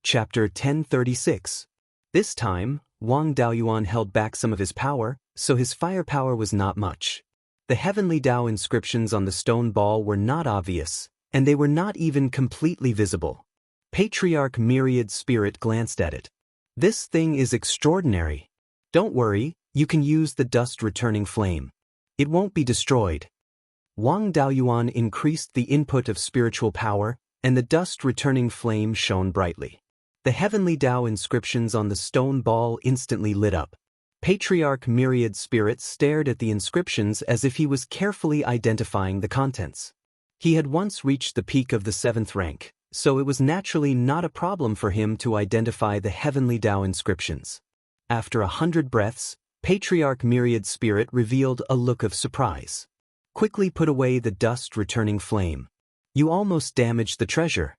Chapter 1036. This time, Wang Daoyuan held back some of his power, so his firepower was not much. The heavenly Dao inscriptions on the stone ball were not obvious, and they were not even completely visible. Patriarch Myriad Spirit glanced at it. This thing is extraordinary. Don't worry, you can use the dust returning flame. It won't be destroyed. Wang Daoyuan increased the input of spiritual power, and the dust returning flame shone brightly. The heavenly Dao inscriptions on the stone ball instantly lit up. Patriarch Myriad Spirit stared at the inscriptions as if he was carefully identifying the contents. He had once reached the peak of the 7th rank, so it was naturally not a problem for him to identify the heavenly Dao inscriptions. After 100 breaths, Patriarch Myriad Spirit revealed a look of surprise. Quickly put away the dust returning flame. You almost damaged the treasure.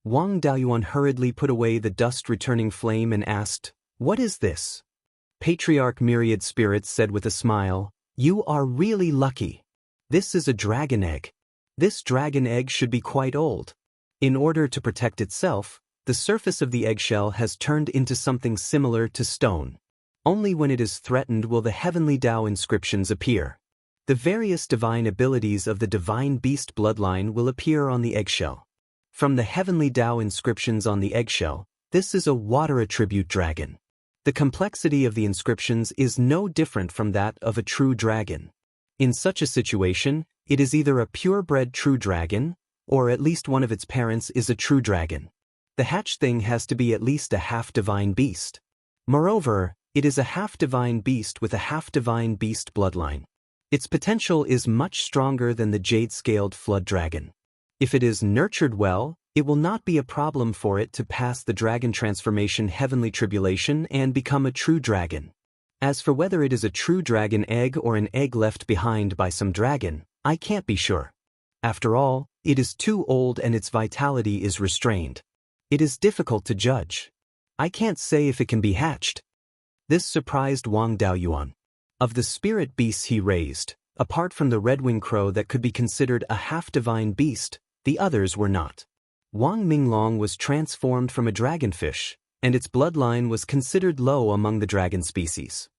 Wang Daoyuan hurriedly put away the dust-returning flame and asked, "What is this?" Patriarch Myriad Spirits said with a smile, "You are really lucky. This is a dragon egg. This dragon egg should be quite old. In order to protect itself, the surface of the eggshell has turned into something similar to stone. Only when it is threatened will the heavenly Dao inscriptions appear. The various divine abilities of the divine beast bloodline will appear on the eggshell. From the heavenly Dao inscriptions on the eggshell, this is a water attribute dragon. The complexity of the inscriptions is no different from that of a true dragon. In such a situation, it is either a purebred true dragon, or at least one of its parents is a true dragon. The hatched thing has to be at least a half-divine beast. Moreover, it is a half-divine beast with a half-divine beast bloodline. Its potential is much stronger than the jade-scaled flood dragon. If it is nurtured well, it will not be a problem for it to pass the dragon transformation heavenly tribulation and become a true dragon. As for whether it is a true dragon egg or an egg left behind by some dragon, I can't be sure. After all, it is too old and its vitality is restrained. It is difficult to judge. I can't say if it can be hatched." This surprised Wang Daoyuan. Of the spirit beasts he raised, apart from the red-winged crow that could be considered a half-divine beast, the others were not. Wang Minglong was transformed from a dragonfish, and its bloodline was considered low among the dragon species.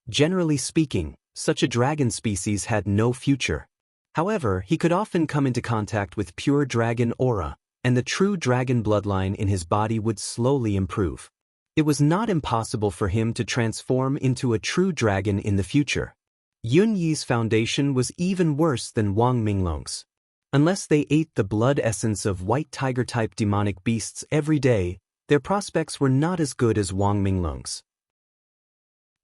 Generally speaking, such a dragon species had no future. However, he could often come into contact with pure dragon aura, and the true dragon bloodline in his body would slowly improve. It was not impossible for him to transform into a true dragon in the future. Yun Yi's foundation was even worse than Wang Minglong's. Unless they ate the blood essence of white tiger-type demonic beasts every day, their prospects were not as good as Wang Minglong's.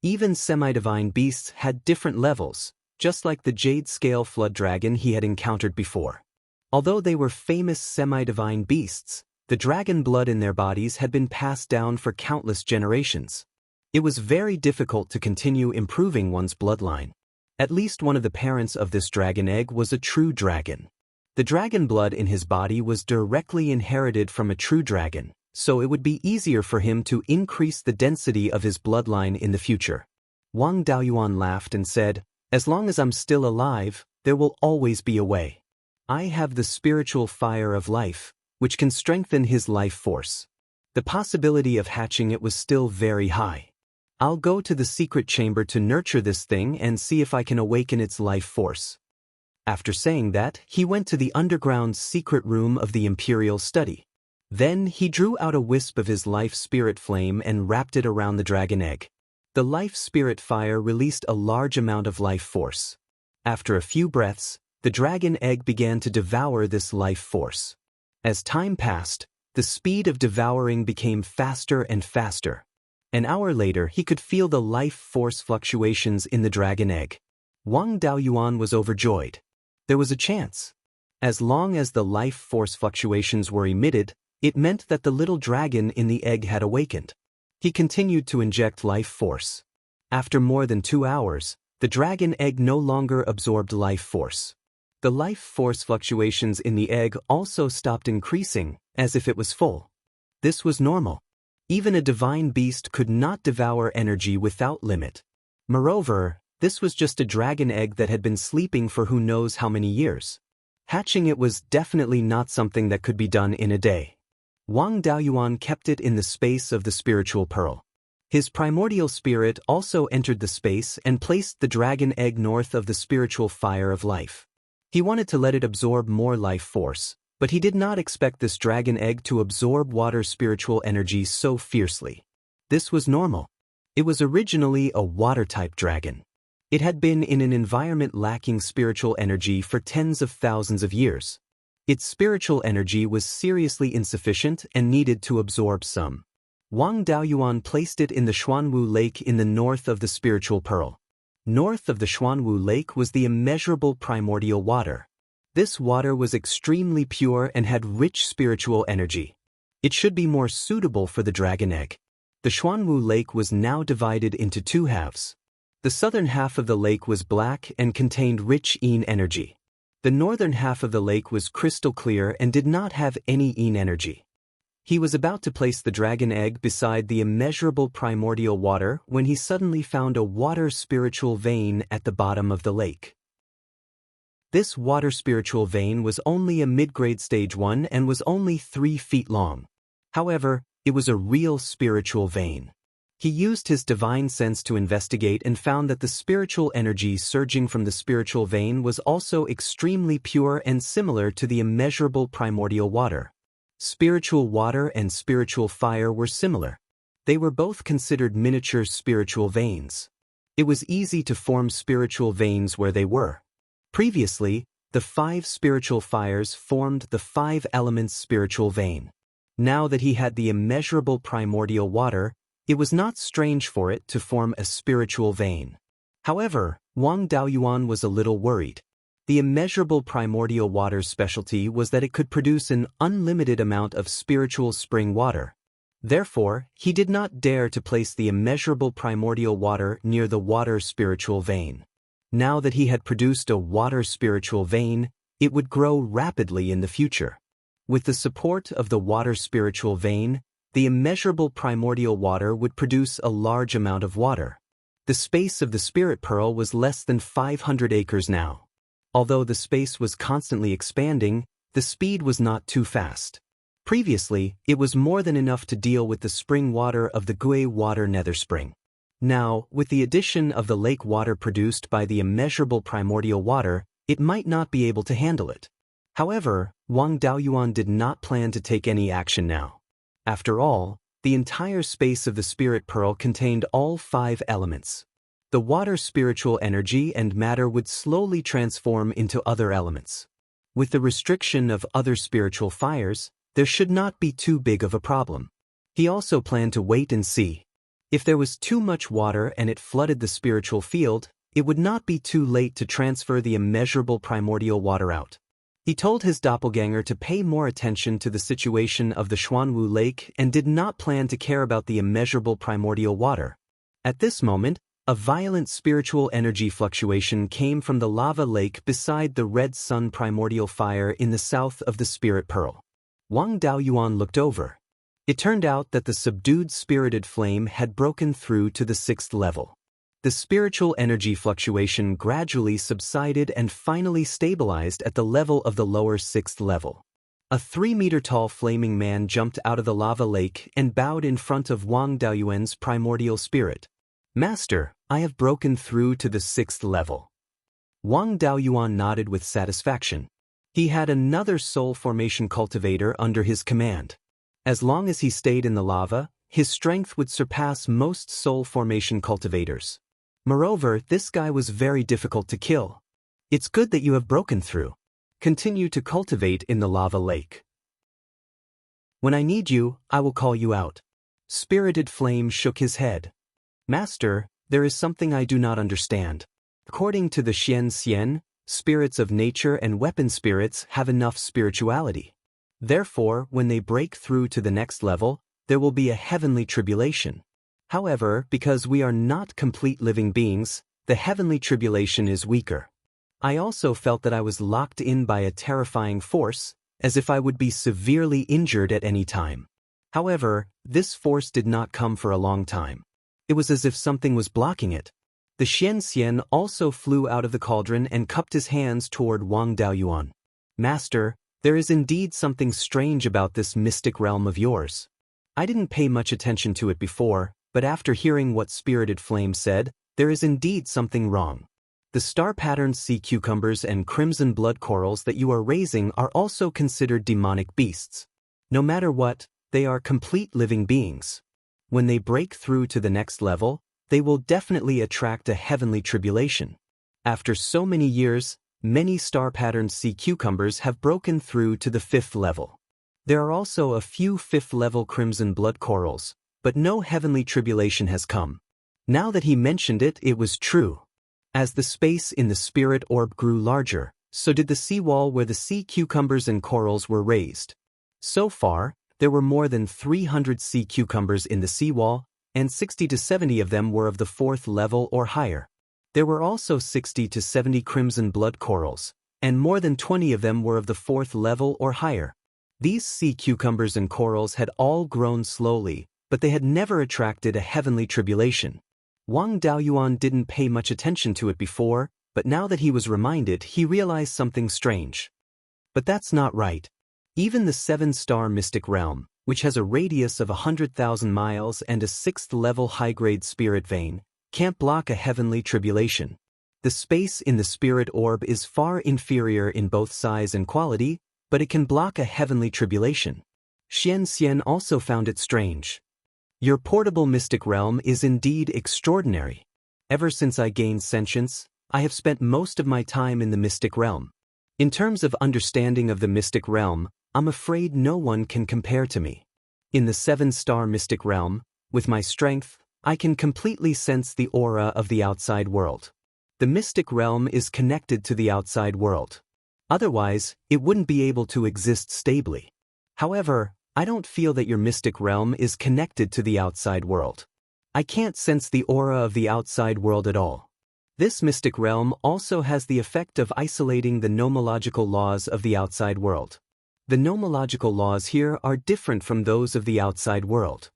Even semi-divine beasts had different levels, just like the jade-scale flood dragon he had encountered before. Although they were famous semi-divine beasts, the dragon blood in their bodies had been passed down for countless generations. It was very difficult to continue improving one's bloodline. At least one of the parents of this dragon egg was a true dragon. The dragon blood in his body was directly inherited from a true dragon, so it would be easier for him to increase the density of his bloodline in the future. Wang Daoyuan laughed and said, "As long as I'm still alive, there will always be a way. I have the spiritual fire of life, which can strengthen his life force." The possibility of hatching it was still very high. "I'll go to the secret chamber to nurture this thing and see if I can awaken its life force." After saying that, he went to the underground secret room of the Imperial Study. Then he drew out a wisp of his life spirit flame and wrapped it around the dragon egg. The life spirit fire released a large amount of life force. After a few breaths, the dragon egg began to devour this life force. As time passed, the speed of devouring became faster and faster. An hour later, he could feel the life force fluctuations in the dragon egg. Wang Daoyuan was overjoyed. There was a chance. As long as the life force fluctuations were emitted, it meant that the little dragon in the egg had awakened. He continued to inject life force. After more than 2 hours, the dragon egg no longer absorbed life force. The life force fluctuations in the egg also stopped increasing, as if it was full. This was normal. Even a divine beast could not devour energy without limit. Moreover, this was just a dragon egg that had been sleeping for who knows how many years. Hatching it was definitely not something that could be done in a day. Wang Daoyuan kept it in the space of the spiritual pearl. His primordial spirit also entered the space and placed the dragon egg north of the spiritual fire of life. He wanted to let it absorb more life force, but he did not expect this dragon egg to absorb water spiritual energy so fiercely. This was normal. It was originally a water-type dragon. It had been in an environment lacking spiritual energy for tens of thousands of years. Its spiritual energy was seriously insufficient and needed to absorb some. Wang Daoyuan placed it in the Xuanwu Lake in the north of the spiritual pearl. North of the Xuanwu Lake was the immeasurable primordial water. This water was extremely pure and had rich spiritual energy. It should be more suitable for the dragon egg. The Xuanwu Lake was now divided into two halves. The southern half of the lake was black and contained rich yin energy. The northern half of the lake was crystal clear and did not have any yin energy. He was about to place the dragon egg beside the immeasurable primordial water when he suddenly found a water spiritual vein at the bottom of the lake. This water spiritual vein was only a mid-grade stage 1 and was only 3 feet long. However, it was a real spiritual vein. He used his divine sense to investigate and found that the spiritual energy surging from the spiritual vein was also extremely pure and similar to the immeasurable primordial water. Spiritual water and spiritual fire were similar. They were both considered miniature spiritual veins. It was easy to form spiritual veins where they were. Previously, the 5 spiritual fires formed the 5 elements spiritual vein. Now that he had the immeasurable primordial water, it was not strange for it to form a spiritual vein. However, Wang Daoyuan was a little worried. The immeasurable primordial water's specialty was that it could produce an unlimited amount of spiritual spring water. Therefore, he did not dare to place the immeasurable primordial water near the water spiritual vein. Now that he had produced a water spiritual vein, it would grow rapidly in the future. With the support of the water spiritual vein, the immeasurable primordial water would produce a large amount of water. The space of the spirit pearl was less than 500 acres now. Although the space was constantly expanding, the speed was not too fast. Previously, it was more than enough to deal with the spring water of the Gui water nether spring. Now, with the addition of the lake water produced by the immeasurable primordial water, it might not be able to handle it. However, Wang Daoyuan did not plan to take any action now. After all, the entire space of the spirit pearl contained all 5 elements. The water spiritual energy and matter would slowly transform into other elements. With the restriction of other spiritual fires, there should not be too big of a problem. He also planned to wait and see. If there was too much water and it flooded the spiritual field, it would not be too late to transfer the immeasurable primordial water out. He told his doppelganger to pay more attention to the situation of the Xuanwu Lake and did not plan to care about the immeasurable primordial water. At this moment, a violent spiritual energy fluctuation came from the lava lake beside the red sun primordial fire in the south of the spirit pearl. Wang Daoyuan looked over. It turned out that the subdued spirited flame had broken through to the 6th level. The spiritual energy fluctuation gradually subsided and finally stabilized at the level of the lower 6th level. A 3-meter-tall flaming man jumped out of the lava lake and bowed in front of Wang Daoyuan's primordial spirit. "Master, I have broken through to the 6th level." Wang Daoyuan nodded with satisfaction. He had another soul formation cultivator under his command. As long as he stayed in the lava, his strength would surpass most soul formation cultivators. Moreover, this guy was very difficult to kill. It's good that you have broken through. Continue to cultivate in the lava lake. When I need you, I will call you out. Spirited Flame shook his head. Master, there is something I do not understand. According to the Xianxia, spirits of nature and weapon spirits have enough spirituality. Therefore, when they break through to the next level, there will be a heavenly tribulation. However, because we are not complete living beings, the heavenly tribulation is weaker. I also felt that I was locked in by a terrifying force, as if I would be severely injured at any time. However, this force did not come for a long time. It was as if something was blocking it. The Xianxia also flew out of the cauldron and cupped his hands toward Wang Daoyuan. Master, There is indeed something strange about this mystic realm of yours. I didn't pay much attention to it before, but after hearing what Spirited Flame said, there is indeed something wrong. The star-patterned sea cucumbers and crimson blood corals that you are raising are also considered demonic beasts. No matter what, they are complete living beings. When they break through to the next level, they will definitely attract a heavenly tribulation. After so many years, many star-patterned sea cucumbers have broken through to the 5th level. There are also a few 5th-level crimson blood corals, but no heavenly tribulation has come. Now that he mentioned it, it was true. As the space in the spirit orb grew larger, so did the seawall where the sea cucumbers and corals were raised. So far, there were more than 300 sea cucumbers in the seawall, and 60 to 70 of them were of the 4th level or higher. There were also 60 to 70 crimson blood corals, and more than 20 of them were of the 4th level or higher. These sea cucumbers and corals had all grown slowly, but they had never attracted a heavenly tribulation. Wang Daoyuan didn't pay much attention to it before, but now that he was reminded, he realized something strange. But that's not right. Even the 7-star mystic realm, which has a radius of 100,000 miles and a 6th-level high-grade spirit vein, can't block a heavenly tribulation. The space in the spirit orb is far inferior in both size and quality, but it can block a heavenly tribulation. Xianxia also found it strange. Your portable mystic realm is indeed extraordinary. Ever since I gained sentience, I have spent most of my time in the mystic realm. In terms of understanding of the mystic realm, I'm afraid no one can compare to me. In the 7-star mystic realm, with my strength, I can completely sense the aura of the outside world. The mystic realm is connected to the outside world. Otherwise, it wouldn't be able to exist stably. However, I don't feel that your mystic realm is connected to the outside world. I can't sense the aura of the outside world at all. This mystic realm also has the effect of isolating the nomological laws of the outside world. The nomological laws here are different from those of the outside world.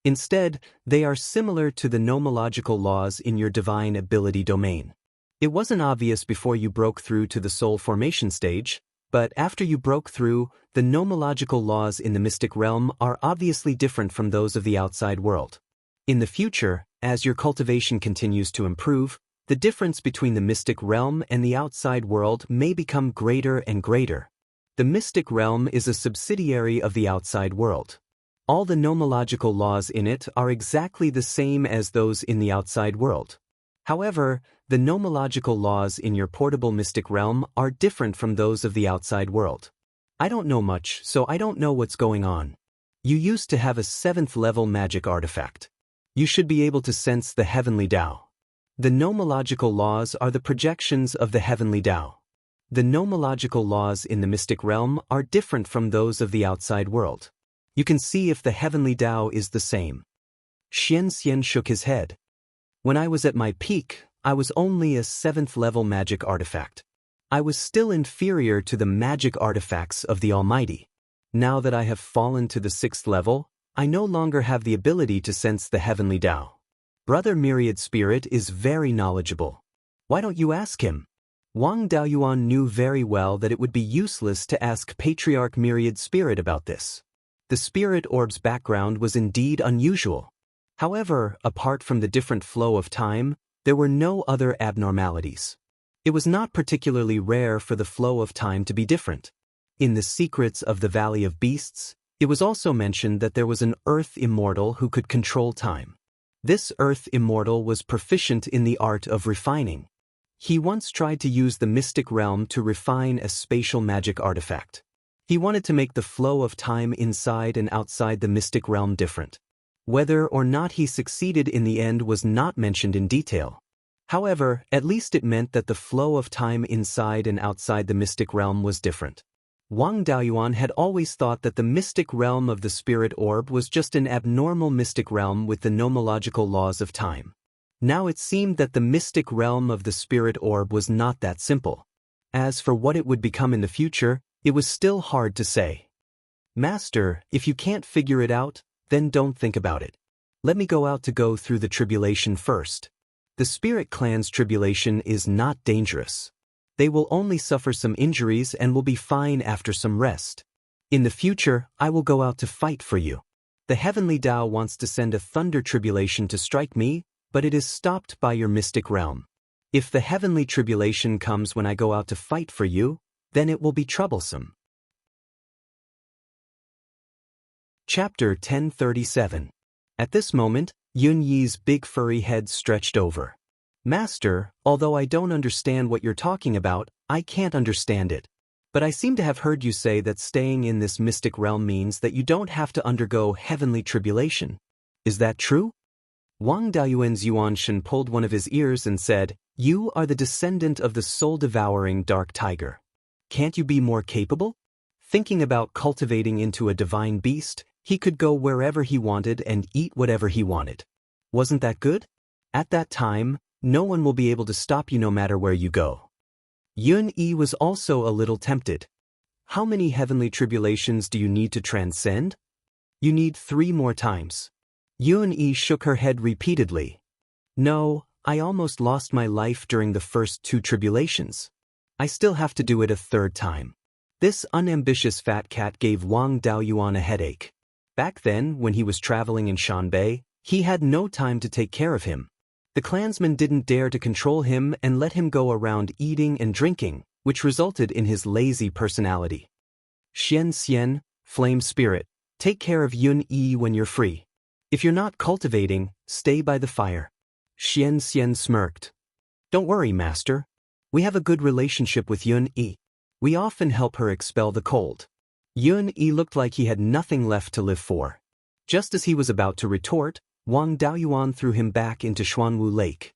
Instead, they are similar to the nomological laws in your divine ability domain. It wasn't obvious before you broke through to the soul formation stage, but after you broke through, the nomological laws in the mystic realm are obviously different from those of the outside world. In the future, as your cultivation continues to improve, the difference between the mystic realm and the outside world may become greater and greater. The mystic realm is a subsidiary of the outside world. All the nomological laws in it are exactly the same as those in the outside world. However, the nomological laws in your portable mystic realm are different from those of the outside world. I don't know much, so I don't know what's going on. You used to have a 7th-level magic artifact. You should be able to sense the heavenly Tao. The nomological laws are the projections of the heavenly Tao. The nomological laws in the mystic realm are different from those of the outside world. You can see if the heavenly Tao is the same. Xianxia shook his head. When I was at my peak, I was only a 7th-level magic artifact. I was still inferior to the magic artifacts of the Almighty. Now that I have fallen to the 6th level, I no longer have the ability to sense the heavenly Tao. Brother Myriad Spirit is very knowledgeable. Why don't you ask him? Wang Daoyuan knew very well that it would be useless to ask Patriarch Myriad Spirit about this. The spirit orb's background was indeed unusual. However, apart from the different flow of time, there were no other abnormalities. It was not particularly rare for the flow of time to be different. In the Secrets of the Valley of Beasts, it was also mentioned that there was an Earth Immortal who could control time. This Earth Immortal was proficient in the art of refining. He once tried to use the mystic realm to refine a spatial magic artifact. He wanted to make the flow of time inside and outside the mystic realm different. Whether or not he succeeded in the end was not mentioned in detail. However, at least it meant that the flow of time inside and outside the mystic realm was different. Wang Daoyuan had always thought that the mystic realm of the spirit orb was just an abnormal mystic realm with the nomological laws of time. Now it seemed that the mystic realm of the spirit orb was not that simple. As for what it would become in the future, it was still hard to say. Master, if you can't figure it out, then don't think about it. Let me go out to go through the tribulation first. The spirit clan's tribulation is not dangerous. They will only suffer some injuries and will be fine after some rest. In the future, I will go out to fight for you. The heavenly Tao wants to send a thunder tribulation to strike me, but it is stopped by your mystic realm. If the heavenly tribulation comes when I go out to fight for you, then it will be troublesome. Chapter 1037. At this moment, Yun Yi's big furry head stretched over. Master, although I don't understand what you're talking about, I can't understand it. But I seem to have heard you say that staying in this mystic realm means that you don't have to undergo heavenly tribulation. Is that true? Wang Daoyuan's Yuanshan pulled one of his ears and said, "You are the descendant of the soul-devouring dark tiger. Can't you be more capable?" Thinking about cultivating into a divine beast, he could go wherever he wanted and eat whatever he wanted. Wasn't that good? At that time, no one will be able to stop you no matter where you go. Yun Yi was also a little tempted. How many heavenly tribulations do you need to transcend? You need 3 more times. Yun Yi shook her head repeatedly. No, I almost lost my life during the first 2 tribulations. I still have to do it a 3rd time. This unambitious fat cat gave Wang Daoyuan a headache. Back then, when he was traveling in Shanbei, he had no time to take care of him. The clansmen didn't dare to control him and let him go around eating and drinking, which resulted in his lazy personality. Xianxia, flame spirit, take care of Yun Yi when you're free. If you're not cultivating, stay by the fire. Xianxia smirked. Don't worry, master. We have a good relationship with Yun Yi. We often help her expel the cold. Yun Yi looked like he had nothing left to live for. Just as he was about to retort, Wang Daoyuan threw him back into Xuanwu Lake.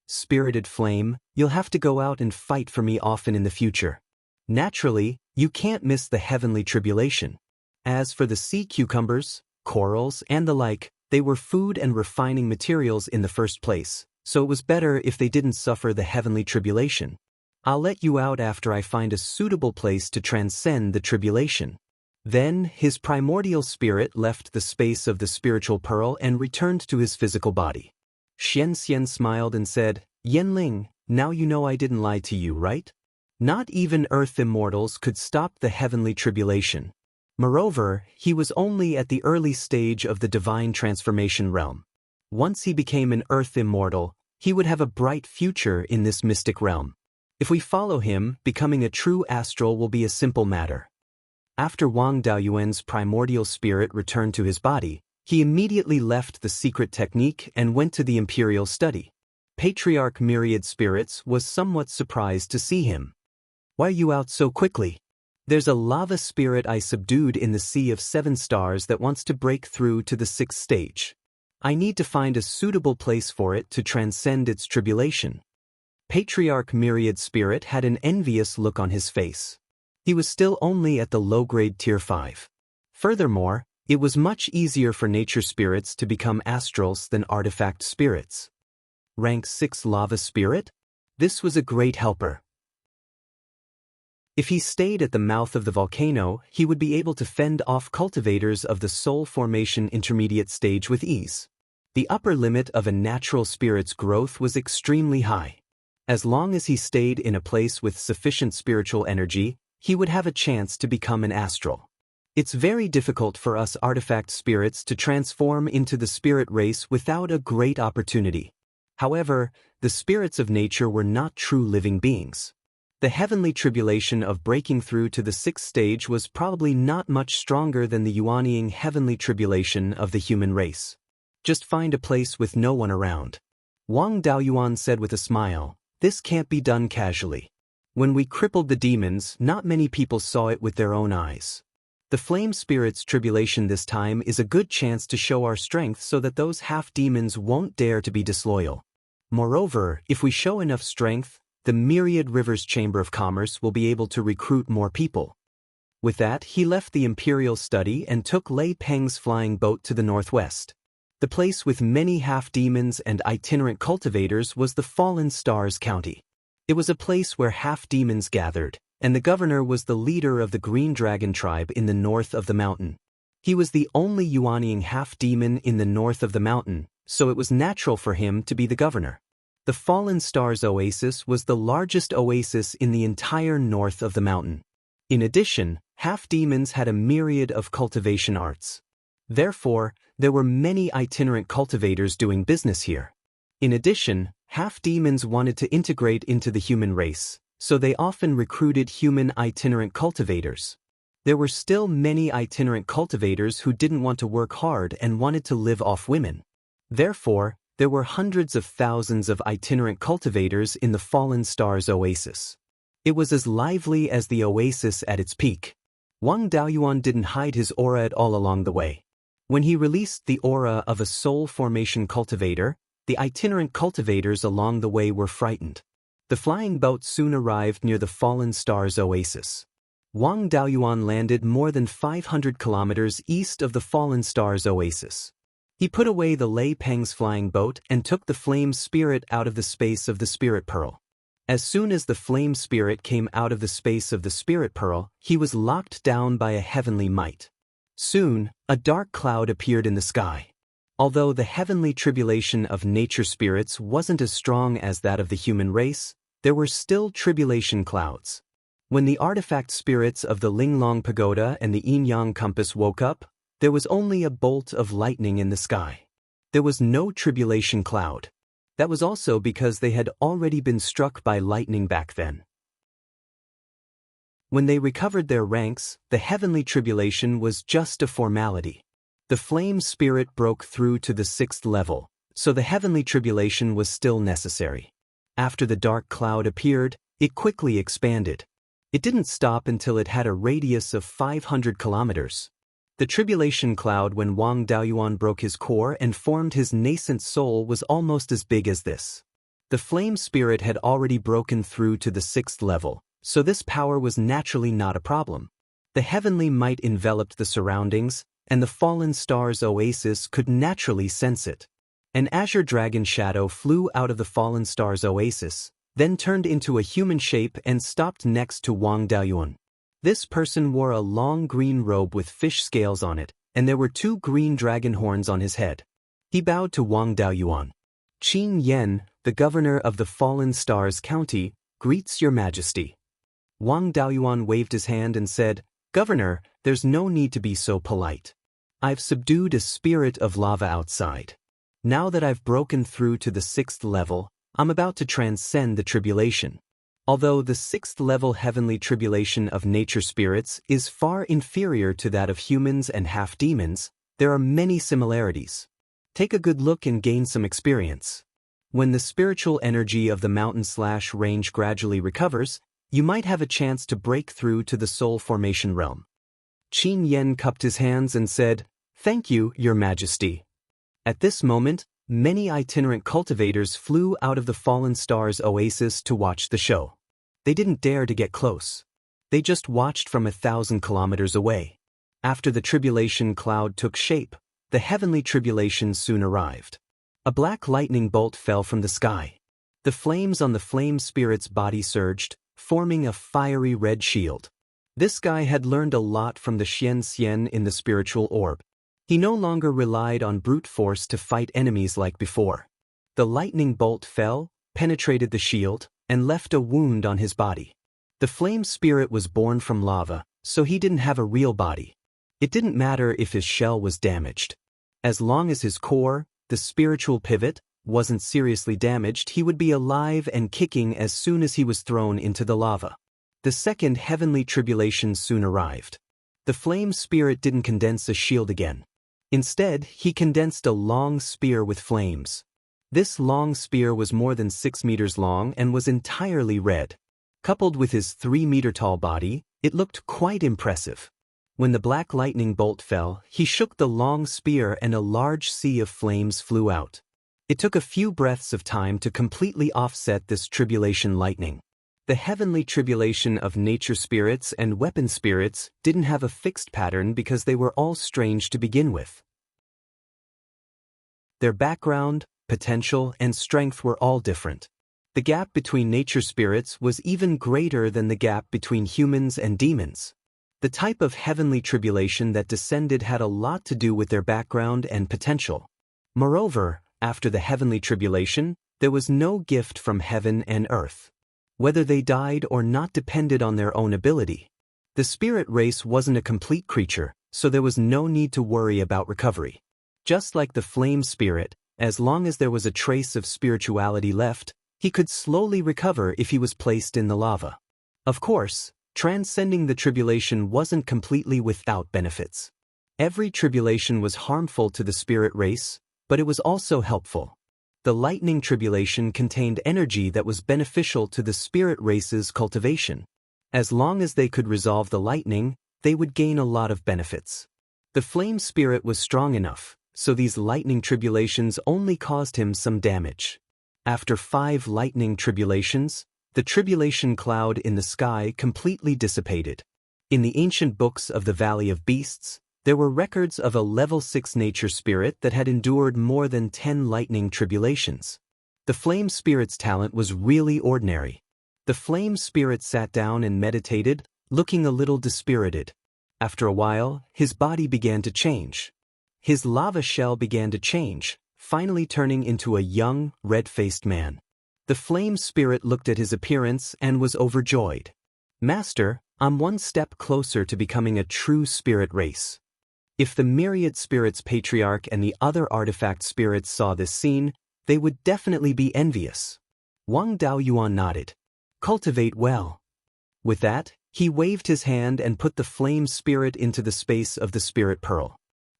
Spirited flame, you'll have to go out and fight for me often in the future. Naturally, you can't miss the heavenly tribulation. As for the sea cucumbers, corals, and the like, they were food and refining materials in the first place, so it was better if they didn't suffer the heavenly tribulation. I'll let you out after I find a suitable place to transcend the tribulation. Then, his primordial spirit left the space of the spiritual pearl and returned to his physical body. Xianxia smiled and said, Yanling, now you know I didn't lie to you, right? Not even earth immortals could stop the heavenly tribulation. Moreover, he was only at the early stage of the divine transformation realm. Once he became an earth immortal, he would have a bright future in this mystic realm. If we follow him, becoming a true astral will be a simple matter. After Wang Daoyuan's primordial spirit returned to his body, he immediately left the secret technique and went to the imperial study. Patriarch Myriad Spirits was somewhat surprised to see him. Why are you out so quickly? There's a lava spirit I subdued in the Sea of 7 Stars that wants to break through to the 6th stage. I need to find a suitable place for it to transcend its tribulation. Patriarch Myriad Spirit had an envious look on his face. He was still only at the low-grade Tier 5. Furthermore, it was much easier for nature spirits to become astrals than artifact spirits. Rank 6 Lava Spirit? This was a great helper. If he stayed at the mouth of the volcano, he would be able to fend off cultivators of the soul formation intermediate stage with ease. The upper limit of a natural spirit's growth was extremely high. As long as he stayed in a place with sufficient spiritual energy, he would have a chance to become an astral. It's very difficult for us artifact spirits to transform into the spirit race without a great opportunity. However, the spirits of nature were not true living beings. The heavenly tribulation of breaking through to the 6th stage was probably not much stronger than the Yuanying heavenly tribulation of the human race. Just find a place with no one around. Wang Daoyuan said with a smile, this can't be done casually. When we crippled the demons, not many people saw it with their own eyes. The flame spirit's tribulation this time is a good chance to show our strength so that those half-demons won't dare to be disloyal. Moreover, if we show enough strength, the Myriad Rivers Chamber of Commerce will be able to recruit more people. With that, he left the imperial study and took Lei Peng's flying boat to the northwest. The place with many half-demons and itinerant cultivators was the Fallen Stars County. It was a place where half-demons gathered, and the governor was the leader of the Green Dragon tribe in the north of the mountain. He was the only Yuanying half-demon in the north of the mountain, so it was natural for him to be the governor. The Fallen Stars Oasis was the largest oasis in the entire north of the mountain. In addition, half-demons had a myriad of cultivation arts. Therefore, there were many itinerant cultivators doing business here. In addition, half-demons wanted to integrate into the human race, so they often recruited human itinerant cultivators. There were still many itinerant cultivators who didn't want to work hard and wanted to live off women. Therefore, there were hundreds of thousands of itinerant cultivators in the Fallen Stars Oasis. It was as lively as the oasis at its peak. Wang Daoyuan didn't hide his aura at all along the way. When he released the aura of a soul formation cultivator, the itinerant cultivators along the way were frightened. The flying boat soon arrived near the Fallen Stars Oasis. Wang Daoyuan landed more than 500 kilometers east of the Fallen Stars Oasis. He put away the Lei Peng's flying boat and took the flame spirit out of the space of the spirit pearl. As soon as the flame spirit came out of the space of the spirit pearl, he was locked down by a heavenly might. Soon, a dark cloud appeared in the sky. Although the heavenly tribulation of nature spirits wasn't as strong as that of the human race, there were still tribulation clouds. When the artifact spirits of the Linglong Pagoda and the Yin-Yang Compass woke up, there was only a bolt of lightning in the sky. There was no tribulation cloud. That was also because they had already been struck by lightning back then. When they recovered their ranks, the heavenly tribulation was just a formality. The flame spirit broke through to the 6th level, so the heavenly tribulation was still necessary. After the dark cloud appeared, it quickly expanded. It didn't stop until it had a radius of 500 kilometers. The tribulation cloud when Wang Daoyuan broke his core and formed his nascent soul was almost as big as this. The flame spirit had already broken through to the 6th level, so this power was naturally not a problem. The heavenly might enveloped the surroundings, and the Fallen Stars Oasis could naturally sense it. An azure dragon shadow flew out of the Fallen Stars Oasis, then turned into a human shape and stopped next to Wang Daoyuan. This person wore a long green robe with fish scales on it, and there were 2 green dragon horns on his head. He bowed to Wang Daoyuan. Qin Yan, the governor of the Fallen Stars County, greets your majesty. Wang Daoyuan waved his hand and said, Governor, there's no need to be so polite. I've subdued a spirit of lava outside. Now that I've broken through to the 6th level, I'm about to transcend the tribulation. Although the 6th level heavenly tribulation of nature spirits is far inferior to that of humans and half-demons, there are many similarities. Take a good look and gain some experience. When the spiritual energy of the mountain/range gradually recovers, you might have a chance to break through to the soul formation realm. Qin Yan cupped his hands and said, Thank you, your majesty. At this moment, many itinerant cultivators flew out of the Fallen Stars Oasis to watch the show. They didn't dare to get close. They just watched from 1,000 kilometers away. After the tribulation cloud took shape, the heavenly tribulation soon arrived. A black lightning bolt fell from the sky. The flames on the flame spirit's body surged, forming a fiery red shield. This guy had learned a lot from the Xianxia in the spiritual orb. He no longer relied on brute force to fight enemies like before. The lightning bolt fell, penetrated the shield, and left a wound on his body. The flame spirit was born from lava, so he didn't have a real body. It didn't matter if his shell was damaged. As long as his core, the spiritual pivot, wasn't seriously damaged, he would be alive and kicking as soon as he was thrown into the lava. The second heavenly tribulation soon arrived. The flame spirit didn't condense a shield again. Instead, he condensed a long spear with flames. This long spear was more than 6 meters long and was entirely red. Coupled with his 3-meter-tall body, it looked quite impressive. When the black lightning bolt fell, he shook the long spear and a large sea of flames flew out. It took a few breaths of time to completely offset this tribulation lightning. The heavenly tribulation of nature spirits and weapon spirits didn't have a fixed pattern because they were all strange to begin with. Their background, potential, and strength were all different. The gap between nature spirits was even greater than the gap between humans and demons. The type of heavenly tribulation that descended had a lot to do with their background and potential. Moreover, after the heavenly tribulation, There was no gift from heaven and earth. Whether they died or not depended on their own ability. The spirit race wasn't a complete creature, so there was no need to worry about recovery. Just like the flame spirit, as long as there was a trace of spirituality left, he could slowly recover if he was placed in the lava. Of course, transcending the tribulation wasn't completely without benefits. Every tribulation was harmful to the spirit race, but it was also helpful. The lightning tribulation contained energy that was beneficial to the spirit race's cultivation. As long as they could resolve the lightning, they would gain a lot of benefits. The flame spirit was strong enough, so these lightning tribulations only caused him some damage. After 5 lightning tribulations, the tribulation cloud in the sky completely dissipated. In the ancient books of the Valley of Beasts, there were records of a level 6 nature spirit that had endured more than 10 lightning tribulations. The flame spirit's talent was really ordinary. The flame spirit sat down and meditated, looking a little dispirited. After a while, his body began to change. His lava shell began to change, finally turning into a young, red-faced man. The flame spirit looked at his appearance and was overjoyed. "Master, I'm one step closer to becoming a true spirit race." If the myriad spirits patriarch and the other artifact spirits saw this scene, they would definitely be envious. Wang Daoyuan nodded. "Cultivate well." With that, he waved his hand and put the flame spirit into the space of the spirit pearl.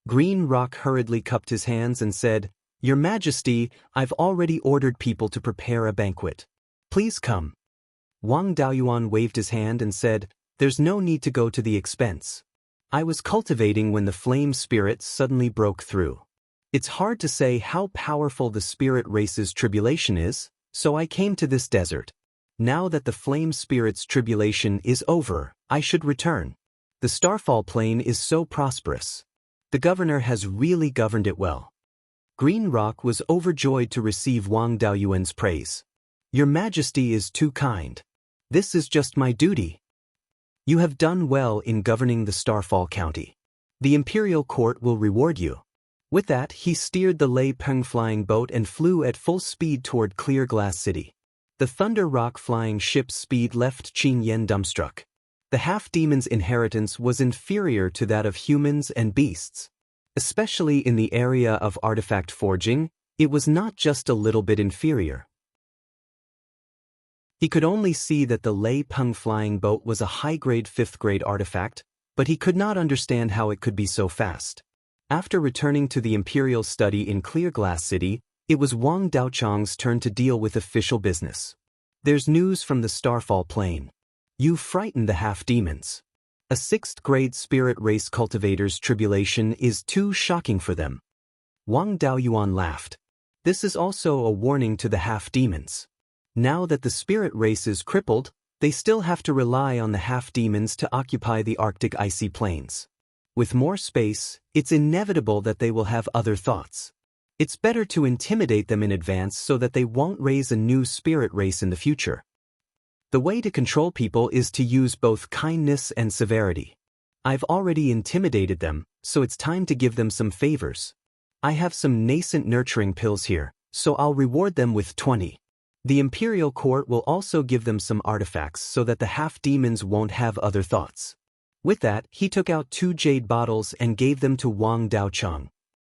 Green Rock hurriedly cupped his hands and said, "Your Majesty, I've already ordered people to prepare a banquet. Please come." Wang Daoyuan waved his hand and said, "There's no need to go to the expense. I was cultivating when the flame spirit suddenly broke through. It's hard to say how powerful the spirit race's tribulation is, so I came to this desert. Now that the flame spirit's tribulation is over, I should return. The Starfall Plain is so prosperous. The governor has really governed it well." Green Rock was overjoyed to receive Wang Daoyuan's praise. "Your Majesty is too kind. This is just my duty. You have done well in governing the Starfall County. The Imperial Court will reward you." With that, he steered the Lei Peng flying boat and flew at full speed toward Clear Glass City. The Thunder Rock flying ship's speed left Qin Yen dumbstruck. The half-demon's inheritance was inferior to that of humans and beasts. Especially in the area of artifact forging, it was not just a little bit inferior. He could only see that the Lei Peng flying boat was a high-grade 5th-grade artifact, but he could not understand how it could be so fast. After returning to the Imperial study in Clear Glass City, it was Wang Daochang's turn to deal with official business. "There's news from the Starfall Plain. You frightened the half-demons. A 6th-grade spirit race cultivator's tribulation is too shocking for them." Wang Daoyuan laughed. "This is also a warning to the half-demons. Now that the spirit race is crippled, they still have to rely on the half-demons to occupy the Arctic icy plains. With more space, it's inevitable that they will have other thoughts. It's better to intimidate them in advance so that they won't raise a new spirit race in the future. The way to control people is to use both kindness and severity. I've already intimidated them, so it's time to give them some favors. I have some nascent nurturing pills here, so I'll reward them with 20. The Imperial Court will also give them some artifacts so that the half-demons won't have other thoughts." With that, he took out 2 jade bottles and gave them to Wang Daochang.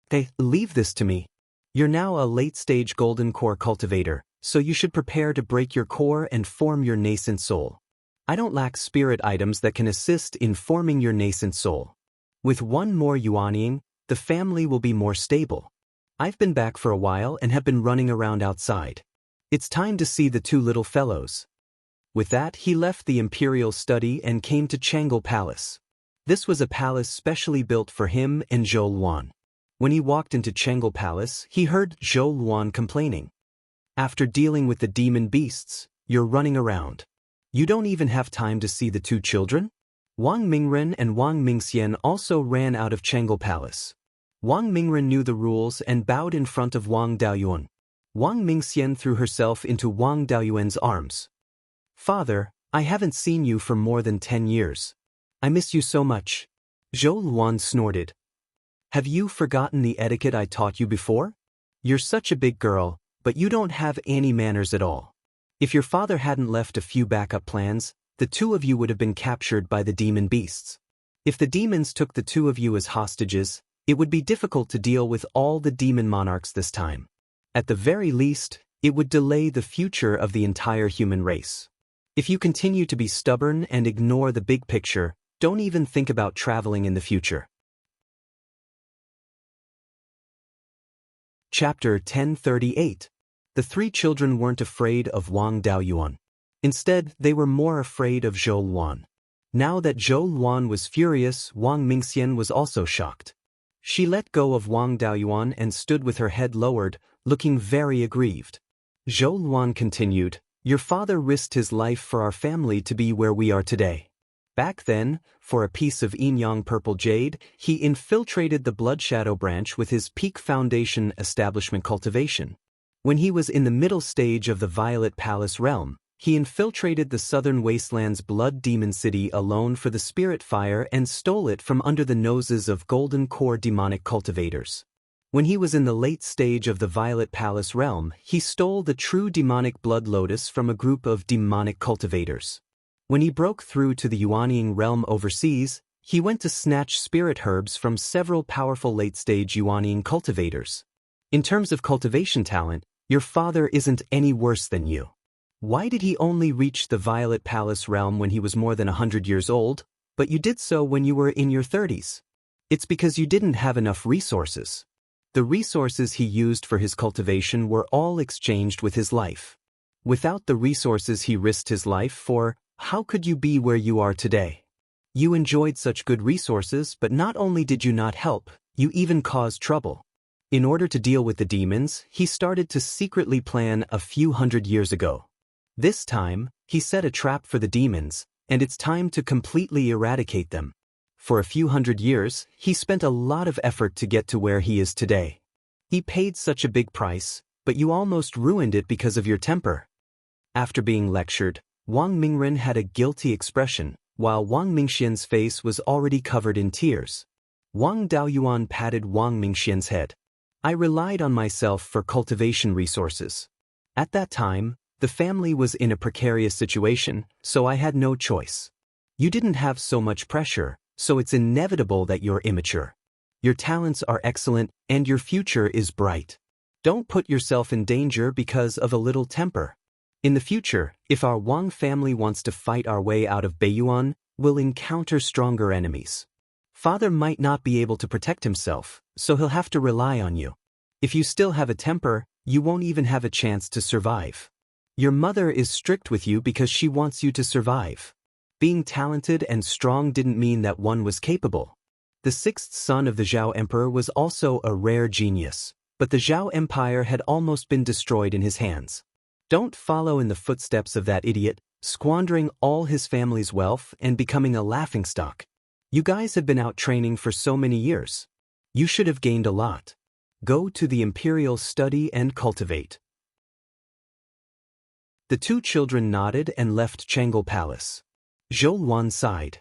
"Hey, leave this to me. You're now a late-stage golden core cultivator, so you should prepare to break your core and form your nascent soul. I don't lack spirit items that can assist in forming your nascent soul. With 1 more yuanying, the family will be more stable. I've been back for a while and have been running around outside. It's time to see the 2 little fellows." With that, he left the Imperial study and came to Changle Palace. This was a palace specially built for him and Zhou Luan. When he walked into Changle Palace, he heard Zhou Luan complaining. "After dealing with the demon beasts, you're running around. You don't even have time to see the 2 children?" Wang Mingren and Wang Mingxian also ran out of Changle Palace. Wang Mingren knew the rules and bowed in front of Wang Daoyuan. Wang Mingxian threw herself into Wang Daoyuan's arms. "Father, I haven't seen you for more than 10 years. I miss you so much." Zhou Luan snorted. "Have you forgotten the etiquette I taught you before? You're such a big girl, but you don't have any manners at all. If your father hadn't left a few backup plans, the two of you would have been captured by the demon beasts. If the demons took the two of you as hostages, it would be difficult to deal with all the demon monarchs this time. At the very least, it would delay the future of the entire human race. If you continue to be stubborn and ignore the big picture, don't even think about traveling in the future. Chapter 1038. The three children weren't afraid of Wang Daoyuan. Instead, they were more afraid of Zhou Luan. Now that Zhou Luan was furious, Wang Mingxian was also shocked. She let go of Wang Daoyuan and stood with her head lowered, looking very aggrieved. Zhou Luan continued, "Your father risked his life for our family to be where we are today. Back then, for a piece of yin-yang purple jade, he infiltrated the Blood Shadow branch with his peak foundation establishment Cultivation. When he was in the middle stage of the Violet Palace realm, he infiltrated the southern wasteland's Blood Demon City alone for the Spirit Fire and stole it from under the noses of Golden Core demonic cultivators. When he was in the late stage of the Violet Palace realm, he stole the true demonic Blood Lotus from a group of demonic cultivators. When he broke through to the Yuanying realm overseas, he went to snatch spirit herbs from several powerful late-stage Yuanying cultivators. In terms of cultivation talent, your father isn't any worse than you. Why did he only reach the Violet Palace realm when he was more than 100 years old, but you did so when you were in your 30s? It's because you didn't have enough resources. The resources he used for his cultivation were all exchanged with his life. Without the resources he risked his life for, how could you be where you are today? You enjoyed such good resources, but not only did you not help, you even caused trouble. In order to deal with the demons, he started to secretly plan a few hundred years ago. This time, he set a trap for the demons, and it's time to completely eradicate them. For a few hundred years, he spent a lot of effort to get to where he is today. He paid such a big price, but you almost ruined it because of your temper." After being lectured, Wang Mingren had a guilty expression, while Wang Mingxian's face was already covered in tears. Wang Daoyuan patted Wang Mingxian's head. "I relied on myself for cultivation resources. At that time, the family was in a precarious situation, so I had no choice. You didn't have so much pressure, so it's inevitable that you're immature. Your talents are excellent, and your future is bright. Don't put yourself in danger because of a little temper. In the future, if our Wang family wants to fight our way out of Beiyuan, we'll encounter stronger enemies. Father might not be able to protect himself, so he'll have to rely on you. If you still have a temper, you won't even have a chance to survive. Your mother is strict with you because she wants you to survive. Being talented and strong didn't mean that one was capable. The sixth son of the Zhao Emperor was also a rare genius, but the Zhao Empire had almost been destroyed in his hands. Don't follow in the footsteps of that idiot, squandering all his family's wealth and becoming a laughingstock. You guys have been out training for so many years. You should have gained a lot. Go to the Imperial Study and cultivate." The two children nodded and left Changel Palace. Zhou Luan sighed.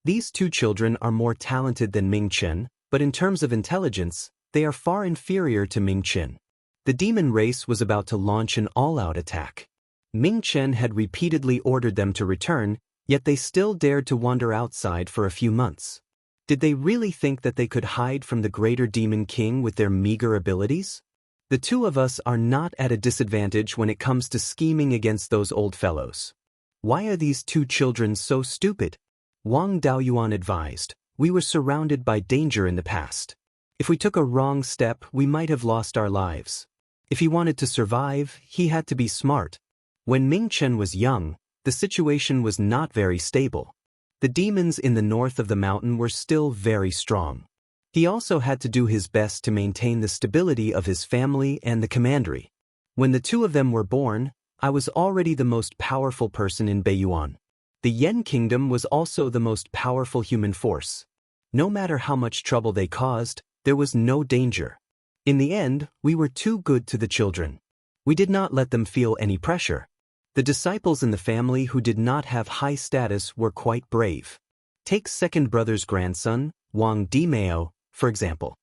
These two children are more talented than Ming Chen, but in terms of intelligence, they are far inferior to Ming Chen. The demon race was about to launch an all-out attack. Ming Chen had repeatedly ordered them to return, yet they still dared to wander outside for a few months. Did they really think that they could hide from the greater demon king with their meager abilities? The two of us are not at a disadvantage when it comes to scheming against those old fellows. Why are these two children so stupid? Wang Daoyuan advised. We were surrounded by danger in the past. If we took a wrong step, we might have lost our lives. If he wanted to survive, he had to be smart. When Ming Chen was young, the situation was not very stable. The demons in the north of the mountain were still very strong. He also had to do his best to maintain the stability of his family and the commandery. When the two of them were born, I was already the most powerful person in Beiyuan. The Yen Kingdom was also the most powerful human force. No matter how much trouble they caused, there was no danger. In the end, we were too good to the children. We did not let them feel any pressure. The disciples in the family who did not have high status were quite brave. Take second brother's grandson, Wang Dimeo, for example.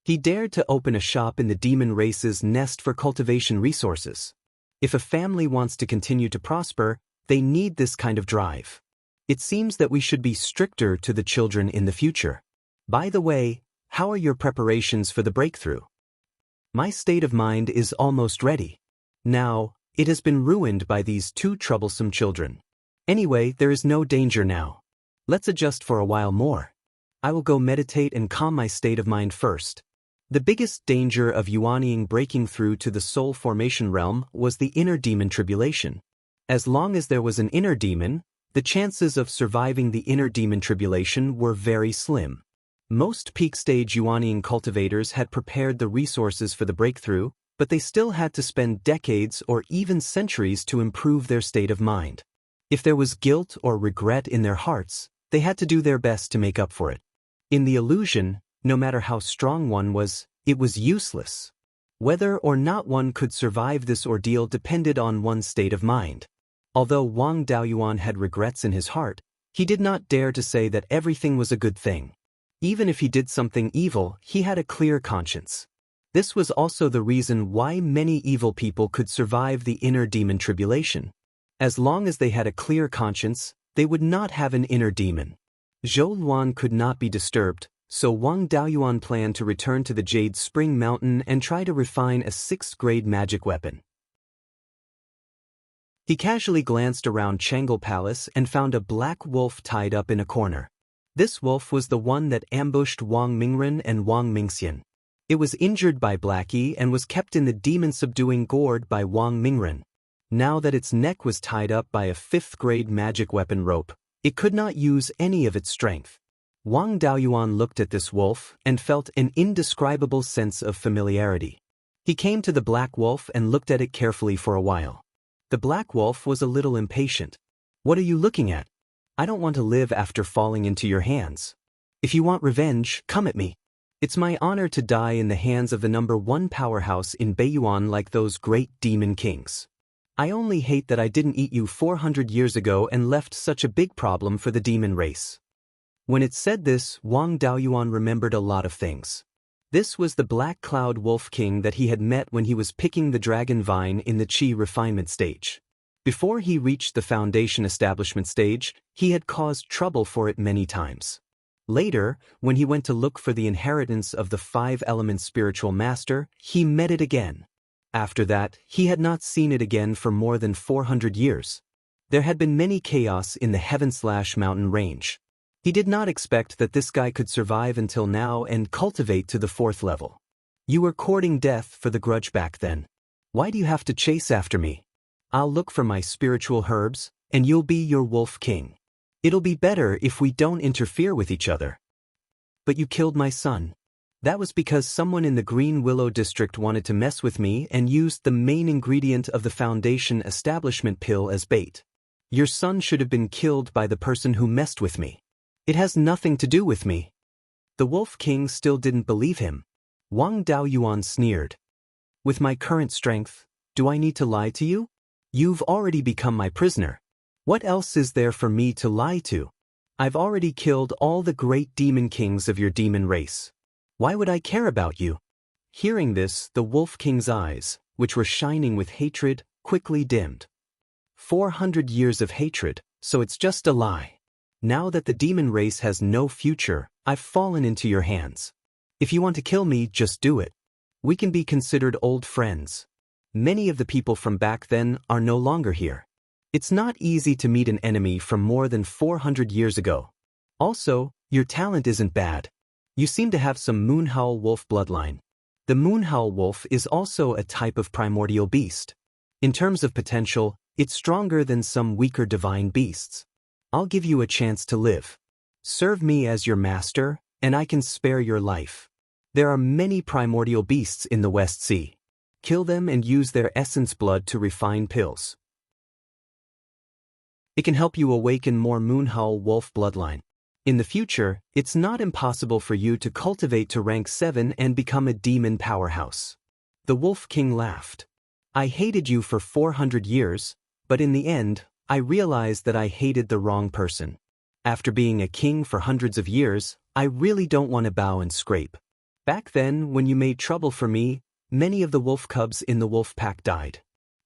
He dared to open a shop in the demon race's nest for cultivation resources. If a family wants to continue to prosper, they need this kind of drive. It seems that we should be stricter to the children in the future. By the way, how are your preparations for the breakthrough? My state of mind is almost ready. Now, it has been ruined by these two troublesome children. Anyway, there is no danger now. Let's adjust for a while more. I will go meditate and calm my state of mind first. The biggest danger of Yuanying breaking through to the soul formation realm was the inner demon tribulation. As long as there was an inner demon, the chances of surviving the inner demon tribulation were very slim. Most peak-stage Yuanying cultivators had prepared the resources for the breakthrough, but they still had to spend decades or even centuries to improve their state of mind. If there was guilt or regret in their hearts, they had to do their best to make up for it. In the illusion, no matter how strong one was, it was useless. Whether or not one could survive this ordeal depended on one's state of mind. Although Wang Daoyuan had regrets in his heart, he did not dare to say that everything was a good thing. Even if he did something evil, he had a clear conscience. This was also the reason why many evil people could survive the inner demon tribulation. As long as they had a clear conscience, they would not have an inner demon. Zhou Luan could not be disturbed, so Wang Daoyuan planned to return to the Jade Spring Mountain and try to refine a 6th-grade magic weapon. He casually glanced around Changle Palace and found a black wolf tied up in a corner. This wolf was the one that ambushed Wang Mingren and Wang Mingxian. It was injured by Blackie and was kept in the demon-subduing gourd by Wang Mingren. Now that its neck was tied up by a 5th-grade magic weapon rope, it could not use any of its strength. Wang Daoyuan looked at this wolf and felt an indescribable sense of familiarity. He came to the black wolf and looked at it carefully for a while. The black wolf was a little impatient. "What are you looking at? I don't want to live after falling into your hands. If you want revenge, come at me. It's my honor to die in the hands of the #1 powerhouse in Beiyuan like those great demon kings. I only hate that I didn't eat you 400 years ago and left such a big problem for the demon race." When it said this, Wang Daoyuan remembered a lot of things. This was the Black Cloud Wolf King that he had met when he was picking the dragon vine in the Qi refinement stage. Before he reached the foundation establishment stage, he had caused trouble for it many times. Later, when he went to look for the inheritance of the 5-element spiritual master, he met it again. After that, he had not seen it again for more than 400 years. There had been many chaos in the Heaven/Mountain range. He did not expect that this guy could survive until now and cultivate to the 4th level. You were courting death for the grudge back then. Why do you have to chase after me? I'll look for my spiritual herbs, and you'll be your wolf king. It'll be better if we don't interfere with each other. But you killed my son. That was because someone in the Green Willow district wanted to mess with me and used the main ingredient of the foundation establishment pill as bait. Your son should have been killed by the person who messed with me. It has nothing to do with me. The Wolf King still didn't believe him. Wang Daoyuan sneered. With my current strength, do I need to lie to you? You've already become my prisoner. What else is there for me to lie to? I've already killed all the great demon kings of your demon race. Why would I care about you? Hearing this, the Wolf King's eyes, which were shining with hatred, quickly dimmed. 400 years of hatred, so it's just a lie. Now that the demon race has no future, I've fallen into your hands. If you want to kill me, just do it. We can be considered old friends. Many of the people from back then are no longer here. It's not easy to meet an enemy from more than 400 years ago. Also, your talent isn't bad. You seem to have some Moonhowl Wolf bloodline. The Moonhowl Wolf is also a type of primordial beast. In terms of potential, it's stronger than some weaker divine beasts. I'll give you a chance to live. Serve me as your master, and I can spare your life. There are many primordial beasts in the West Sea. Kill them and use their essence blood to refine pills. It can help you awaken more Moonhowl Wolf bloodline. In the future, it's not impossible for you to cultivate to rank 7 and become a demon powerhouse. The Wolf King laughed. I hated you for 400 years, but in the end, I realized that I hated the wrong person. After being a king for hundreds of years, I really don't want to bow and scrape. Back then, when you made trouble for me, many of the wolf cubs in the wolf pack died.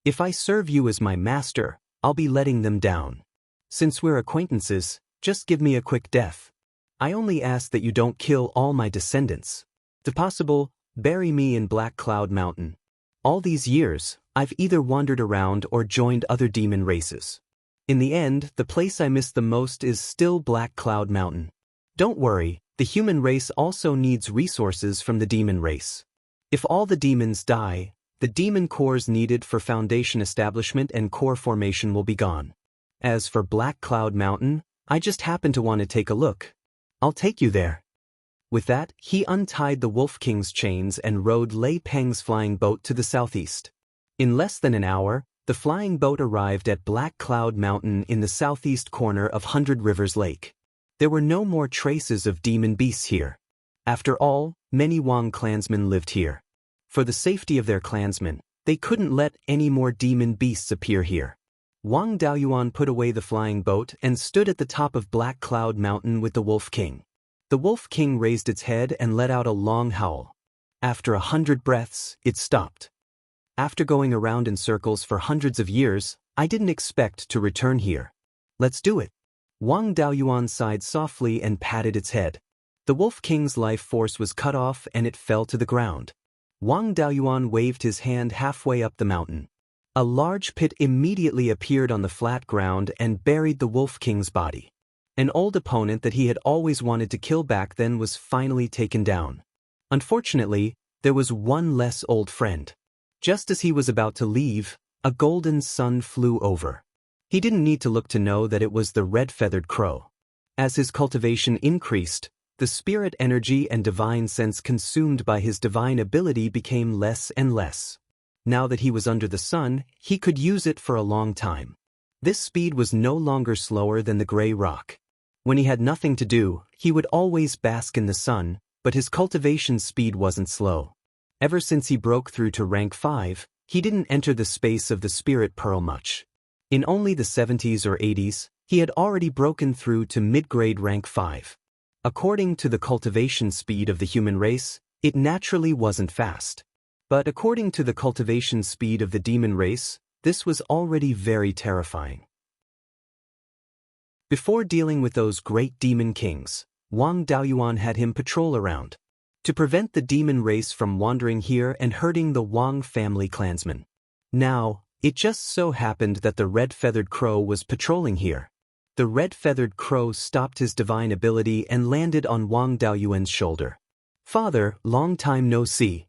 If I serve you as my master, I'll be letting them down. Since we're acquaintances, just give me a quick death. I only ask that you don't kill all my descendants. If possible, bury me in Black Cloud Mountain. All these years, I've either wandered around or joined other demon races. In the end, the place I miss the most is still Black Cloud Mountain. Don't worry, the human race also needs resources from the demon race. If all the demons die, the demon cores needed for foundation establishment and core formation will be gone. As for Black Cloud Mountain, I just happen to want to take a look. I'll take you there. With that, he untied the Wolf King's chains and rowed Lei Peng's flying boat to the southeast. In less than an hour, the flying boat arrived at Black Cloud Mountain in the southeast corner of Hundred Rivers Lake. There were no more traces of demon beasts here. After all, many Wang clansmen lived here. For the safety of their clansmen, they couldn't let any more demon beasts appear here. Wang Daoyuan put away the flying boat and stood at the top of Black Cloud Mountain with the Wolf King. The Wolf King raised its head and let out a long howl. After 100 breaths, it stopped. After going around in circles for hundreds of years, I didn't expect to return here. Let's do it. Wang Daoyuan sighed softly and patted its head. The Wolf King's life force was cut off and it fell to the ground. Wang Daoyuan waved his hand halfway up the mountain. A large pit immediately appeared on the flat ground and buried the Wolf King's body. An old opponent that he had always wanted to kill back then was finally taken down. Unfortunately, there was one less old friend. Just as he was about to leave, a golden sun flew over. He didn't need to look to know that it was the red-feathered crow. As his cultivation increased, the spirit energy and divine sense consumed by his divine ability became less and less. Now that he was under the sun, he could use it for a long time. This speed was no longer slower than the gray rock. When he had nothing to do, he would always bask in the sun, but his cultivation speed wasn't slow. Ever since he broke through to rank 5, he didn't enter the space of the spirit pearl much. In only the 70s or 80s, he had already broken through to mid-grade rank 5. According to the cultivation speed of the human race, it naturally wasn't fast. But according to the cultivation speed of the demon race, this was already very terrifying. Before dealing with those great demon kings, Wang Daoyuan had him patrol around, to prevent the demon race from wandering here and hurting the Wang family clansmen. Now, it just so happened that the red-feathered crow was patrolling here. The red-feathered crow stopped his divine ability and landed on Wang Daoyuan's shoulder. "Father, long time no see."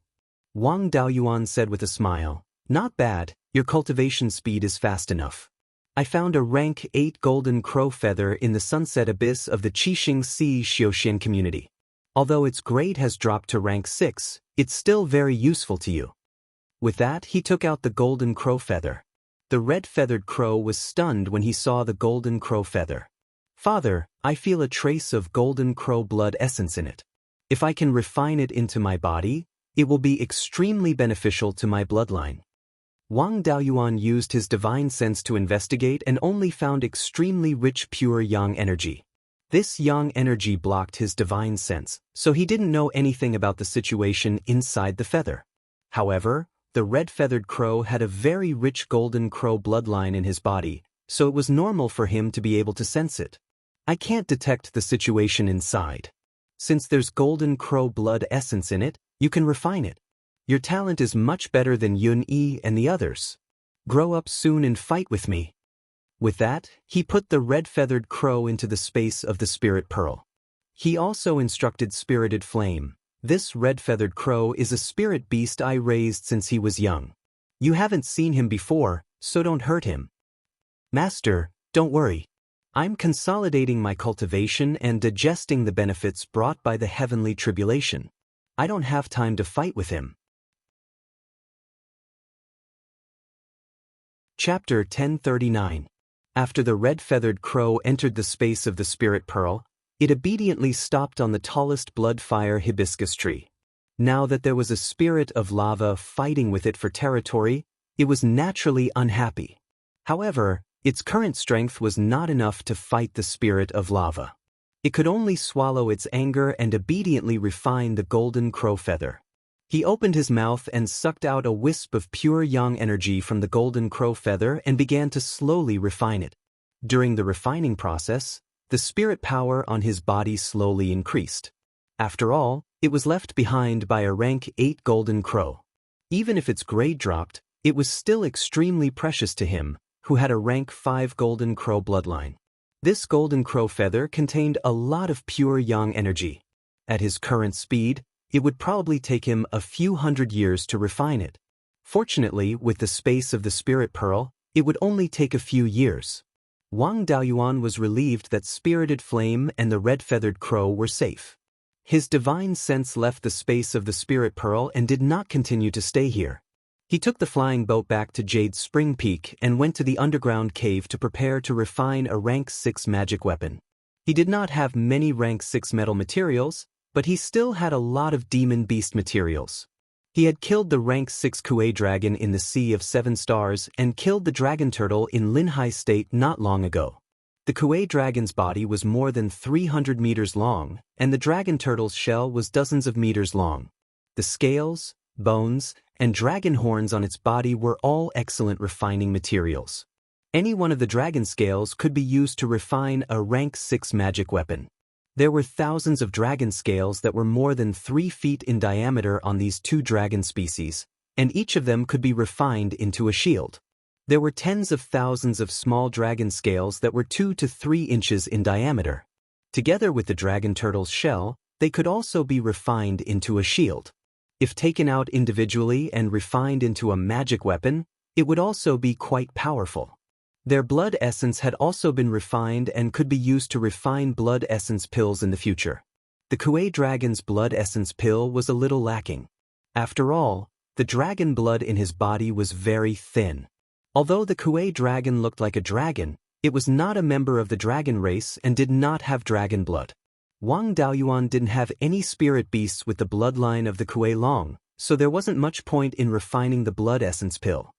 Wang Daoyuan said with a smile, "Not bad, your cultivation speed is fast enough. I found a rank 8 golden crow feather in the sunset abyss of the Qixing Sea Xiaoxian community. Although its grade has dropped to rank 6, it's still very useful to you." With that, he took out the golden crow feather. The red-feathered crow was stunned when he saw the golden crow feather. "Father, I feel a trace of golden crow blood essence in it. If I can refine it into my body, it will be extremely beneficial to my bloodline." Wang Daoyuan used his divine sense to investigate and only found extremely rich pure yang energy. This yang energy blocked his divine sense, so he didn't know anything about the situation inside the feather. However, the red-feathered crow had a very rich golden crow bloodline in his body, so it was normal for him to be able to sense it. "I can't detect the situation inside. Since there's golden crow blood essence in it, you can refine it. Your talent is much better than Yun Yi and the others. Grow up soon and fight with me." With that, he put the red-feathered crow into the space of the spirit pearl. He also instructed Spirited Flame. "This red-feathered crow is a spirit beast I raised since he was young. You haven't seen him before, so don't hurt him." "Master, don't worry. I'm consolidating my cultivation and digesting the benefits brought by the heavenly tribulation. I don't have time to fight with him." Chapter 1039. After the red-feathered crow entered the space of the spirit pearl, it obediently stopped on the tallest blood-fire hibiscus tree. Now that there was a spirit of lava fighting with it for territory, it was naturally unhappy. However, its current strength was not enough to fight the spirit of lava. It could only swallow its anger and obediently refine the golden crow feather. He opened his mouth and sucked out a wisp of pure yang energy from the golden crow feather and began to slowly refine it. During the refining process, the spirit power on his body slowly increased. After all, it was left behind by a rank 8 golden crow. Even if its grade dropped, it was still extremely precious to him, who had a rank 5 golden crow bloodline. This golden crow feather contained a lot of pure yang energy. At his current speed, it would probably take him a few hundred years to refine it. Fortunately, with the space of the spirit pearl, it would only take a few years. Wang Daoyuan was relieved that Spirited Flame and the red-feathered crow were safe. His divine sense left the space of the spirit pearl and did not continue to stay here. He took the flying boat back to Jade Spring Peak and went to the underground cave to prepare to refine a rank 6 magic weapon. He did not have many rank 6 metal materials, but he still had a lot of demon beast materials. He had killed the rank 6 Kuei dragon in the Sea of 7 Stars and killed the dragon turtle in Linhai State not long ago. The Kuei dragon's body was more than 300 meters long, and the dragon turtle's shell was dozens of meters long. The scales, bones, and dragon horns on its body were all excellent refining materials. Any one of the dragon scales could be used to refine a rank 6 magic weapon. There were thousands of dragon scales that were more than 3 feet in diameter on these 2 dragon species, and each of them could be refined into a shield. There were tens of thousands of small dragon scales that were 2 to 3 inches in diameter. Together with the dragon turtle's shell, they could also be refined into a shield. If taken out individually and refined into a magic weapon, it would also be quite powerful. Their blood essence had also been refined and could be used to refine blood essence pills in the future. The Kuei dragon's blood essence pill was a little lacking. After all, the dragon blood in his body was very thin. Although the Kuei dragon looked like a dragon, it was not a member of the dragon race and did not have dragon blood. Wang Daoyuan didn't have any spirit beasts with the bloodline of the Kuei Long, so there wasn't much point in refining the blood essence pill.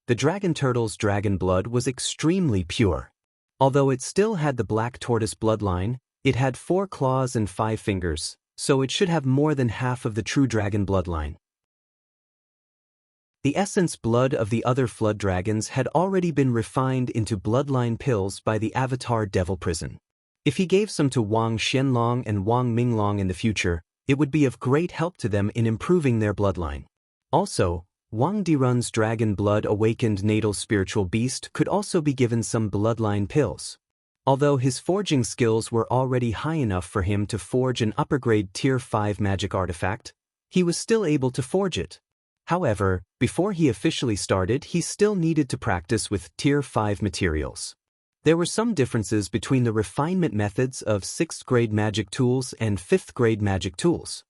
The dragon turtle's dragon blood was extremely pure. Although it still had the black tortoise bloodline, it had 4 claws and 5 fingers, so it should have more than half of the true dragon bloodline. The essence blood of the other flood dragons had already been refined into bloodline pills by the Avatar Devil Prison. If he gave some to Wang Xianlong and Wang Minglong in the future, it would be of great help to them in improving their bloodline. Also, Wang Dirun's dragon blood awakened natal spiritual beast could also be given some bloodline pills. Although his forging skills were already high enough for him to forge an upper-grade Tier 5 magic artifact, he was still able to forge it. However, before he officially started, he still needed to practice with Tier 5 materials. There were some differences between the refinement methods of 6th-grade magic tools and 5th-grade magic tools.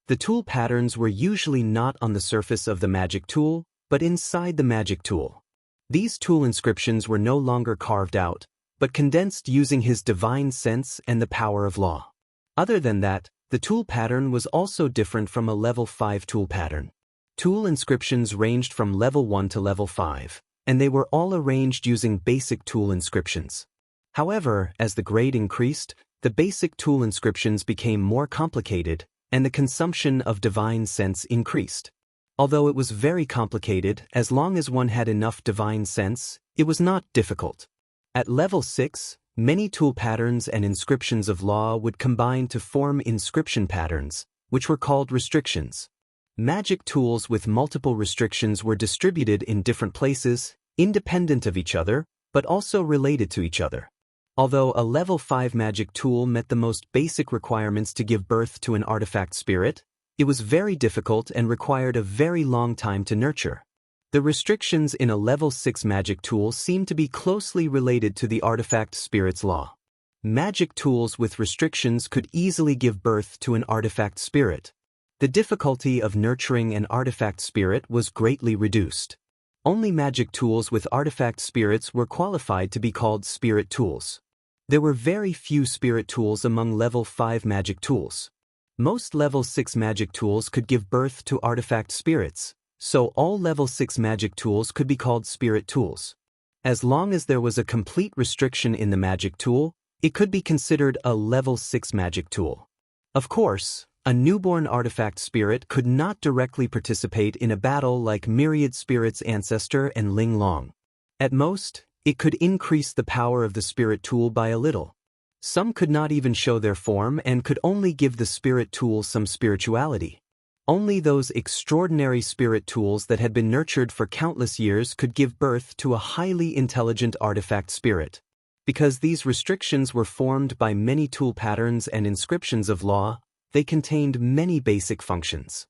The tool patterns were usually not on the surface of the magic tool, but inside the magic tool. These tool inscriptions were no longer carved out, but condensed using his divine sense and the power of law. Other than that, the tool pattern was also different from a level 5 tool pattern. Tool inscriptions ranged from level 1 to level 5, and they were all arranged using basic tool inscriptions. However, as the grade increased, the basic tool inscriptions became more complicated, and the consumption of divine sense increased. Although it was very complicated, as long as one had enough divine sense, it was not difficult. At level 6, many tool patterns and inscriptions of law would combine to form inscription patterns, which were called restrictions. Magic tools with multiple restrictions were distributed in different places, independent of each other, but also related to each other. Although a level 5 magic tool met the most basic requirements to give birth to an artifact spirit, it was very difficult and required a very long time to nurture. The restrictions in a level 6 magic tool seemed to be closely related to the artifact spirit's law. Magic tools with restrictions could easily give birth to an artifact spirit. The difficulty of nurturing an artifact spirit was greatly reduced. Only magic tools with artifact spirits were qualified to be called spirit tools. There were very few spirit tools among level 5 magic tools. Most level 6 magic tools could give birth to artifact spirits, so all level 6 magic tools could be called spirit tools. As long as there was a complete restriction in the magic tool, It could be considered a level 6 magic tool. Of course, a newborn artifact spirit could not directly participate in a battle like Myriad Spirit's ancestor and Ling Long. At most, it could increase the power of the spirit tool by a little. Some could not even show their form and could only give the spirit tool some spirituality. Only those extraordinary spirit tools that had been nurtured for countless years could give birth to a highly intelligent artifact spirit. Because these restrictions were formed by many tool patterns and inscriptions of law, they contained many basic functions.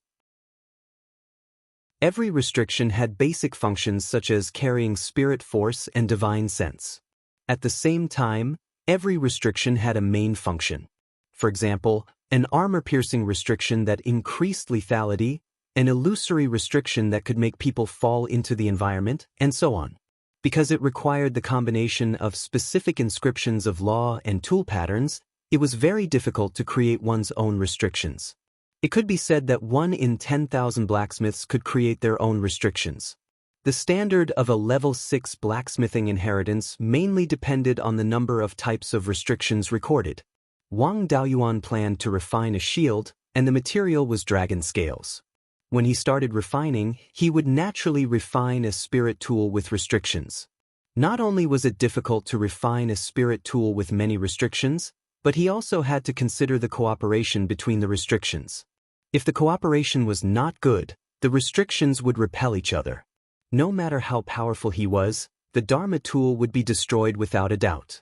Every restriction had basic functions such as carrying spirit force and divine sense. At the same time, every restriction had a main function. For example, an armor-piercing restriction that increased lethality, an illusory restriction that could make people fall into the environment, and so on. Because it required the combination of specific inscriptions of law and tool patterns, it was very difficult to create one's own restrictions. It could be said that 1 in 10,000 blacksmiths could create their own restrictions. The standard of a level 6 blacksmithing inheritance mainly depended on the number of types of restrictions recorded. Wang Daoyuan planned to refine a shield, and the material was dragon scales. When he started refining, he would naturally refine a spirit tool with restrictions. Not only was it difficult to refine a spirit tool with many restrictions, but he also had to consider the cooperation between the restrictions. If the cooperation was not good, the restrictions would repel each other. No matter how powerful he was, the Dharma tool would be destroyed without a doubt.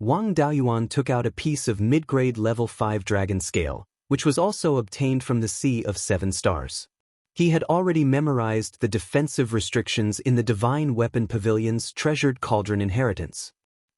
Wang Daoyuan took out a piece of mid-grade level 5 dragon scale, which was also obtained from the Sea of 7 Stars. He had already memorized the defensive restrictions in the Divine Weapon Pavilion's treasured cauldron inheritance.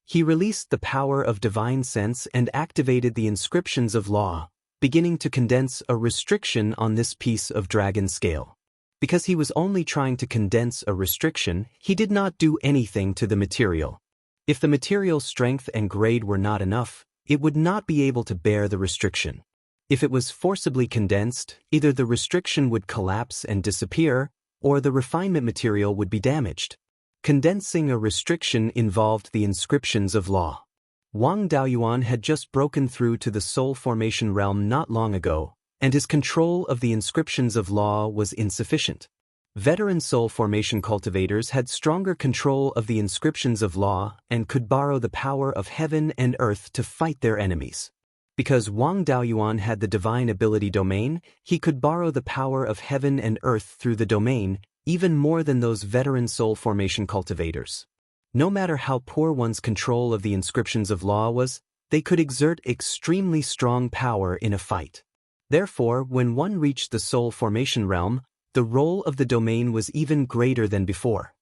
He released the power of divine sense and activated the inscriptions of law, beginning to condense a restriction on this piece of dragon scale. Because he was only trying to condense a restriction, he did not do anything to the material. If the material strength and grade were not enough, it would not be able to bear the restriction. If it was forcibly condensed, either the restriction would collapse and disappear, or the refinement material would be damaged. Condensing a restriction involved the inscriptions of law. Wang Daoyuan had just broken through to the soul formation realm not long ago, and his control of the inscriptions of law was insufficient. Veteran soul formation cultivators had stronger control of the inscriptions of law and could borrow the power of heaven and earth to fight their enemies. Because Wang Daoyuan had the divine ability domain, he could borrow the power of heaven and earth through the domain, even more than those veteran soul formation cultivators. No matter how poor one's control of the inscriptions of law was, they could exert extremely strong power in a fight. Therefore, when one reached the soul formation realm, the role of the domain was even greater than before.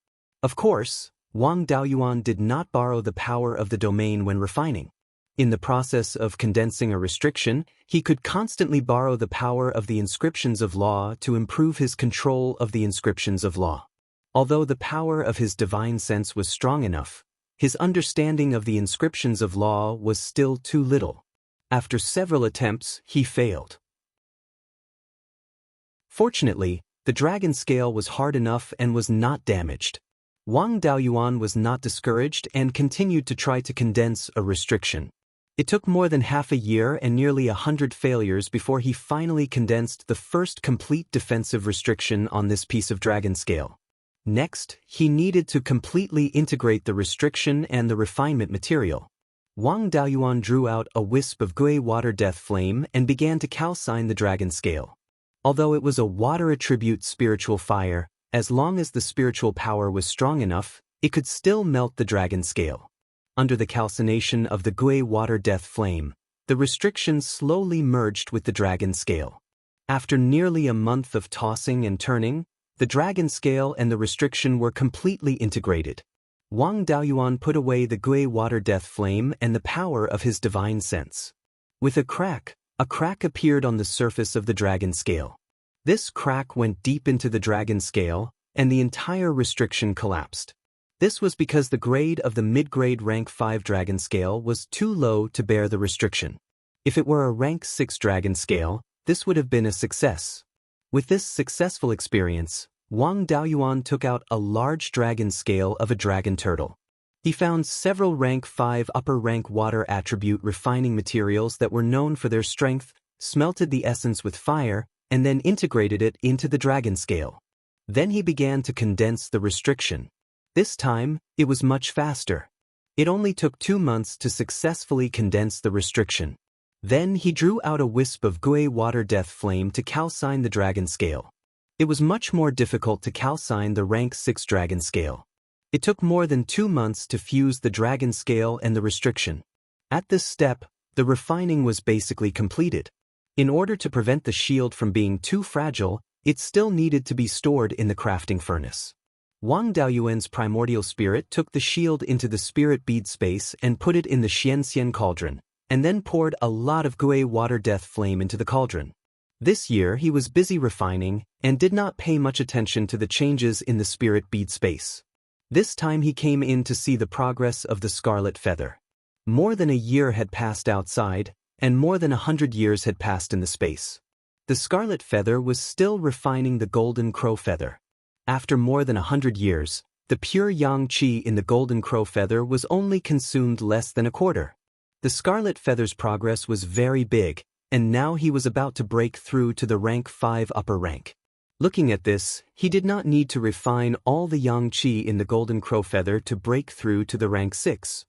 Of course, Wang Daoyuan did not borrow the power of the domain when refining. In the process of condensing a restriction, he could constantly borrow the power of the inscriptions of law to improve his control of the inscriptions of law. Although the power of his divine sense was strong enough, his understanding of the inscriptions of law was still too little. After several attempts, he failed. Fortunately, the dragon scale was hard enough and was not damaged. Wang Daoyuan was not discouraged and continued to try to condense a restriction. It took more than half a year and nearly 100 failures before he finally condensed the first complete defensive restriction on this piece of dragon scale. Next, he needed to completely integrate the restriction and the refinement material. Wang Daoyuan drew out a wisp of gui water death flame and began to calcine the dragon scale. Although it was a water attribute spiritual fire, as long as the spiritual power was strong enough, it could still melt the dragon scale. Under the calcination of the gui water death flame, the restriction slowly merged with the dragon scale. After nearly a month of tossing and turning, the dragon scale and the restriction were completely integrated. Wang Daoyuan put away the gui water death flame and the power of his divine sense. With a crack appeared on the surface of the dragon scale. This crack went deep into the dragon scale, and the entire restriction collapsed. This was because the grade of the mid-grade rank 5 dragon scale was too low to bear the restriction. If it were a rank 6 dragon scale, this would have been a success. With this successful experience, Wang Daoyuan took out a large dragon scale of a dragon turtle. He found several rank 5 upper rank water attribute refining materials that were known for their strength, smelted the essence with fire, and then integrated it into the dragon scale. Then he began to condense the restriction. This time, it was much faster. It only took 2 months to successfully condense the restriction. Then he drew out a wisp of Gui water death flame to calcine the dragon scale. It was much more difficult to calcine the rank 6 dragon scale. It took more than 2 months to fuse the dragon scale and the restriction. At this step, the refining was basically completed. In order to prevent the shield from being too fragile, it still needed to be stored in the crafting furnace. Wang Daoyuan's primordial spirit took the shield into the spirit bead space and put it in the Xianxian cauldron, and then poured a lot of Gui water death flame into the cauldron. This year he was busy refining and did not pay much attention to the changes in the spirit bead space. This time he came in to see the progress of the scarlet feather. More than a year had passed outside, and more than 100 years had passed in the space. The scarlet feather was still refining the golden crow feather. After more than 100 years, the pure yang qi in the golden crow feather was only consumed less than a quarter. The scarlet feather's progress was very big, and now he was about to break through to the rank 5 upper rank. Looking at this, he did not need to refine all the yang qi in the golden crow feather to break through to the rank 6.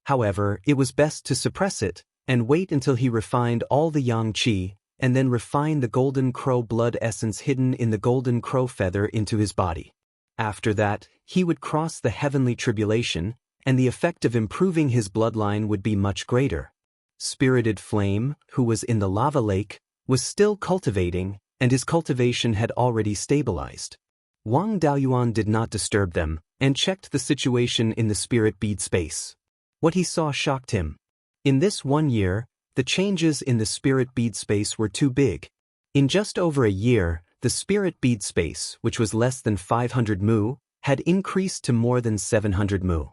However, it was best to suppress it, and wait until he refined all the yang qi, and then refine the golden crow blood essence hidden in the golden crow feather into his body. After that, he would cross the heavenly tribulation, and the effect of improving his bloodline would be much greater. Spirited Flame, who was in the lava lake, was still cultivating, and his cultivation had already stabilized. Wang Daoyuan did not disturb them, and checked the situation in the spirit bead space. What he saw shocked him. In this 1 year, the changes in the spirit bead space were too big. In just over a year, the spirit bead space, which was less than 500 mu, had increased to more than 700 mu.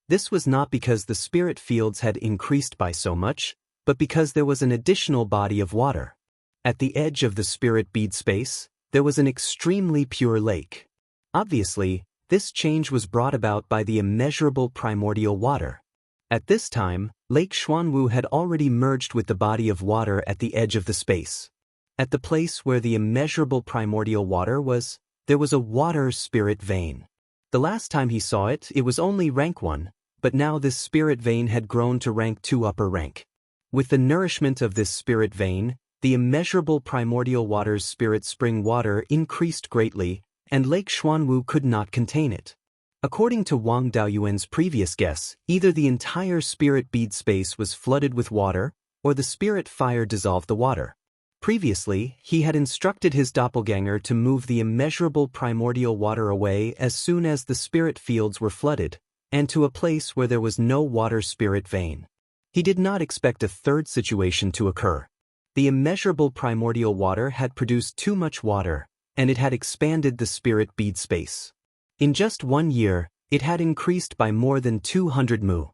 This was not because the spirit fields had increased by so much, but because there was an additional body of water. At the edge of the spirit bead space, there was an extremely pure lake. Obviously, this change was brought about by the immeasurable primordial water. At this time, Lake Xuanwu had already merged with the body of water at the edge of the space. At the place where the immeasurable primordial water was, there was a water spirit vein. The last time he saw it, it was only rank 1, but now this spirit vein had grown to rank 2 upper rank. With the nourishment of this spirit vein, the immeasurable primordial water's spirit spring water increased greatly, and Lake Xuanwu could not contain it. According to Wang Daoyuan's previous guess, either the entire spirit bead space was flooded with water, or the spirit fire dissolved the water. Previously, he had instructed his doppelganger to move the immeasurable primordial water away as soon as the spirit fields were flooded, and to a place where there was no water spirit vein. He did not expect a third situation to occur. The immeasurable primordial water had produced too much water, and it had expanded the spirit bead space. In just 1 year, it had increased by more than 200 mu.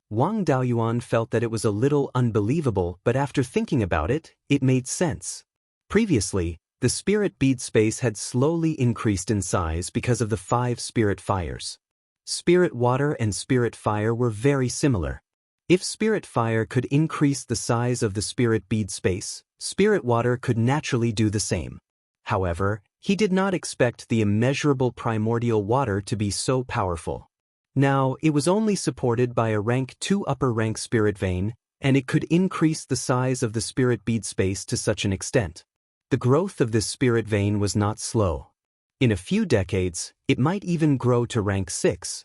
Wang Daoyuan felt that it was a little unbelievable, but after thinking about it, it made sense. Previously, the spirit bead space had slowly increased in size because of the 5 spirit fires. Spirit water and spirit fire were very similar. If spirit fire could increase the size of the spirit bead space, spirit water could naturally do the same. However, he did not expect the immeasurable primordial water to be so powerful. Now, it was only supported by a rank 2 upper rank spirit vein, and it could increase the size of the spirit bead space to such an extent. The growth of this spirit vein was not slow. In a few decades, it might even grow to rank 6.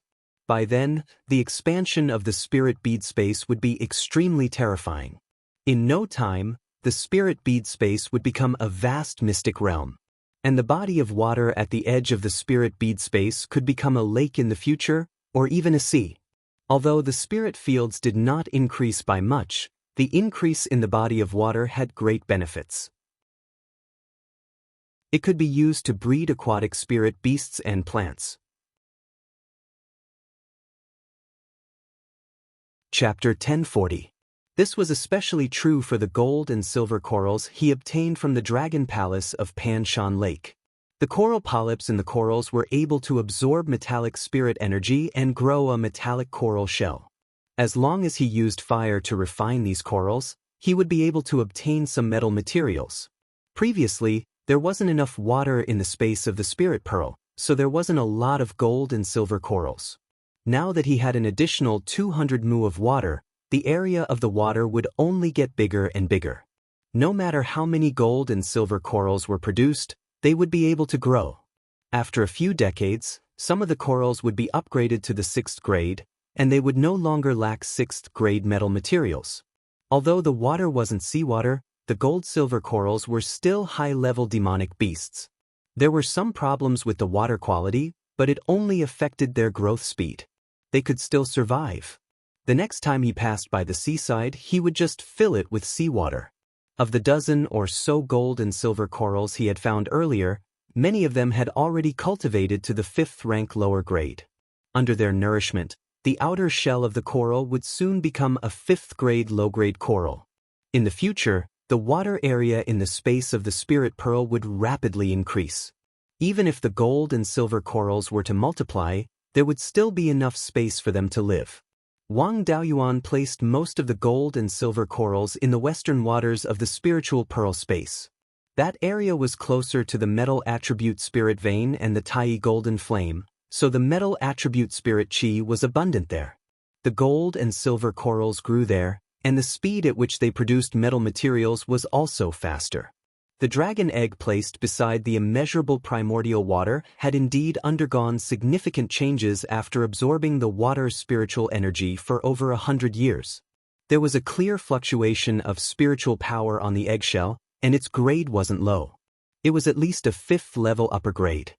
By then, the expansion of the spirit bead space would be extremely terrifying. In no time, the spirit bead space would become a vast mystic realm. And the body of water at the edge of the spirit bead space could become a lake in the future, or even a sea. Although the spirit fields did not increase by much, the increase in the body of water had great benefits. It could be used to breed aquatic spirit beasts and plants. Chapter 1040. This was especially true for the gold and silver corals he obtained from the Dragon Palace of Pan Shan Lake. The coral polyps in the corals were able to absorb metallic spirit energy and grow a metallic coral shell. As long as he used fire to refine these corals, he would be able to obtain some metal materials. Previously, there wasn't enough water in the space of the spirit pearl, so there wasn't a lot of gold and silver corals. Now that he had an additional 200 mu of water, the area of the water would only get bigger and bigger. No matter how many gold and silver corals were produced, they would be able to grow. After a few decades, some of the corals would be upgraded to the 6th grade, and they would no longer lack 6th grade metal materials. Although the water wasn't seawater, the gold-silver corals were still high-level demonic beasts. There were some problems with the water quality, but it only affected their growth speed. They could still survive. The next time he passed by the seaside, he would just fill it with seawater. Of the dozen or so gold and silver corals he had found earlier, many of them had already cultivated to the 5th rank lower grade. Under their nourishment, the outer shell of the coral would soon become a 5th grade low-grade coral. In the future, the water area in the space of the spirit pearl would rapidly increase. Even if the gold and silver corals were to multiply, there would still be enough space for them to live. Wang Daoyuan placed most of the gold and silver corals in the western waters of the spiritual pearl space. That area was closer to the metal attribute spirit vein and the Tai golden flame, so the metal attribute spirit chi was abundant there. The gold and silver corals grew there, and the speed at which they produced metal materials was also faster. The dragon egg placed beside the immeasurable primordial water had indeed undergone significant changes after absorbing the water's spiritual energy for over 100 years. There was a clear fluctuation of spiritual power on the eggshell, and its grade wasn't low. It was at least a 5th level upper grade.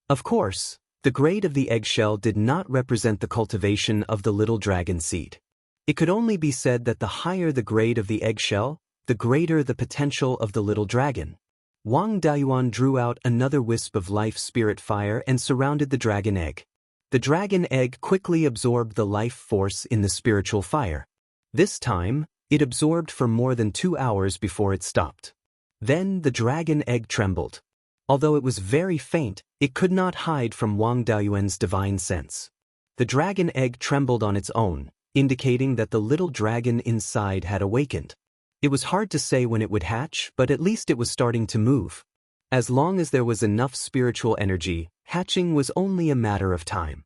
Of course, the grade of the eggshell did not represent the cultivation of the little dragon seed. It could only be said that the higher the grade of the eggshell, the greater the potential of the little dragon. Wang Daoyuan drew out another wisp of life spirit fire and surrounded the dragon egg. The dragon egg quickly absorbed the life force in the spiritual fire. This time, it absorbed for more than 2 hours before it stopped. Then the dragon egg trembled. Although it was very faint, it could not hide from Wang Daoyuan's divine sense. The dragon egg trembled on its own, indicating that the little dragon inside had awakened. It was hard to say when it would hatch, but at least it was starting to move. As long as there was enough spiritual energy, hatching was only a matter of time.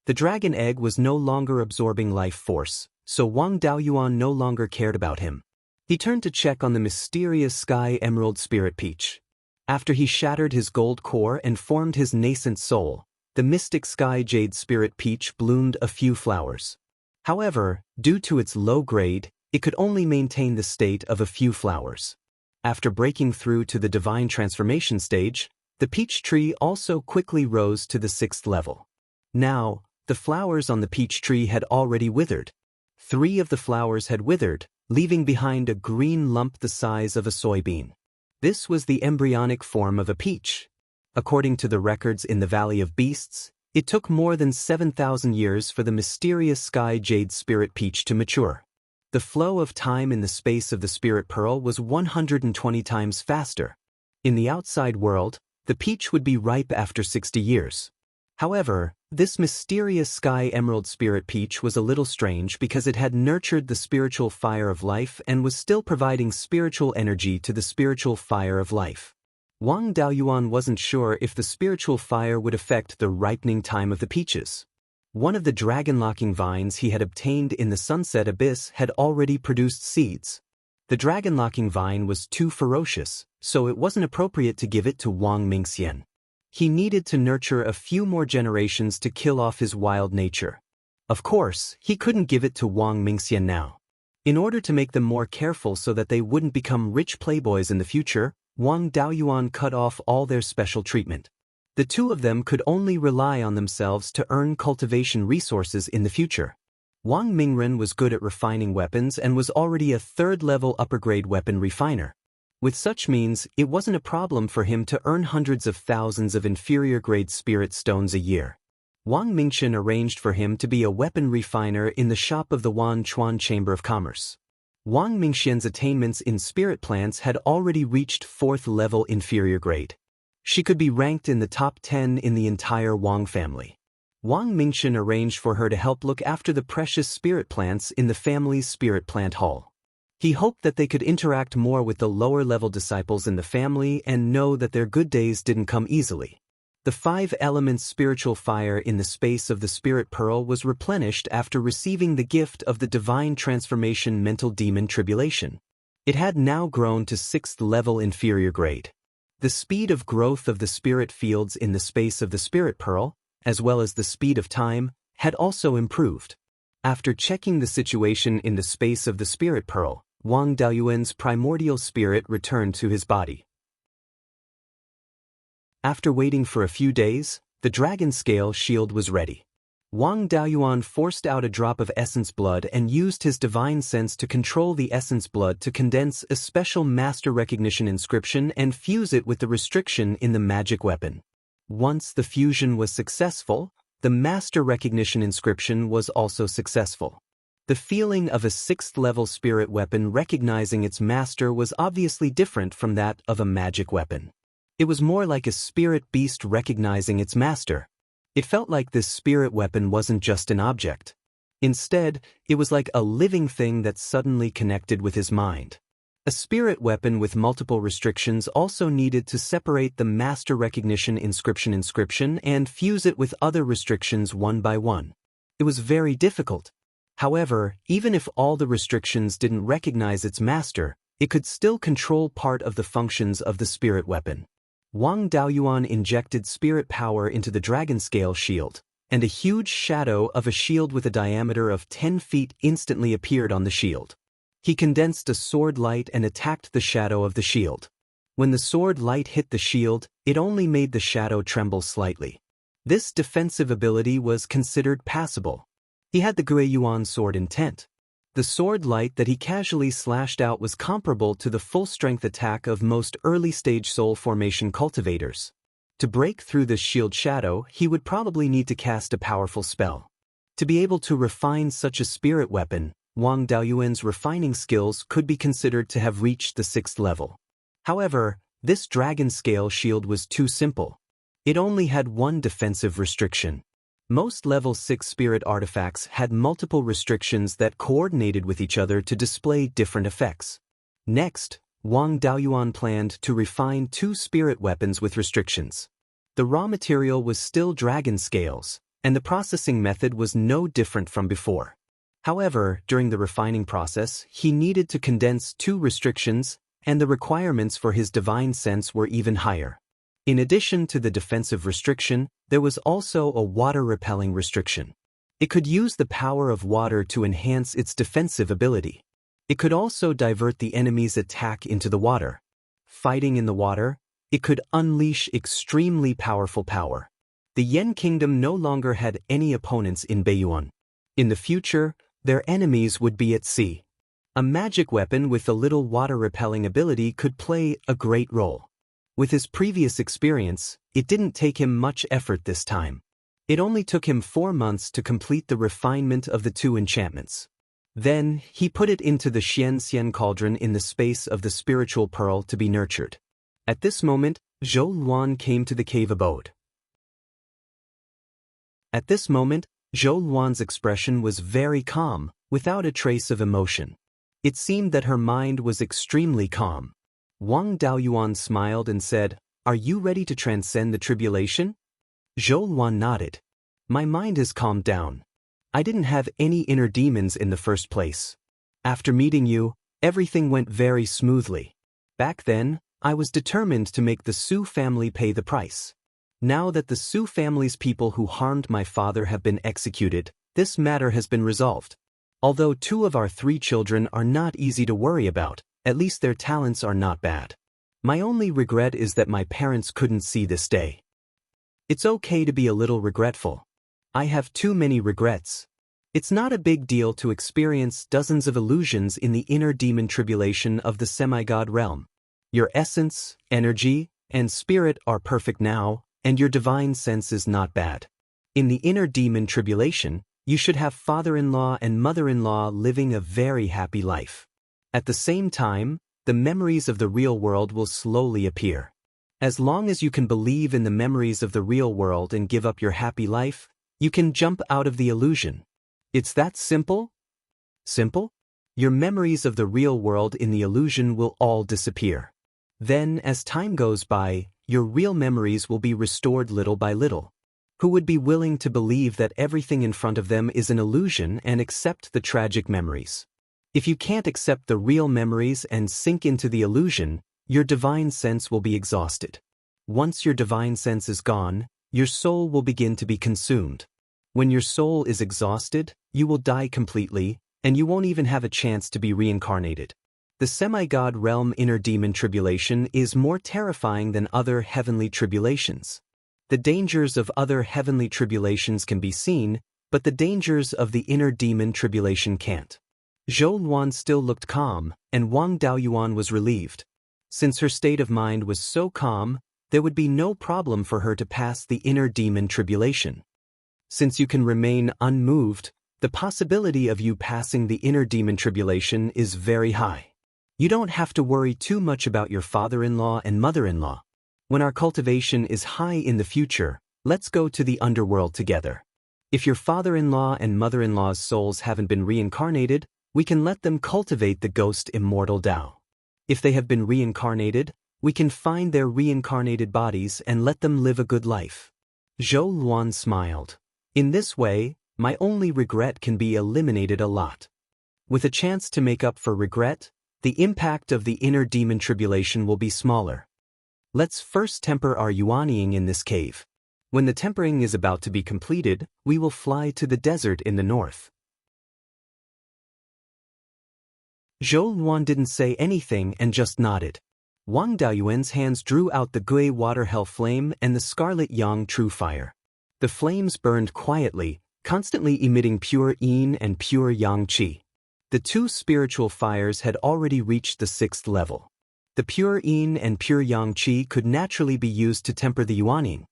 The dragon egg was no longer absorbing life force, so Wang Daoyuan no longer cared about him. He turned to check on the mysterious sky emerald spirit peach. After he shattered his gold core and formed his nascent soul, the mystic sky jade spirit peach bloomed a few flowers. However, due to its low grade, it could only maintain the state of a few flowers. After breaking through to the divine transformation stage, the peach tree also quickly rose to the 6th level. Now, the flowers on the peach tree had already withered. 3 of the flowers had withered, leaving behind a green lump the size of a soybean. This was the embryonic form of a peach. According to the records in the Valley of Beasts, it took more than 7,000 years for the mysterious sky jade spirit peach to mature. The flow of time in the space of the spirit pearl was 120 times faster. In the outside world, the peach would be ripe after 60 years. However, this mysterious sky emerald spirit peach was a little strange because it had nurtured the spiritual fire of life and was still providing spiritual energy to the spiritual fire of life. Wang Daoyuan wasn't sure if the spiritual fire would affect the ripening time of the peaches. One of the dragon-locking vines he had obtained in the sunset abyss had already produced seeds. The dragon-locking vine was too ferocious, so it wasn't appropriate to give it to Wang Mingxian. He needed to nurture a few more generations to kill off his wild nature. Of course, he couldn't give it to Wang Mingxian now. In order to make them more careful so that they wouldn't become rich playboys in the future, Wang Daoyuan cut off all their special treatment. The 2 of them could only rely on themselves to earn cultivation resources in the future. Wang Mingren was good at refining weapons and was already a 3rd-level upper-grade weapon refiner. With such means, it wasn't a problem for him to earn hundreds of thousands of inferior-grade spirit stones a year. Wang Mingchen arranged for him to be a weapon refiner in the shop of the Wan Chuan Chamber of Commerce. Wang Mingxian's attainments in spirit plants had already reached 4th level inferior grade. She could be ranked in the top 10 in the entire Wang family. Wang Mingxian arranged for her to help look after the precious spirit plants in the family's spirit plant hall. He hoped that they could interact more with the lower-level disciples in the family and know that their good days didn't come easily. The 5 elements spiritual fire in the space of the spirit pearl was replenished after receiving the gift of the divine transformation mental demon tribulation. It had now grown to 6th level inferior grade. The speed of growth of the spirit fields in the space of the spirit pearl, as well as the speed of time, had also improved. After checking the situation in the space of the spirit pearl, Wang Daoyuan's primordial spirit returned to his body. After waiting for a few days, the dragon scale shield was ready. Wang Daoyuan forced out a drop of essence blood and used his divine sense to control the essence blood to condense a special master recognition inscription and fuse it with the restriction in the magic weapon. Once the fusion was successful, the master recognition inscription was also successful. The feeling of a 6th-level spirit weapon recognizing its master was obviously different from that of a magic weapon. It was more like a spirit beast recognizing its master. It felt like this spirit weapon wasn't just an object. Instead, it was like a living thing that suddenly connected with his mind. A spirit weapon with multiple restrictions also needed to separate the master recognition inscription and fuse it with other restrictions one by one. It was very difficult. However, even if all the restrictions didn't recognize its master, it could still control part of the functions of the spirit weapon. Wang Daoyuan injected spirit power into the dragon scale shield, and a huge shadow of a shield with a diameter of 10 feet instantly appeared on the shield. He condensed a sword light and attacked the shadow of the shield. When the sword light hit the shield, it only made the shadow tremble slightly. This defensive ability was considered passable. He had the Beiyuan sword intent. The sword light that he casually slashed out was comparable to the full-strength attack of most early-stage soul formation cultivators. To break through this shield shadow, he would probably need to cast a powerful spell. To be able to refine such a spirit weapon, Wang Daoyuan's refining skills could be considered to have reached the 6th level. However, this dragon scale shield was too simple. It only had one defensive restriction. Most level 6 spirit artifacts had multiple restrictions that coordinated with each other to display different effects. Next, Wang Daoyuan planned to refine 2 spirit weapons with restrictions. The raw material was still dragon scales, and the processing method was no different from before. However, during the refining process, he needed to condense 2 restrictions, and the requirements for his divine sense were even higher. In addition to the defensive restriction, there was also a water-repelling restriction. It could use the power of water to enhance its defensive ability. It could also divert the enemy's attack into the water. Fighting in the water, it could unleash extremely powerful power. The Yen Kingdom no longer had any opponents in Beiyuan. In the future, their enemies would be at sea. A magic weapon with a little water-repelling ability could play a great role. With his previous experience, it didn't take him much effort this time. It only took him 4 months to complete the refinement of the 2 enchantments. Then, he put it into the Xianxia cauldron in the space of the spiritual pearl to be nurtured. At this moment, Zhou Luan came to the cave abode. At this moment, Zhou Luan's expression was very calm, without a trace of emotion. It seemed that her mind was extremely calm. Wang Daoyuan smiled and said, "Are you ready to transcend the tribulation?" Zhou Luan nodded. "My mind has calmed down. I didn't have any inner demons in the first place. After meeting you, everything went very smoothly. Back then, I was determined to make the Su family pay the price. Now that the Su family's people who harmed my father have been executed, this matter has been resolved. Although 2 of our 3 children are not easy to worry about, at least their talents are not bad. My only regret is that my parents couldn't see this day. It's okay to be a little regretful. I have too many regrets. It's not a big deal to experience dozens of illusions in the inner demon tribulation of the semi-god realm. Your essence, energy, and spirit are perfect now, and your divine sense is not bad. In the inner demon tribulation, you should have father-in-law and mother-in-law living a very happy life. At the same time, the memories of the real world will slowly appear. As long as you can believe in the memories of the real world and give up your happy life, you can jump out of the illusion. It's that simple? Simple? Your memories of the real world in the illusion will all disappear. Then, as time goes by, your real memories will be restored little by little. Who would be willing to believe that everything in front of them is an illusion and accept the tragic memories? If you can't accept the real memories and sink into the illusion, your divine sense will be exhausted. Once your divine sense is gone, your soul will begin to be consumed. When your soul is exhausted, you will die completely, and you won't even have a chance to be reincarnated. The semi-god realm inner demon tribulation is more terrifying than other heavenly tribulations. The dangers of other heavenly tribulations can be seen, but the dangers of the inner demon tribulation can't. Zhou Luan still looked calm, and Wang Daoyuan was relieved. Since her state of mind was so calm, there would be no problem for her to pass the inner demon tribulation. Since you can remain unmoved, the possibility of you passing the inner demon tribulation is very high. You don't have to worry too much about your father-in-law and mother-in-law. When our cultivation is high in the future, let's go to the underworld together. If your father-in-law and mother-in-law's souls haven't been reincarnated, we can let them cultivate the ghost immortal Dao. If they have been reincarnated, we can find their reincarnated bodies and let them live a good life. Zhou Luan smiled. In this way, my only regret can be eliminated a lot. With a chance to make up for regret, the impact of the inner demon tribulation will be smaller. Let's first temper our yuanying in this cave. When the tempering is about to be completed, we will fly to the desert in the north. Zhou Luan didn't say anything and just nodded. Wang Daoyuan's hands drew out the Gui water hell flame and the scarlet yang true fire. The flames burned quietly, constantly emitting pure yin and pure yang qi. The two spiritual fires had already reached the 6th level. The pure yin and pure yang qi could naturally be used to temper the yuanying.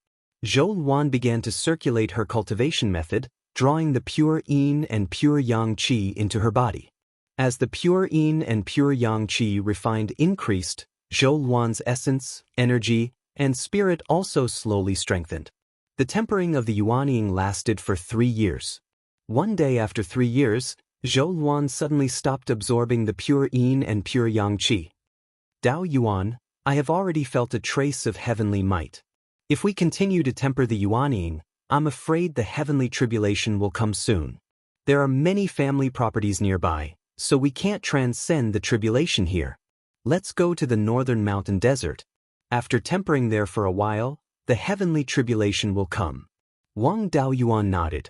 Zhou Luan began to circulate her cultivation method, drawing the pure yin and pure yang qi into her body. As the pure yin and pure yang qi refined increased, Zhou Luan's essence, energy, and spirit also slowly strengthened. The tempering of the yuanying lasted for 3 years. One day after 3 years, Zhou Luan suddenly stopped absorbing the pure yin and pure yang qi. Dao Yuan, I have already felt a trace of heavenly might. If we continue to temper the yuanying, I'm afraid the heavenly tribulation will come soon. There are many family properties nearby, so we can't transcend the tribulation here. Let's go to the northern mountain desert. After tempering there for a while, the heavenly tribulation will come. Wang Daoyuan nodded.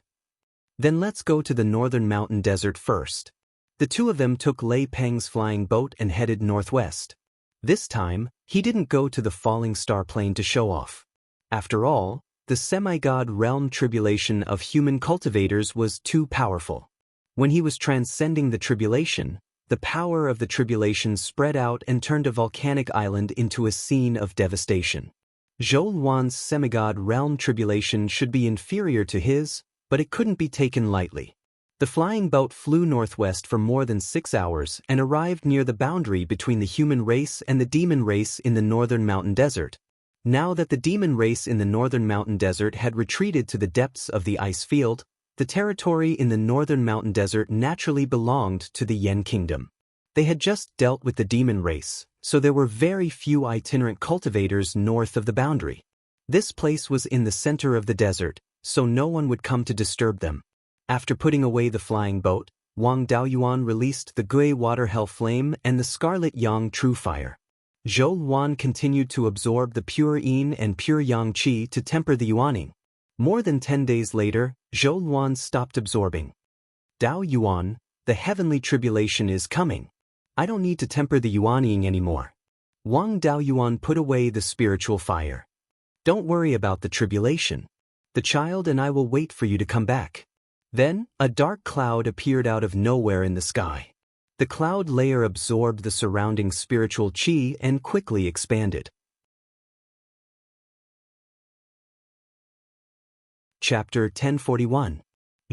Then let's go to the northern mountain desert first. The two of them took Lei Peng's flying boat and headed northwest. This time, he didn't go to the falling star plane to show off. After all, the semi-god realm tribulation of human cultivators was too powerful. When he was transcending the tribulation, the power of the tribulation spread out and turned a volcanic island into a scene of devastation. Zhou Luan's semigod realm tribulation should be inferior to his, but it couldn't be taken lightly. The flying boat flew northwest for more than 6 hours and arrived near the boundary between the human race and the demon race in the northern mountain desert. Now that the demon race in the northern mountain desert had retreated to the depths of the ice field, the territory in the northern mountain desert naturally belonged to the Yen kingdom. They had just dealt with the demon race, so there were very few itinerant cultivators north of the boundary. This place was in the center of the desert, so no one would come to disturb them. After putting away the flying boat, Wang Daoyuan released the Gui water hell flame and the scarlet yang true fire. Zhou Luan continued to absorb the pure yin and pure yang qi to temper the yuanying. More than 10 days later, Zhou Luan stopped absorbing. Dao Yuan, the heavenly tribulation is coming. I don't need to temper the yuanying anymore. Wang Daoyuan put away the spiritual fire. Don't worry about the tribulation. The child and I will wait for you to come back. Then, a dark cloud appeared out of nowhere in the sky. The cloud layer absorbed the surrounding spiritual qi and quickly expanded. Chapter 1041.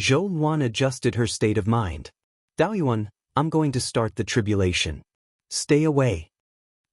Zhou Luan adjusted her state of mind. Daoyuan, I'm going to start the tribulation. Stay away.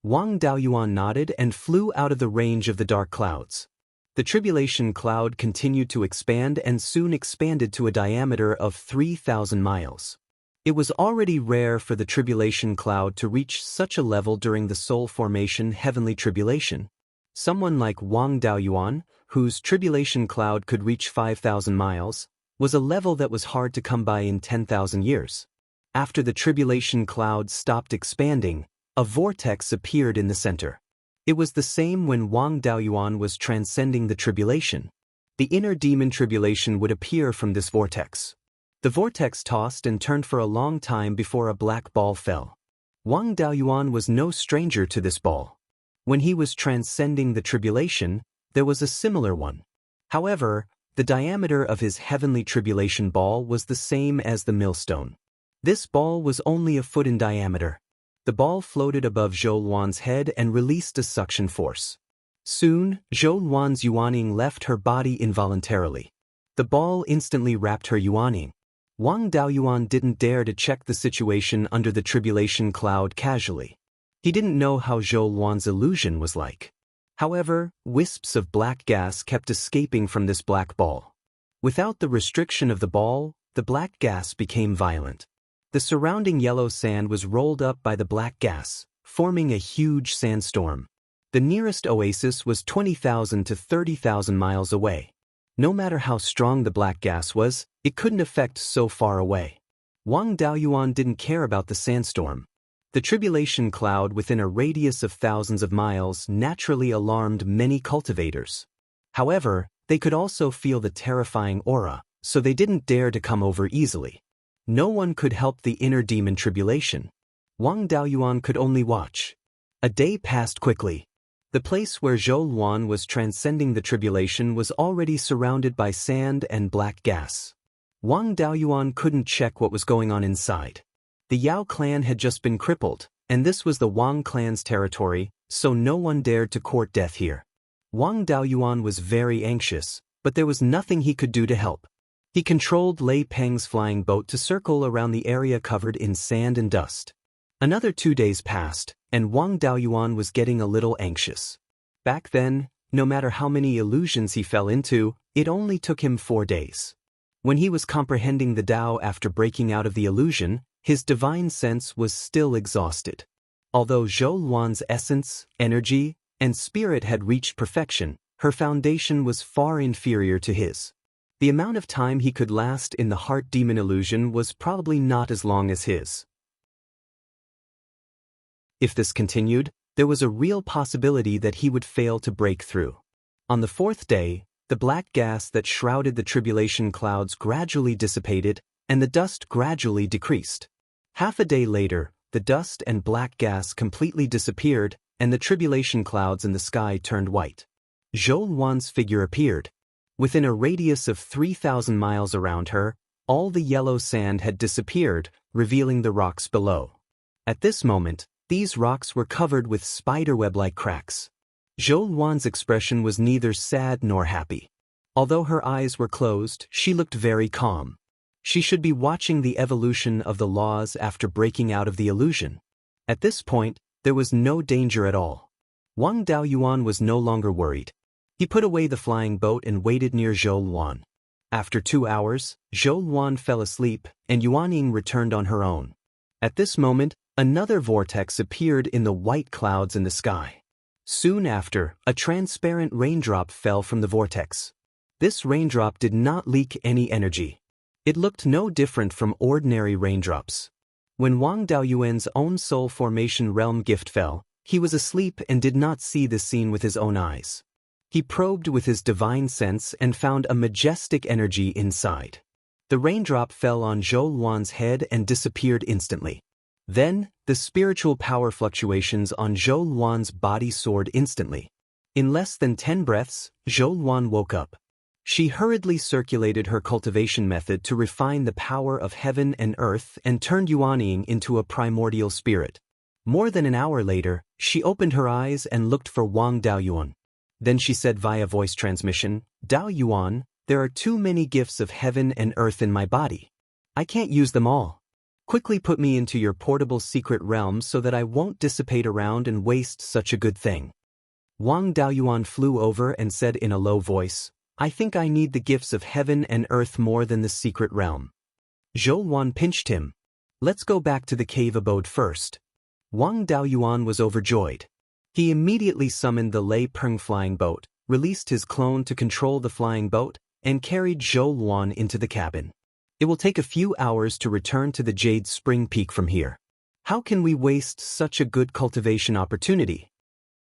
Wang Daoyuan nodded and flew out of the range of the dark clouds. The tribulation cloud continued to expand and soon expanded to a diameter of 3,000 miles. It was already rare for the tribulation cloud to reach such a level during the soul formation heavenly tribulation. Someone like Wang Daoyuan, whose tribulation cloud could reach 5,000 miles, was a level that was hard to come by in 10,000 years. After the tribulation cloud stopped expanding, a vortex appeared in the center. It was the same when Wang Daoyuan was transcending the tribulation. The inner demon tribulation would appear from this vortex. The vortex tossed and turned for a long time before a black ball fell. Wang Daoyuan was no stranger to this ball. When he was transcending the tribulation, there was a similar one. However, the diameter of his heavenly tribulation ball was the same as the millstone. This ball was only a foot in diameter. The ball floated above Zhou Luan's head and released a suction force. Soon, Zhou Luan's yuaning left her body involuntarily. The ball instantly wrapped her yuaning. Wang Daoyuan didn't dare to check the situation under the tribulation cloud casually. He didn't know how Zhou Luan's illusion was like. However, wisps of black gas kept escaping from this black ball. Without the restriction of the ball, the black gas became violent. The surrounding yellow sand was rolled up by the black gas, forming a huge sandstorm. The nearest oasis was 20,000 to 30,000 miles away. No matter how strong the black gas was, it couldn't affect so far away. Wang Daoyuan didn't care about the sandstorm. The tribulation cloud within a radius of thousands of miles naturally alarmed many cultivators. However, they could also feel the terrifying aura, so they didn't dare to come over easily. No one could help the inner demon tribulation. Wang Daoyuan could only watch. A day passed quickly. The place where Zhou Luan was transcending the tribulation was already surrounded by sand and black gas. Wang Daoyuan couldn't check what was going on inside. The Yao clan had just been crippled, and this was the Wang clan's territory, so no one dared to court death here. Wang Daoyuan was very anxious, but there was nothing he could do to help. He controlled Lei Peng's flying boat to circle around the area covered in sand and dust. Another 2 days passed, and Wang Daoyuan was getting a little anxious. Back then, no matter how many illusions he fell into, it only took him 4 days. When he was comprehending the Tao after breaking out of the illusion, his divine sense was still exhausted. Although Zhou Luan's essence, energy, and spirit had reached perfection, her foundation was far inferior to his. The amount of time he could last in the heart demon illusion was probably not as long as his. If this continued, there was a real possibility that he would fail to break through. On the 4th day, the black gas that shrouded the tribulation clouds gradually dissipated, and the dust gradually decreased. Half a day later, the dust and black gas completely disappeared, and the tribulation clouds in the sky turned white. Zhou Luan's figure appeared. Within a radius of 3,000 miles around her, all the yellow sand had disappeared, revealing the rocks below. At this moment, these rocks were covered with spiderweb-like cracks. Zhou Luan's expression was neither sad nor happy. Although her eyes were closed, she looked very calm. She should be watching the evolution of the laws after breaking out of the illusion. At this point, there was no danger at all. Wang Daoyuan was no longer worried. He put away the flying boat and waited near Zhou Luan. After 2 hours, Zhou Luan fell asleep, and Yuanying returned on her own. At this moment, another vortex appeared in the white clouds in the sky. Soon after, a transparent raindrop fell from the vortex. This raindrop did not leak any energy. It looked no different from ordinary raindrops. When Wang Daoyuan's own soul formation realm gift fell, he was asleep and did not see the scene with his own eyes. He probed with his divine sense and found a majestic energy inside. The raindrop fell on Zhou Luan's head and disappeared instantly. Then, the spiritual power fluctuations on Zhou Luan's body soared instantly. In less than 10 breaths, Zhou Luan woke up. She hurriedly circulated her cultivation method to refine the power of heaven and earth and turned Yuanying into a primordial spirit. More than an hour later, she opened her eyes and looked for Wang Daoyuan. Then she said via voice transmission, "Daoyuan, there are too many gifts of heaven and earth in my body. I can't use them all." Quickly put me into your portable secret realm so that I won't dissipate around and waste such a good thing. Wang Daoyuan flew over and said in a low voice, I think I need the gifts of heaven and earth more than the secret realm. Zhou Luan pinched him. Let's go back to the cave abode first. Wang Daoyuan was overjoyed. He immediately summoned the Lei Peng flying boat, released his clone to control the flying boat, and carried Zhou Luan into the cabin. It will take a few hours to return to the Jade Spring Peak from here. How can we waste such a good cultivation opportunity?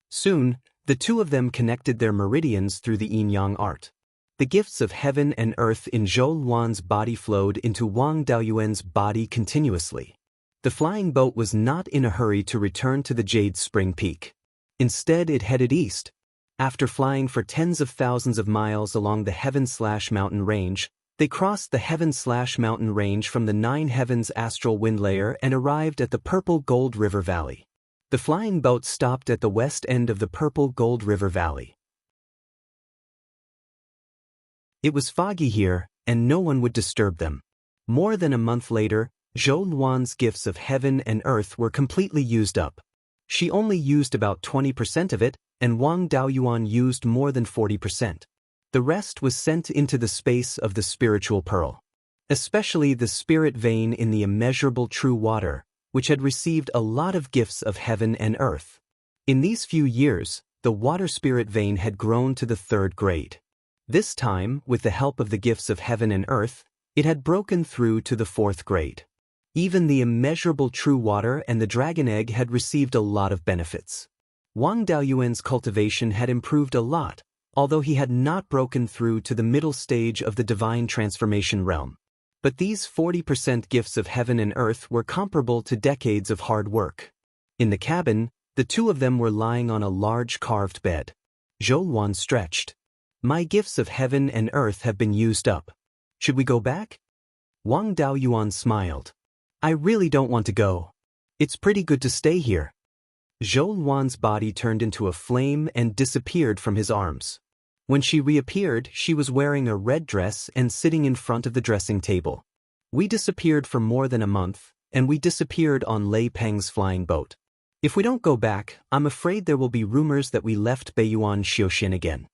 Soon, the two of them connected their meridians through the yin-yang art. The gifts of heaven and earth in Zhou Luan's body flowed into Wang Daoyuan's body continuously. The flying boat was not in a hurry to return to the Jade Spring Peak. Instead, it headed east. After flying for tens of thousands of miles along the Heaven/Mountain Range, they crossed the Heaven/Mountain Range from the Nine Heavens astral wind layer and arrived at the Purple Gold River Valley. The flying boat stopped at the west end of the Purple Gold River Valley. It was foggy here, and no one would disturb them. More than a month later, Zhou Luan's gifts of heaven and earth were completely used up. She only used about 20% of it, and Wang Daoyuan used more than 40%. The rest was sent into the space of the spiritual pearl. Especially the spirit vein in the immeasurable true water, which had received a lot of gifts of heaven and earth. In these few years, the water spirit vein had grown to the 3rd grade. This time, with the help of the gifts of heaven and earth, it had broken through to the 4th grade. Even the immeasurable true water and the dragon egg had received a lot of benefits. Wang Daoyuan's cultivation had improved a lot, although he had not broken through to the middle stage of the divine transformation realm. But these 40% gifts of heaven and earth were comparable to decades of hard work. In the cabin, the two of them were lying on a large carved bed. Zhou Luan stretched. My gifts of heaven and earth have been used up. Should we go back? Wang Daoyuan smiled. I really don't want to go. It's pretty good to stay here. Zhou Luan's body turned into a flame and disappeared from his arms. When she reappeared, she was wearing a red dress and sitting in front of the dressing table. We disappeared for more than a month, and we disappeared on Lei Peng's flying boat. If we don't go back, I'm afraid there will be rumors that we left Beiyuan Xiaoxin again.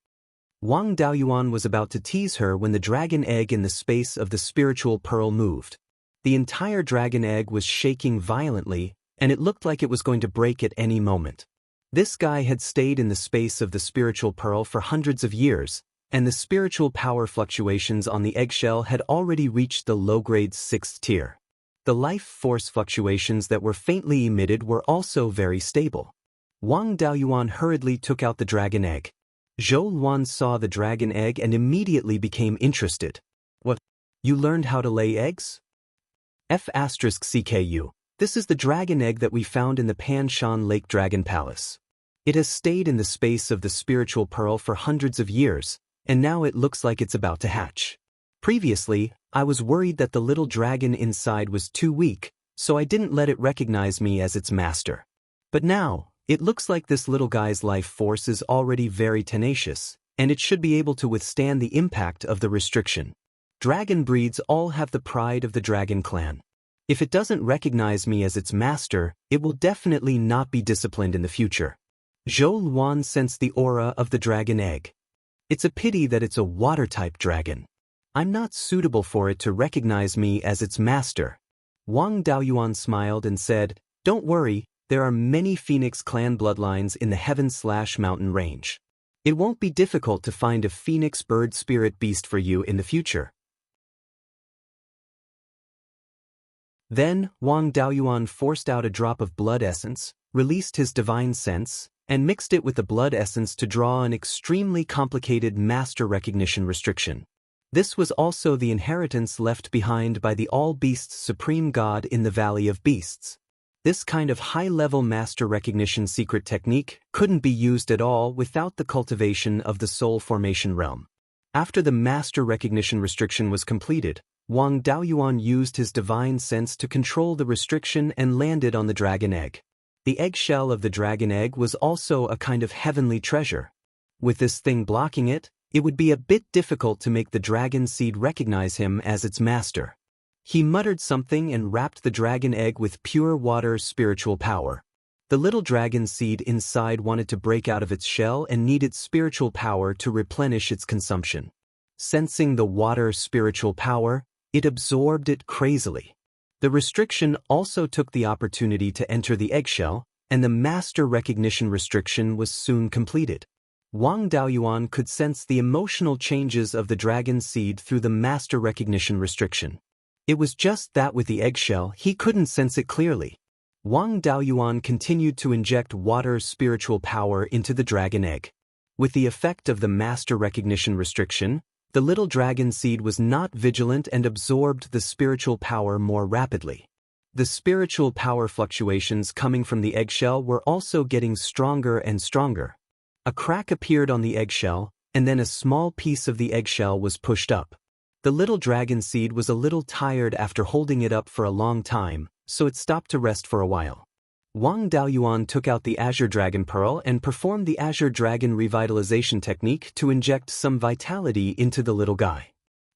Wang Daoyuan was about to tease her when the dragon egg in the space of the spiritual pearl moved. The entire dragon egg was shaking violently, and it looked like it was going to break at any moment. This guy had stayed in the space of the spiritual pearl for hundreds of years, and the spiritual power fluctuations on the eggshell had already reached the low-grade 6th tier. The life force fluctuations that were faintly emitted were also very stable. Wang Daoyuan hurriedly took out the dragon egg. Zhou Luan saw the dragon egg and immediately became interested. What? You learned how to lay eggs? F***CKU. This is the dragon egg that we found in the Pan Shan Lake Dragon Palace. It has stayed in the space of the spiritual pearl for hundreds of years, and now it looks like it's about to hatch. Previously, I was worried that the little dragon inside was too weak, so I didn't let it recognize me as its master. But now, it looks like this little guy's life force is already very tenacious, and it should be able to withstand the impact of the restriction. Dragon breeds all have the pride of the dragon clan. If it doesn't recognize me as its master, it will definitely not be disciplined in the future. Zhou Luan sensed the aura of the dragon egg. It's a pity that it's a water-type dragon. I'm not suitable for it to recognize me as its master. Wang Daoyuan smiled and said, Don't worry, there are many Phoenix clan bloodlines in the Heaven/Mountain Range. It won't be difficult to find a Phoenix bird spirit beast for you in the future. Then, Wang Daoyuan forced out a drop of blood essence, released his divine sense, and mixed it with the blood essence to draw an extremely complicated master recognition restriction. This was also the inheritance left behind by the All-Beasts Supreme God in the Valley of Beasts. This kind of high-level master recognition secret technique couldn't be used at all without the cultivation of the soul formation realm. After the master recognition restriction was completed, Wang Daoyuan used his divine sense to control the restriction and landed on the dragon egg. The eggshell of the dragon egg was also a kind of heavenly treasure. With this thing blocking it, it would be a bit difficult to make the dragon seed recognize him as its master. He muttered something and wrapped the dragon egg with pure water spiritual power. The little dragon seed inside wanted to break out of its shell and needed spiritual power to replenish its consumption. Sensing the water spiritual power, it absorbed it crazily. The restriction also took the opportunity to enter the eggshell, and the master recognition restriction was soon completed. Wang Daoyuan could sense the emotional changes of the dragon seed through the master recognition restriction. It was just that with the eggshell he couldn't sense it clearly. Wang Daoyuan continued to inject water's spiritual power into the dragon egg. With the effect of the master recognition restriction, the little dragon seed was not vigilant and absorbed the spiritual power more rapidly. The spiritual power fluctuations coming from the eggshell were also getting stronger and stronger. A crack appeared on the eggshell, and then a small piece of the eggshell was pushed up. The little dragon seed was a little tired after holding it up for a long time, so it stopped to rest for a while. Wang Daoyuan took out the Azure Dragon Pearl and performed the Azure Dragon Revitalization technique to inject some vitality into the little guy.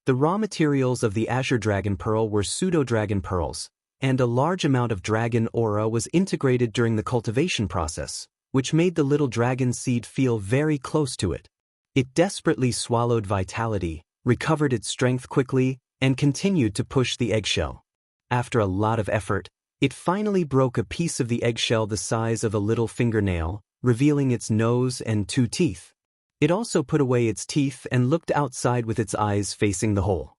The raw materials of the Azure Dragon Pearl were pseudo-dragon pearls, and a large amount of dragon aura was integrated during the cultivation process, which made the little dragon seed feel very close to it. It desperately swallowed vitality, recovered its strength quickly, and continued to push the eggshell. After a lot of effort, it finally broke a piece of the eggshell the size of a little fingernail, revealing its nose and 2 teeth. It also put away its teeth and looked outside with its eyes facing the hole.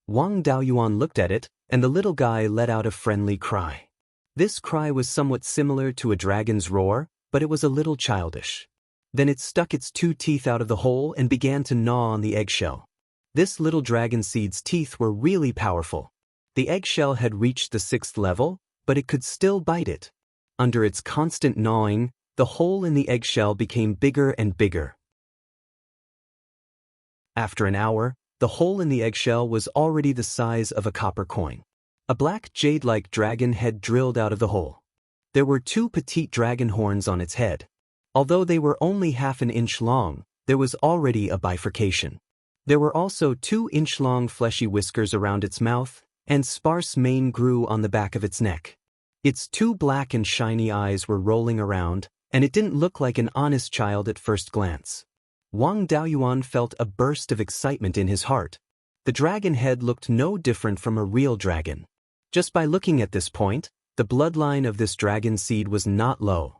Wang Daoyuan looked at it, and the little guy let out a friendly cry. This cry was somewhat similar to a dragon's roar, but it was a little childish. Then it stuck its 2 teeth out of the hole and began to gnaw on the eggshell. This little dragon seed's teeth were really powerful. The eggshell had reached the 6th level, but it could still bite it. Under its constant gnawing, the hole in the eggshell became bigger and bigger. After an hour, the hole in the eggshell was already the size of a copper coin. A black jade-like dragon head drilled out of the hole. There were 2 petite dragon horns on its head. Although they were only half an inch long, there was already a bifurcation. There were also 2-inch-long fleshy whiskers around its mouth, and sparse mane grew on the back of its neck. Its 2 black and shiny eyes were rolling around, and it didn't look like an honest child at first glance. Wang Daoyuan felt a burst of excitement in his heart. The dragon head looked no different from a real dragon. Just by looking at this point, the bloodline of this dragon seed was not low.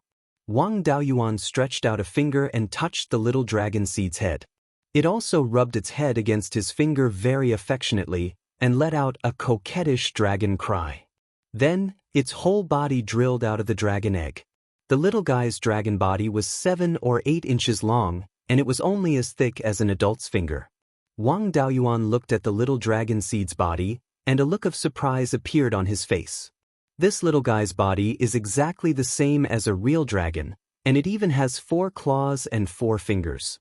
Wang Daoyuan stretched out a finger and touched the little dragon seed's head. It also rubbed its head against his finger very affectionately and let out a coquettish dragon cry. Then, its whole body drilled out of the dragon egg. The little guy's dragon body was 7 or 8 inches long, and it was only as thick as an adult's finger. Wang Daoyuan looked at the little dragon seed's body, and a look of surprise appeared on his face. This little guy's body is exactly the same as a real dragon, and it even has 4 claws and 4 fingers.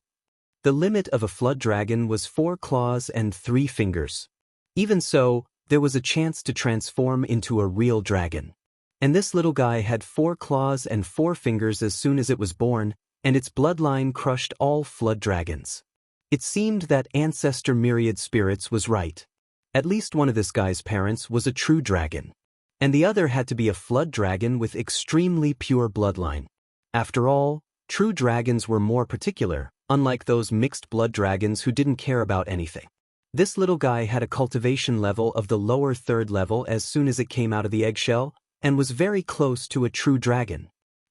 The limit of a flood dragon was 4 claws and 3 fingers. Even so, there was a chance to transform into a real dragon. And this little guy had 4 claws and 4 fingers as soon as it was born, and its bloodline crushed all flood dragons. It seemed that Ancestor Myriad Spirits was right. At least one of this guy's parents was a true dragon. And the other had to be a flood dragon with extremely pure bloodline. After all, true dragons were more particular, unlike those mixed blood dragons who didn't care about anything. This little guy had a cultivation level of the lower 3rd level as soon as it came out of the eggshell, and was very close to a true dragon.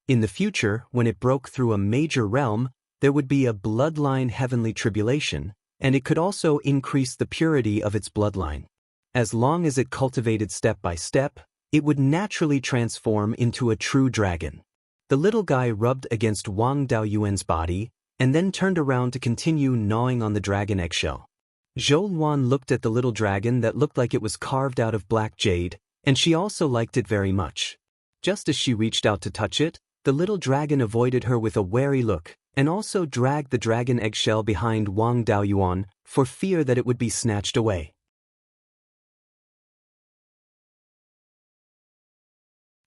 In the future, when it broke through a major realm, there would be a bloodline heavenly tribulation, and it could also increase the purity of its bloodline. As long as it cultivated step by step, it would naturally transform into a true dragon. The little guy rubbed against Wang Daoyuan's body, and then turned around to continue gnawing on the dragon eggshell. Zhou Luan looked at the little dragon that looked like it was carved out of black jade, and she also liked it very much. Just as she reached out to touch it, the little dragon avoided her with a wary look, and also dragged the dragon eggshell behind Wang Daoyuan for fear that it would be snatched away.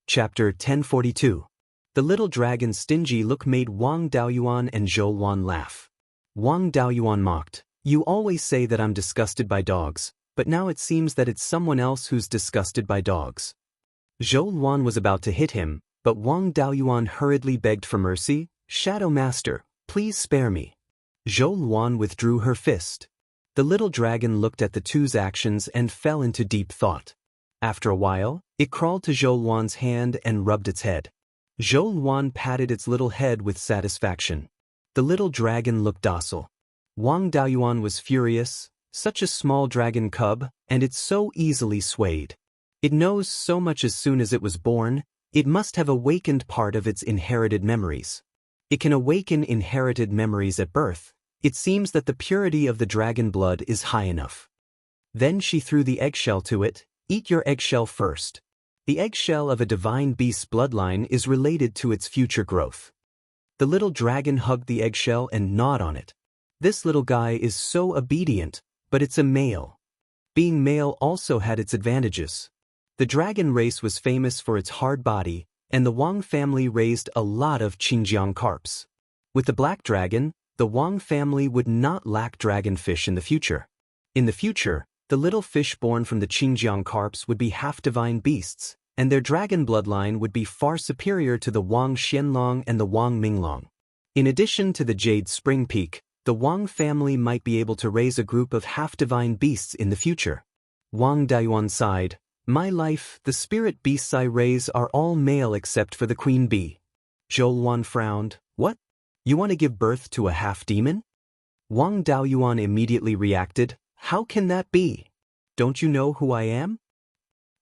Chapter 1042. The little dragon's stingy look made Wang Daoyuan and Zhou Luan laugh. Wang Daoyuan mocked, "You always say that I'm disgusted by dogs, but now it seems that it's someone else who's disgusted by dogs. Zhou Luan was about to hit him, but Wang Daoyuan hurriedly begged for mercy. "Shadow Master, please spare me." Zhou Luan withdrew her fist. The little dragon looked at the two's actions and fell into deep thought. After a while, it crawled to Zhou Luan's hand and rubbed its head. Zhou Luan patted its little head with satisfaction. The little dragon looked docile. Wang Daoyuan was furious. Such a small dragon cub, and it's so easily swayed. It knows so much as soon as it was born. It must have awakened part of its inherited memories. It can awaken inherited memories at birth. It seems that the purity of the dragon blood is high enough. Then she threw the eggshell to it. "Eat your eggshell first." The eggshell of a divine beast's bloodline is related to its future growth. The little dragon hugged the eggshell and gnawed on it. This little guy is so obedient, but it's a male. Being male also had its advantages. The dragon race was famous for its hard body, and the Wang family raised a lot of Qingjiang carps. With the black dragon, the Wang family would not lack dragonfish in the future. In the future, the little fish born from the Qingjiang carps would be half-divine beasts, and their dragon bloodline would be far superior to the Wang Xianlong and the Wang Minglong. In addition to the Jade Spring Peak, the Wang family might be able to raise a group of half-divine beasts in the future. Wang Daoyuan sighed. "My life, the spirit beasts I raise are all male except for the queen bee." Zhou Luan frowned. "What? You want to give birth to a half-demon?" Wang Daoyuan immediately reacted. "How can that be? Don't you know who I am?"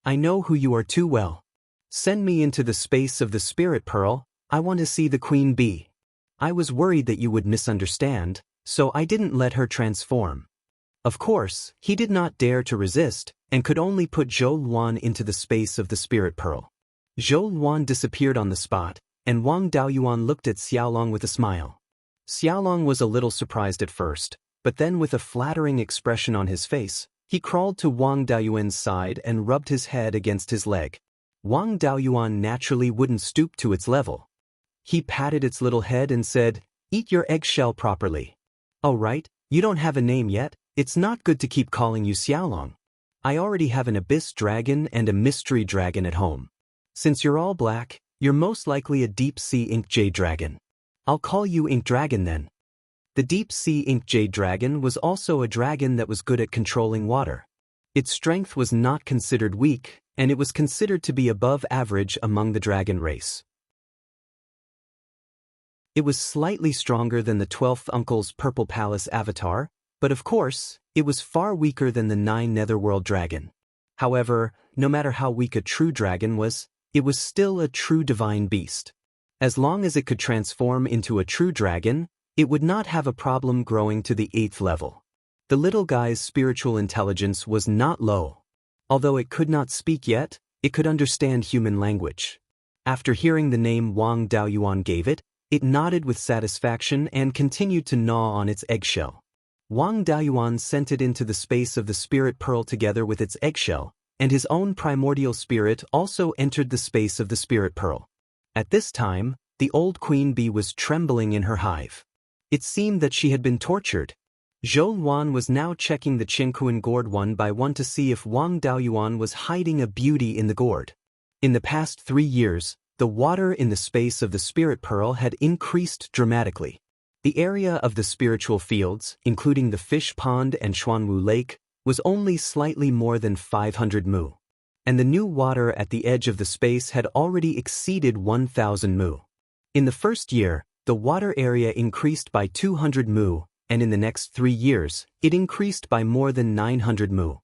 "I know who you are too well. Send me into the space of the spirit pearl. I want to see the queen bee." I was worried that you would misunderstand, so I didn't let her transform. Of course, he did not dare to resist, and could only put Zhou Luan into the space of the spirit pearl. Zhou Luan disappeared on the spot, and Wang Daoyuan looked at Xiaolong with a smile. Xiaolong was a little surprised at first, but then with a flattering expression on his face, he crawled to Wang Daoyuan's side and rubbed his head against his leg. Wang Daoyuan naturally wouldn't stoop to its level. He patted its little head and said, "Eat your eggshell properly." "Oh right, you don't have a name yet. It's not good to keep calling you Xiaolong. I already have an abyss dragon and a mystery dragon at home. Since you're all black, you're most likely a deep-sea ink jade dragon. I'll call you Ink Dragon then." The deep-sea ink jade dragon was also a dragon that was good at controlling water. Its strength was not considered weak, and it was considered to be above average among the dragon race. It was slightly stronger than the 12th Uncle's Purple Palace avatar, but of course, it was far weaker than the 9 Netherworld dragon. However, no matter how weak a true dragon was, it was still a true divine beast. As long as it could transform into a true dragon, it would not have a problem growing to the 8th level. The little guy's spiritual intelligence was not low. Although it could not speak yet, it could understand human language. After hearing the name Wang Daoyuan gave it, it nodded with satisfaction and continued to gnaw on its eggshell. Wang Daoyuan sent it into the space of the spirit pearl together with its eggshell, and his own primordial spirit also entered the space of the spirit pearl. At this time, the old queen bee was trembling in her hive. It seemed that she had been tortured. Zhou Luan was now checking the Qingkuan gourd one by one to see if Wang Daoyuan was hiding a beauty in the gourd. In the past 3 years, the water in the space of the spirit pearl had increased dramatically. The area of the spiritual fields, including the fish pond and Xuanwu Lake, was only slightly more than 500 mu. And the new water at the edge of the space had already exceeded 1,000 mu. In the first year, the water area increased by 200 mu, and in the next 3 years, it increased by more than 900 mu.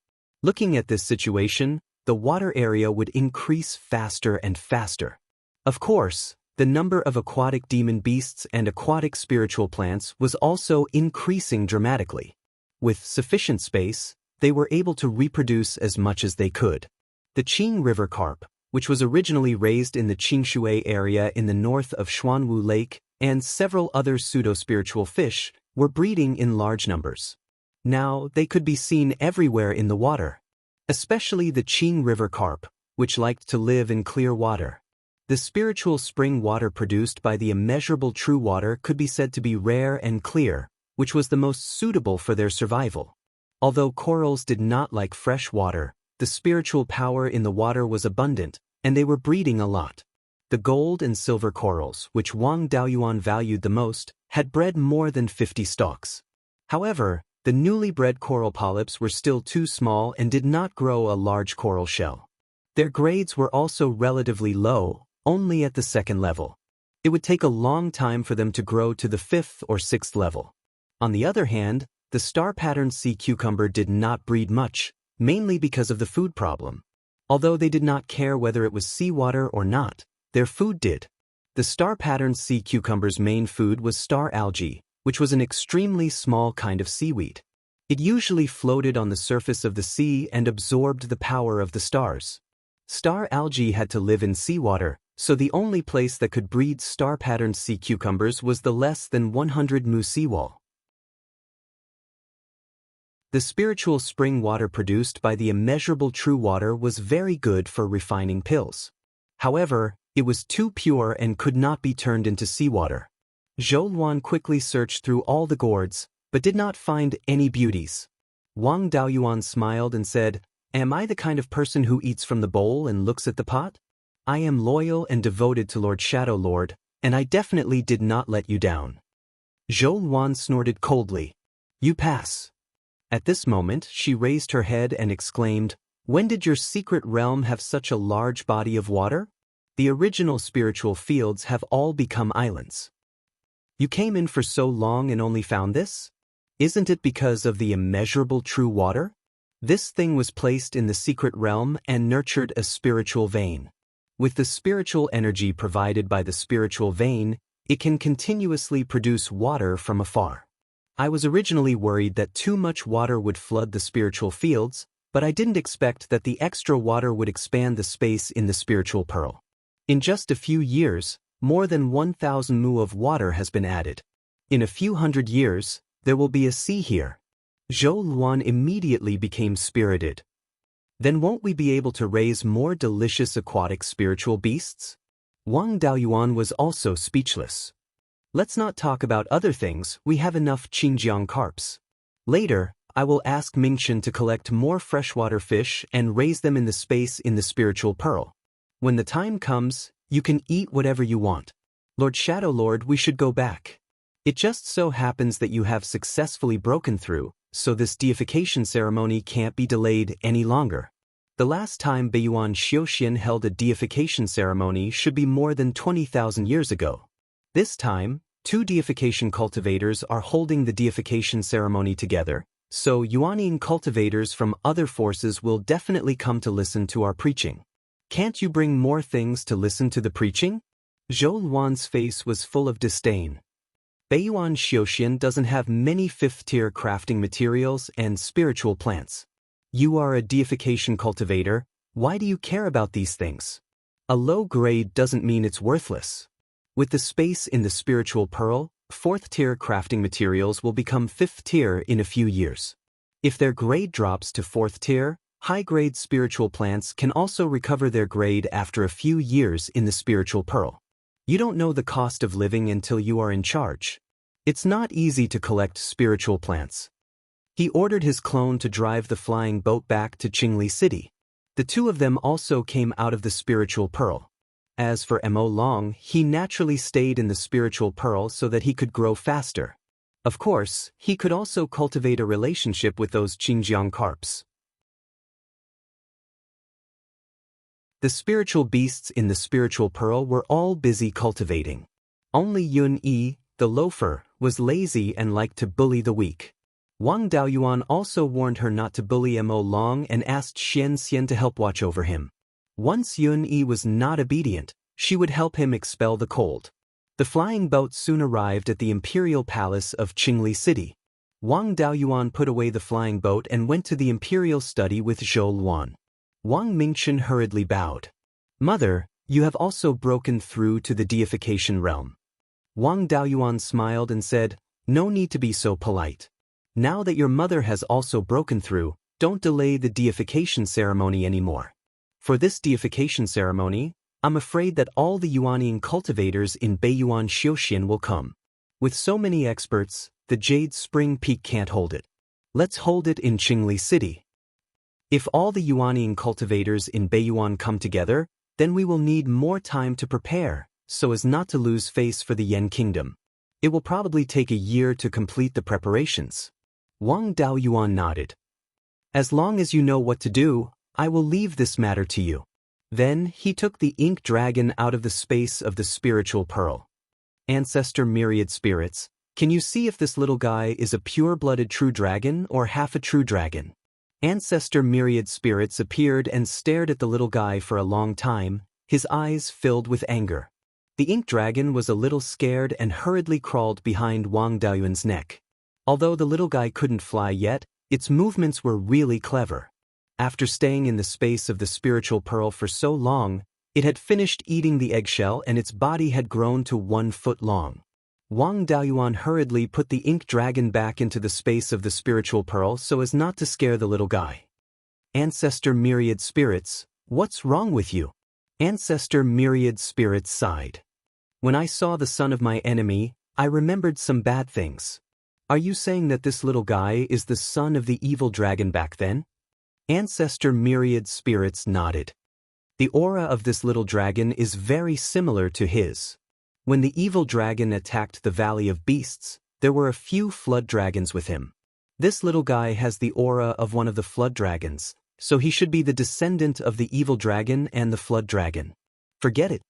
Looking at this situation, the water area would increase faster and faster. Of course, the number of aquatic demon beasts and aquatic spiritual plants was also increasing dramatically. With sufficient space, they were able to reproduce as much as they could. The Qing River carp, which was originally raised in the Qingshui area in the north of Xuanwu Lake, and several other pseudo-spiritual fish, were breeding in large numbers. Now they could be seen everywhere in the water, especially the Qing River carp, which liked to live in clear water. The spiritual spring water produced by the immeasurable true water could be said to be rare and clear, which was the most suitable for their survival. Although corals did not like fresh water, the spiritual power in the water was abundant, and they were breeding a lot. The gold and silver corals, which Wang Daoyuan valued the most, had bred more than 50 stalks. However, the newly bred coral polyps were still too small and did not grow a large coral shell. Their grades were also relatively low, only at the 2nd level. It would take a long time for them to grow to the 5th or 6th level. On the other hand, the star-patterned sea cucumber did not breed much, mainly because of the food problem. Although they did not care whether it was seawater or not, their food did. The star-patterned sea cucumber's main food was star algae, which was an extremely small kind of seaweed. It usually floated on the surface of the sea and absorbed the power of the stars. Star algae had to live in seawater, so the only place that could breed star-patterned sea cucumbers was the less than 100 mu seawall. The spiritual spring water produced by the immeasurable true water was very good for refining pills. However, it was too pure and could not be turned into seawater. Zhou Luan quickly searched through all the gourds, but did not find any beauties. Wang Daoyuan smiled and said, "Am I the kind of person who eats from the bowl and looks at the pot? I am loyal and devoted to Lord Shadow Lord, and I definitely did not let you down." Zhou Luan snorted coldly. "You pass." At this moment, she raised her head and exclaimed, "When did your secret realm have such a large body of water? The original spiritual fields have all become islands. You came in for so long and only found this? Isn't it because of the immeasurable true water? This thing was placed in the secret realm and nurtured a spiritual vein. With the spiritual energy provided by the spiritual vein, it can continuously produce water from afar. I was originally worried that too much water would flood the spiritual fields, but I didn't expect that the extra water would expand the space in the spiritual pearl. In just a few years, more than 1,000 mu of water has been added. In a few hundred years, there will be a sea here." Zhou Luan immediately became spirited. "Then won't we be able to raise more delicious aquatic spiritual beasts?" Wang Daoyuan was also speechless. "Let's not talk about other things, we have enough Qingjiang carps. Later, I will ask Mingchen to collect more freshwater fish and raise them in the space in the spiritual pearl. When the time comes, you can eat whatever you want. Lord Shadow Lord, we should go back. It just so happens that you have successfully broken through, so this deification ceremony can't be delayed any longer. The last time Beiyuan Xiuxian held a deification ceremony should be more than 20,000 years ago. This time, 2 deification cultivators are holding the deification ceremony together, so Yuanian cultivators from other forces will definitely come to listen to our preaching. Can't you bring more things to listen to the preaching?" Zhou Luan's face was full of disdain. Beiyuan Xiuxian doesn't have many 5th-tier crafting materials and spiritual plants. You are a deification cultivator, why do you care about these things? A low grade doesn't mean it's worthless. With the space in the spiritual pearl, 4th-tier crafting materials will become 5th tier in a few years. If their grade drops to 4th tier, high-grade spiritual plants can also recover their grade after a few years in the spiritual pearl. You don't know the cost of living until you are in charge. It's not easy to collect spiritual plants. He ordered his clone to drive the flying boat back to Qingli City. The 2 of them also came out of the spiritual pearl. As for Mo Long, he naturally stayed in the spiritual pearl so that he could grow faster. Of course, he could also cultivate a relationship with those Qingjiang carps. The spiritual beasts in the spiritual pearl were all busy cultivating. Only Yun Yi, the loafer, was lazy and liked to bully the weak. Wang Daoyuan also warned her not to bully Mo Long and asked Xianxia to help watch over him. Once Yun Yi was not obedient, she would help him expel the cold. The flying boat soon arrived at the imperial palace of Qingli City. Wang Daoyuan put away the flying boat and went to the imperial study with Zhou Luan. Wang Mingchen hurriedly bowed. "Mother, you have also broken through to the deification realm." Wang Daoyuan smiled and said, "No need to be so polite. Now that your mother has also broken through, don't delay the deification ceremony anymore. For this deification ceremony, I'm afraid that all the Yuanian cultivators in Beiyuan Xiuxian will come. With so many experts, the Jade Spring Peak can't hold it. Let's hold it in Qingli City. If all the Yuanian cultivators in Beiyuan come together, then we will need more time to prepare, so as not to lose face for the Yan Kingdom. It will probably take a year to complete the preparations. Wang Daoyuan nodded. As long as you know what to do, I will leave this matter to you. Then he took the ink dragon out of the space of the spiritual pearl. Ancestor myriad spirits, can you see if this little guy is a pure-blooded true dragon or half a true dragon? Ancestor myriad spirits appeared and stared at the little guy for a long time, his eyes filled with anger. The ink dragon was a little scared and hurriedly crawled behind Wang Daoyuan's neck. Although the little guy couldn't fly yet, its movements were really clever. After staying in the space of the spiritual pearl for so long, it had finished eating the eggshell and its body had grown to 1 foot long. Wang Daoyuan hurriedly put the ink dragon back into the space of the spiritual pearl so as not to scare the little guy. Ancestor myriad spirits, what's wrong with you? Ancestor myriad spirits sighed. When I saw the son of my enemy, I remembered some bad things. Are you saying that this little guy is the son of the evil dragon back then? Ancestor myriad spirits nodded. The aura of this little dragon is very similar to his. When the evil dragon attacked the Valley of Beasts, there were a few flood dragons with him. This little guy has the aura of one of the flood dragons, so he should be the descendant of the evil dragon and the flood dragon. Forget it.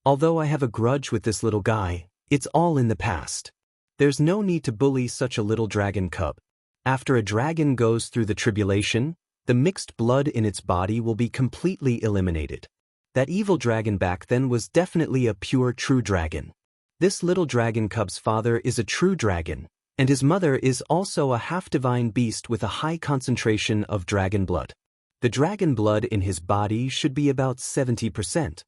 Although I have a grudge with this little guy, it's all in the past. There's no need to bully such a little dragon cub. After a dragon goes through the tribulation, the mixed blood in its body will be completely eliminated. That evil dragon back then was definitely a pure true dragon. This little dragon cub's father is a true dragon, and his mother is also a half-divine beast with a high concentration of dragon blood. The dragon blood in his body should be about 70%.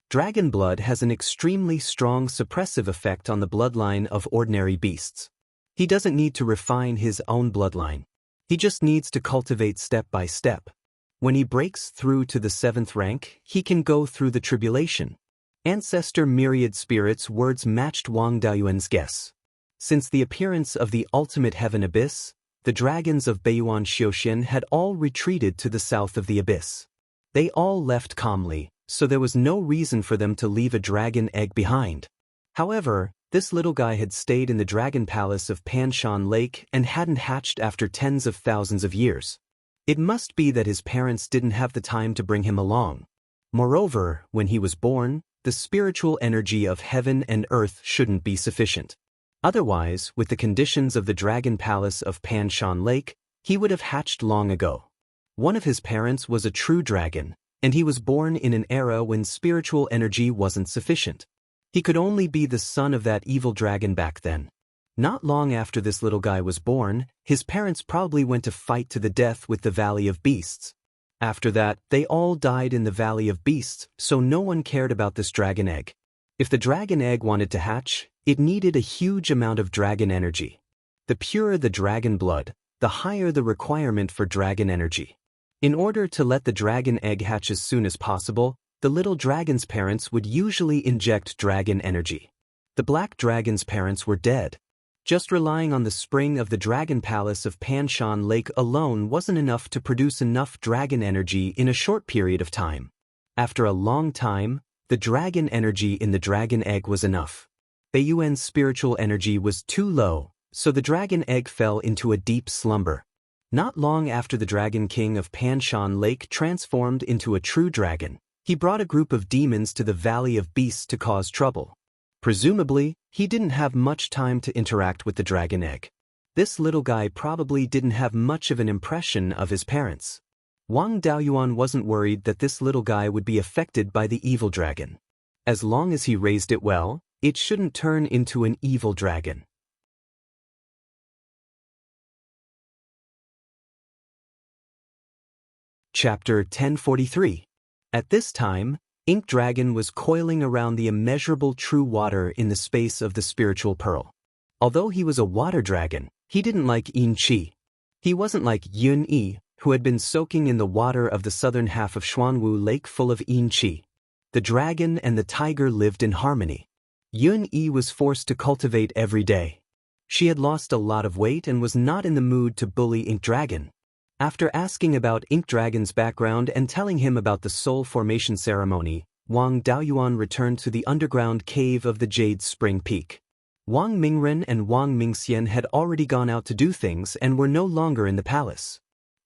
Dragon blood has an extremely strong suppressive effect on the bloodline of ordinary beasts. He doesn't need to refine his own bloodline. He just needs to cultivate step by step. When he breaks through to the 7th rank, he can go through the tribulation. Ancestor myriad spirits' words matched Wang Daoyuan's guess. Since the appearance of the ultimate heaven abyss, the dragons of Beiyuan Xiaoxian had all retreated to the south of the abyss. They all left calmly, so there was no reason for them to leave a dragon egg behind. However, this little guy had stayed in the dragon palace of Panshan Lake and hadn't hatched after tens of thousands of years. It must be that his parents didn't have the time to bring him along. Moreover, when he was born, the spiritual energy of heaven and earth shouldn't be sufficient. Otherwise, with the conditions of the dragon palace of Panshan Lake, he would have hatched long ago. One of his parents was a true dragon, and he was born in an era when spiritual energy wasn't sufficient. He could only be the son of that evil dragon back then. Not long after this little guy was born, his parents probably went to fight to the death with the Valley of Beasts. After that, they all died in the Valley of Beasts, so no one cared about this dragon egg. If the dragon egg wanted to hatch, it needed a huge amount of dragon energy. The purer the dragon blood, the higher the requirement for dragon energy. In order to let the dragon egg hatch as soon as possible, the little dragon's parents would usually inject dragon energy. The black dragon's parents were dead. Just relying on the spring of the dragon palace of Panshan Lake alone wasn't enough to produce enough dragon energy in a short period of time. After a long time, the dragon energy in the dragon egg was enough. Beiyuan's spiritual energy was too low, so the dragon egg fell into a deep slumber. Not long after the Dragon King of Panshan Lake transformed into a true dragon, he brought a group of demons to the Valley of Beasts to cause trouble. Presumably, he didn't have much time to interact with the dragon egg. This little guy probably didn't have much of an impression of his parents. Wang Daoyuan wasn't worried that this little guy would be affected by the evil dragon. As long as he raised it well, it shouldn't turn into an evil dragon. Chapter 1043. At this time, Ink Dragon was coiling around the immeasurable true water in the space of the spiritual pearl. Although he was a water dragon, he didn't like Yin Qi. He wasn't like Yun Yi, who had been soaking in the water of the southern half of Xuanwu Lake full of Yin Qi. The dragon and the tiger lived in harmony. Yun Yi was forced to cultivate every day. She had lost a lot of weight and was not in the mood to bully Ink Dragon. After asking about Ink Dragon's background and telling him about the soul formation ceremony, Wang Daoyuan returned to the underground cave of the Jade Spring Peak. Wang Mingren and Wang Mingxian had already gone out to do things and were no longer in the palace.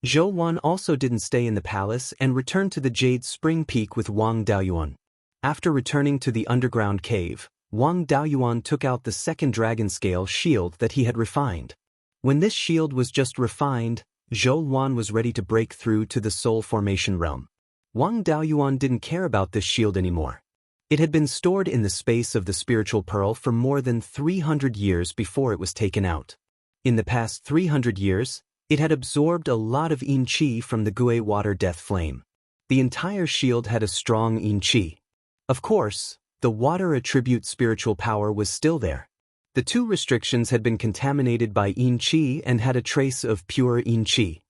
Zhou Wan also didn't stay in the palace and returned to the Jade Spring Peak with Wang Daoyuan. After returning to the underground cave, Wang Daoyuan took out the second dragon scale shield that he had refined. When this shield was just refined, Zhou Wan was ready to break through to the soul formation realm. Wang Daoyuan didn't care about this shield anymore. It had been stored in the space of the spiritual pearl for more than 300 years before it was taken out. In the past 300 years, it had absorbed a lot of yin qi from the Gue water death flame. The entire shield had a strong yin qi. Of course, the water attribute spiritual power was still there. The two restrictions had been contaminated by yin qi and had a trace of pure yin qi.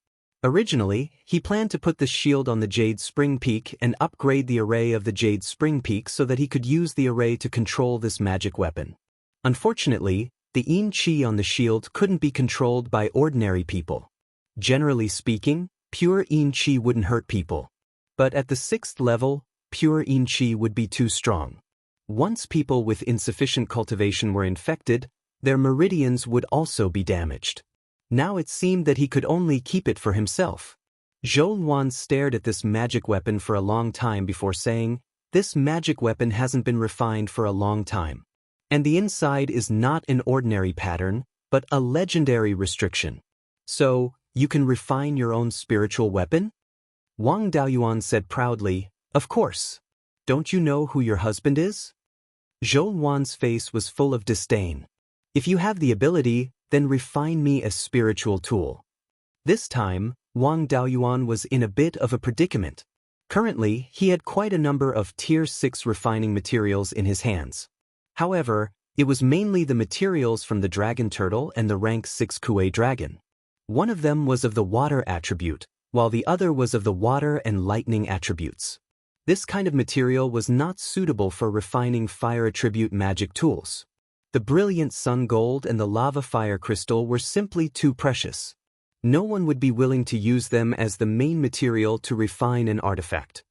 Originally, he planned to put the shield on the Jade Spring Peak and upgrade the array of the Jade Spring Peak so that he could use the array to control this magic weapon. Unfortunately, the yin qi on the shield couldn't be controlled by ordinary people. Generally speaking, pure yin qi wouldn't hurt people. But at the 6th level, pure yin qi would be too strong. Once people with insufficient cultivation were infected, their meridians would also be damaged. Now it seemed that he could only keep it for himself. Zhou Wan stared at this magic weapon for a long time before saying, "This magic weapon hasn't been refined for a long time. And the inside is not an ordinary pattern, but a legendary restriction. So, you can refine your own spiritual weapon?" Wang Daoyuan said proudly, "Of course. Don't you know who your husband is?" Zhou Wan's face was full of disdain. "If you have the ability, then refine me as spiritual tool." This time, Wang Daoyuan was in a bit of a predicament. Currently, he had quite a number of Tier 6 refining materials in his hands. However, it was mainly the materials from the Dragon Turtle and the Rank 6 Kuei Dragon. One of them was of the water attribute, while the other was of the water and lightning attributes. This kind of material was not suitable for refining fire attribute magic tools. The brilliant sun gold and the lava fire crystal were simply too precious. No one would be willing to use them as the main material to refine an artifact.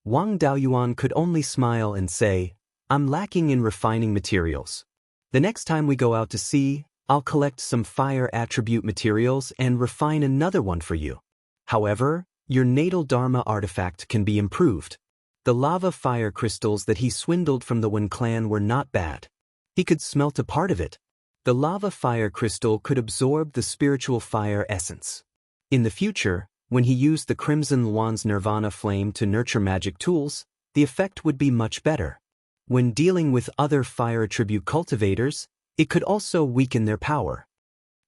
Wang Daoyuan could only smile and say, "I'm lacking in refining materials. The next time we go out to sea, I'll collect some fire attribute materials and refine another one for you. However, your natal Dharma artifact can be improved." The lava fire crystals that he swindled from the Wen clan were not bad. He could smelt a part of it. The lava fire crystal could absorb the spiritual fire essence. In the future, when he used the Crimson Luan's Nirvana flame to nurture magic tools, the effect would be much better. When dealing with other fire attribute cultivators, it could also weaken their power.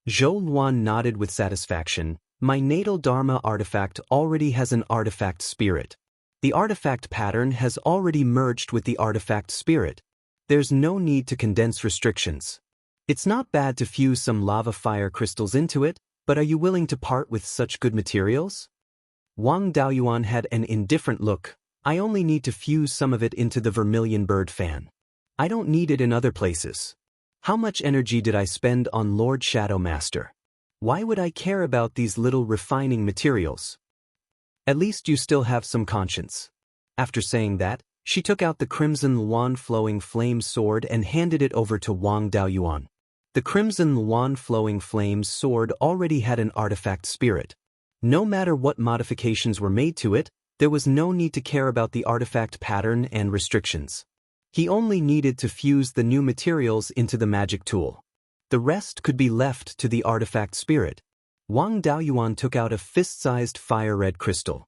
Zhou Luan nodded with satisfaction. "My natal Dharma artifact already has an artifact spirit. The artifact pattern has already merged with the artifact spirit. There's no need to condense restrictions. It's not bad to fuse some lava fire crystals into it, but are you willing to part with such good materials?" Wang Daoyuan had an indifferent look. "I only need to fuse some of it into the vermilion bird fan. I don't need it in other places. How much energy did I spend on Lord Shadow Master? Why would I care about these little refining materials? At least you still have some conscience." After saying that, she took out the Crimson Luan Flowing Flame sword and handed it over to Wang Daoyuan. The Crimson Luan Flowing Flame sword already had an artifact spirit. No matter what modifications were made to it, there was no need to care about the artifact pattern and restrictions. He only needed to fuse the new materials into the magic tool. The rest could be left to the artifact spirit. Wang Daoyuan took out a fist-sized fire-red crystal.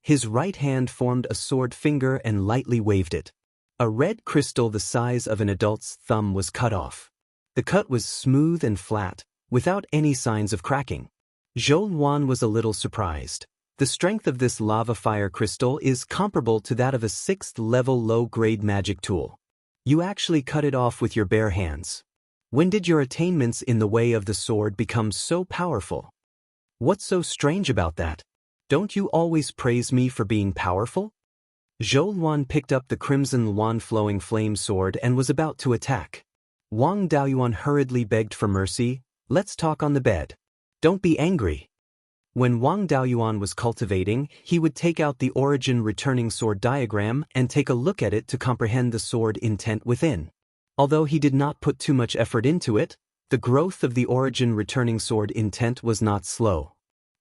His right hand formed a sword finger and lightly waved it. A red crystal the size of an adult's thumb was cut off. The cut was smooth and flat, without any signs of cracking. Zhou Luan was a little surprised. The strength of this lava fire crystal is comparable to that of a 6th-level low-grade magic tool. You actually cut it off with your bare hands. When did your attainments in the way of the sword become so powerful? What's so strange about that? Don't you always praise me for being powerful?" Zhou Luan picked up the Crimson Luan Flowing Flame sword and was about to attack. Wang Daoyuan hurriedly begged for mercy. Let's talk on the bed. Don't be angry. When Wang Daoyuan was cultivating, he would take out the origin returning sword diagram and take a look at it to comprehend the sword intent within. Although he did not put too much effort into it, the growth of the origin returning sword intent was not slow.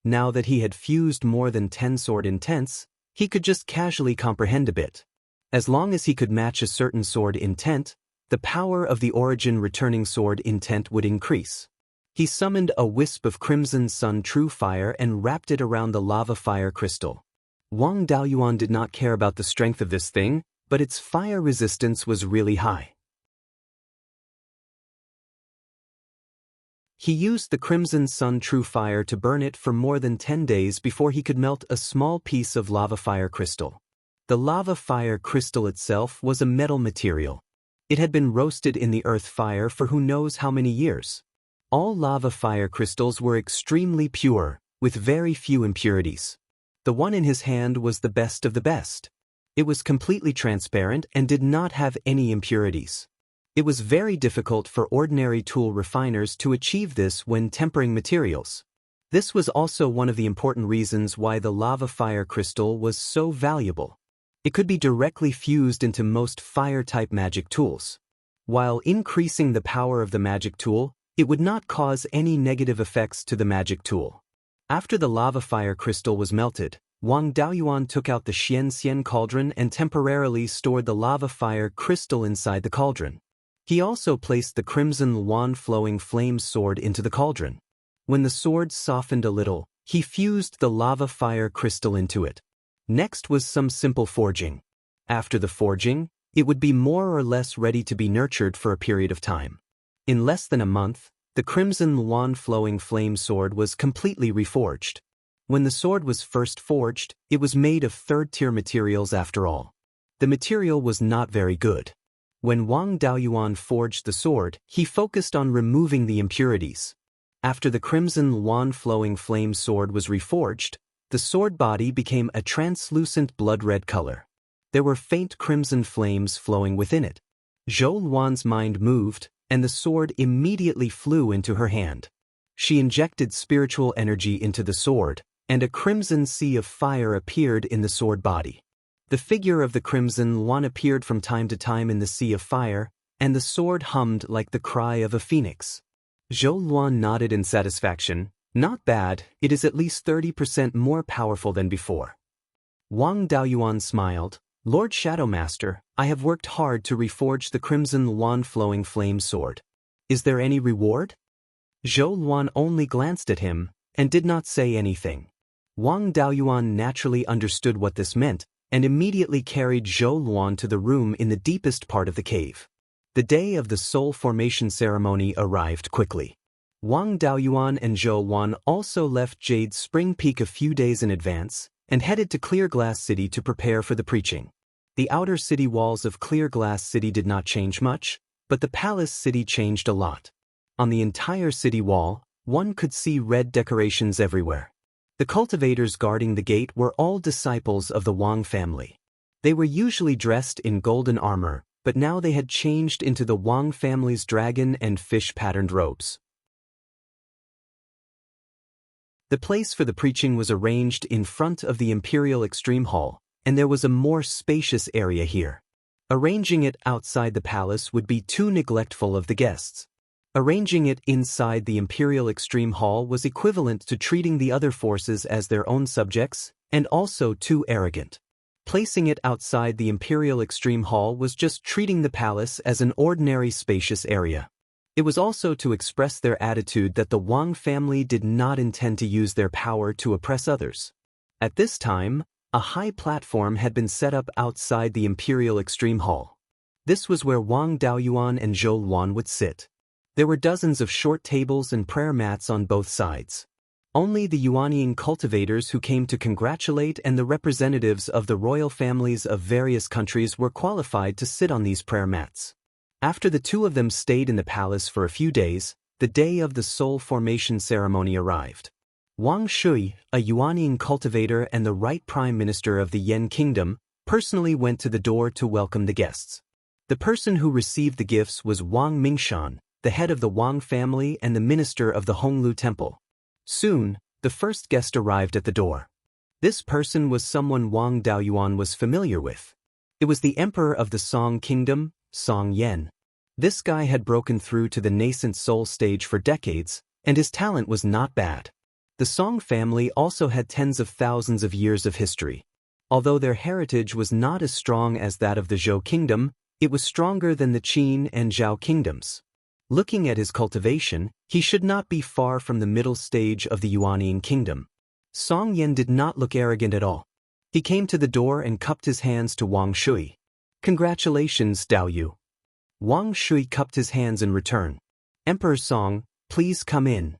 Now that he had fused more than 10 sword intents, he could just casually comprehend a bit. As long as he could match a certain sword intent, the power of the origin returning sword intent would increase. He summoned a wisp of crimson sun true fire and wrapped it around the lava fire crystal. Wang Daoyuan did not care about the strength of this thing, but its fire resistance was really high. He used the crimson sun true fire to burn it for more than 10 days before he could melt a small piece of lava fire crystal. The lava fire crystal itself was a metal material. It had been roasted in the earth fire for who knows how many years. All lava fire crystals were extremely pure, with very few impurities. The one in his hand was the best of the best. It was completely transparent and did not have any impurities. It was very difficult for ordinary tool refiners to achieve this when tempering materials. This was also one of the important reasons why the lava fire crystal was so valuable. It could be directly fused into most fire-type magic tools. While increasing the power of the magic tool, it would not cause any negative effects to the magic tool. After the lava fire crystal was melted, Wang Daoyuan took out the Xianxia cauldron and temporarily stored the lava fire crystal inside the cauldron. He also placed the crimson wand flowing flame sword into the cauldron. When the sword softened a little, he fused the lava fire crystal into it. Next was some simple forging. After the forging, it would be more or less ready to be nurtured for a period of time. In less than a month, the crimson wand flowing flame sword was completely reforged. When the sword was first forged, it was made of third-tier materials after all. The material was not very good. When Wang Daoyuan forged the sword, he focused on removing the impurities. After the crimson wand flowing flame sword was reforged, the sword body became a translucent blood-red color. There were faint crimson flames flowing within it. Zhou Luan's mind moved, and the sword immediately flew into her hand. She injected spiritual energy into the sword, and a crimson sea of fire appeared in the sword body. The figure of the crimson wand appeared from time to time in the sea of fire, and the sword hummed like the cry of a phoenix. Zhou Luan nodded in satisfaction. Not bad, it is at least 30% more powerful than before. Wang Daoyuan smiled. Lord Shadowmaster, I have worked hard to reforge the crimson wand flowing flame sword. Is there any reward? Zhou Luan only glanced at him, and did not say anything. Wang Daoyuan naturally understood what this meant, and immediately carried Zhou Luan to the room in the deepest part of the cave. The day of the soul formation ceremony arrived quickly. Wang Daoyuan and Zhou Luan also left Jade Spring Peak a few days in advance, and headed to Clear Glass City to prepare for the preaching. The outer city walls of Clear Glass City did not change much, but the palace city changed a lot. On the entire city wall, one could see red decorations everywhere. The cultivators guarding the gate were all disciples of the Wang family. They were usually dressed in golden armor, but now they had changed into the Wang family's dragon and fish-patterned robes. The place for the preaching was arranged in front of the Imperial Extreme Hall, and there was a more spacious area here. Arranging it outside the palace would be too neglectful of the guests. Arranging it inside the Imperial Extreme Hall was equivalent to treating the other forces as their own subjects, and also too arrogant. Placing it outside the Imperial Extreme Hall was just treating the palace as an ordinary spacious area. It was also to express their attitude that the Wang family did not intend to use their power to oppress others. At this time, a high platform had been set up outside the Imperial Extreme Hall. This was where Wang Daoyuan and Zhou Luan would sit. There were dozens of short tables and prayer mats on both sides. Only the Yuanian cultivators who came to congratulate and the representatives of the royal families of various countries were qualified to sit on these prayer mats. After the two of them stayed in the palace for a few days, the day of the soul formation ceremony arrived. Wang Shui, a Yuanian cultivator and the right prime minister of the Yan kingdom, personally went to the door to welcome the guests. The person who received the gifts was Wang Mingshan, the head of the Wang family and the minister of the Honglu Temple. Soon, the first guest arrived at the door. This person was someone Wang Daoyuan was familiar with. It was the emperor of the Song Kingdom, Song Yan. This guy had broken through to the nascent soul stage for decades, and his talent was not bad. The Song family also had tens of thousands of years of history. Although their heritage was not as strong as that of the Zhou kingdom, it was stronger than the Qin and Zhao kingdoms. Looking at his cultivation, he should not be far from the middle stage of the Yuanian kingdom. Song Yan did not look arrogant at all. He came to the door and cupped his hands to Wang Shui. "Congratulations, Dao Yu." Wang Shui cupped his hands in return. "Emperor Song, please come in."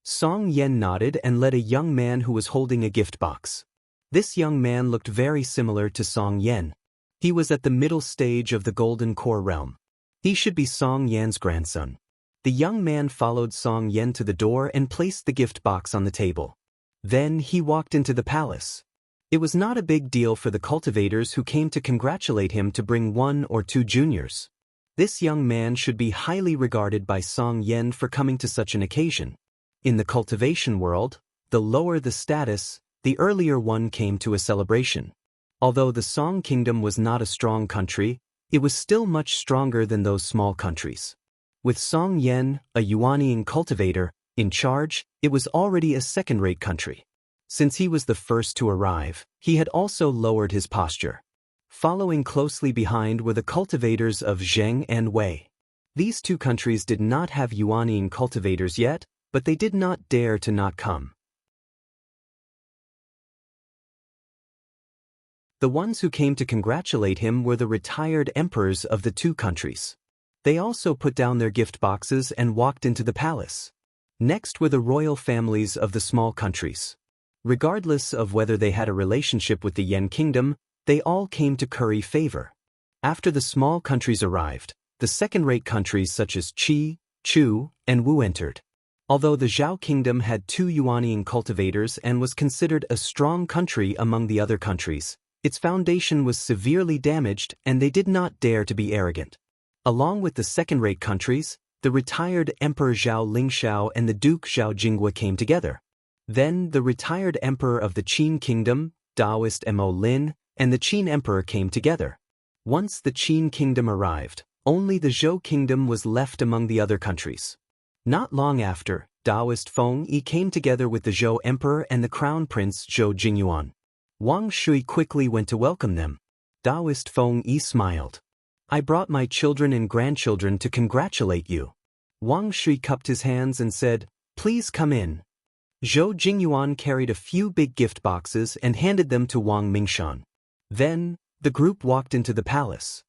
Song Yan nodded and led a young man who was holding a gift box. This young man looked very similar to Song Yan. He was at the middle stage of the Golden Core realm. He should be Song Yan's grandson. The young man followed Song Yan to the door and placed the gift box on the table. Then he walked into the palace. It was not a big deal for the cultivators who came to congratulate him to bring 1 or 2 juniors. This young man should be highly regarded by Song Yan for coming to such an occasion. In the cultivation world, the lower the status, the earlier one came to a celebration. Although the Song kingdom was not a strong country, it was still much stronger than those small countries. With Song Yan, a Yuanian cultivator, in charge, it was already a second-rate country. Since he was the first to arrive, he had also lowered his posture. Following closely behind were the cultivators of Zheng and Wei. These 2 countries did not have Yuanian cultivators yet, but they did not dare to not come. The ones who came to congratulate him were the retired emperors of the 2 countries. They also put down their gift boxes and walked into the palace. Next were the royal families of the small countries. Regardless of whether they had a relationship with the Yan kingdom, they all came to curry favor. After the small countries arrived, the second-rate countries such as Qi, Chu, and Wu entered. Although the Zhao kingdom had 2 Yuanian cultivators and was considered a strong country among the other countries, its foundation was severely damaged and they did not dare to be arrogant. Along with the second-rate countries, the retired Emperor Zhao Lingxiao and the Duke Zhao Jinghua came together. Then the retired Emperor of the Qin kingdom, Daoist Mo Lin, and the Qin Emperor came together. Once the Qin kingdom arrived, only the Zhou kingdom was left among the other countries. Not long after, Daoist Feng Yi came together with the Zhou Emperor and the Crown Prince Zhou Jingyuan. Wang Shui quickly went to welcome them. Daoist Feng Yi smiled. "I brought my children and grandchildren to congratulate you." Wang Shui cupped his hands and said, "Please come in." Zhou Jingyuan carried a few big gift boxes and handed them to Wang Mingshan. Then, the group walked into the palace.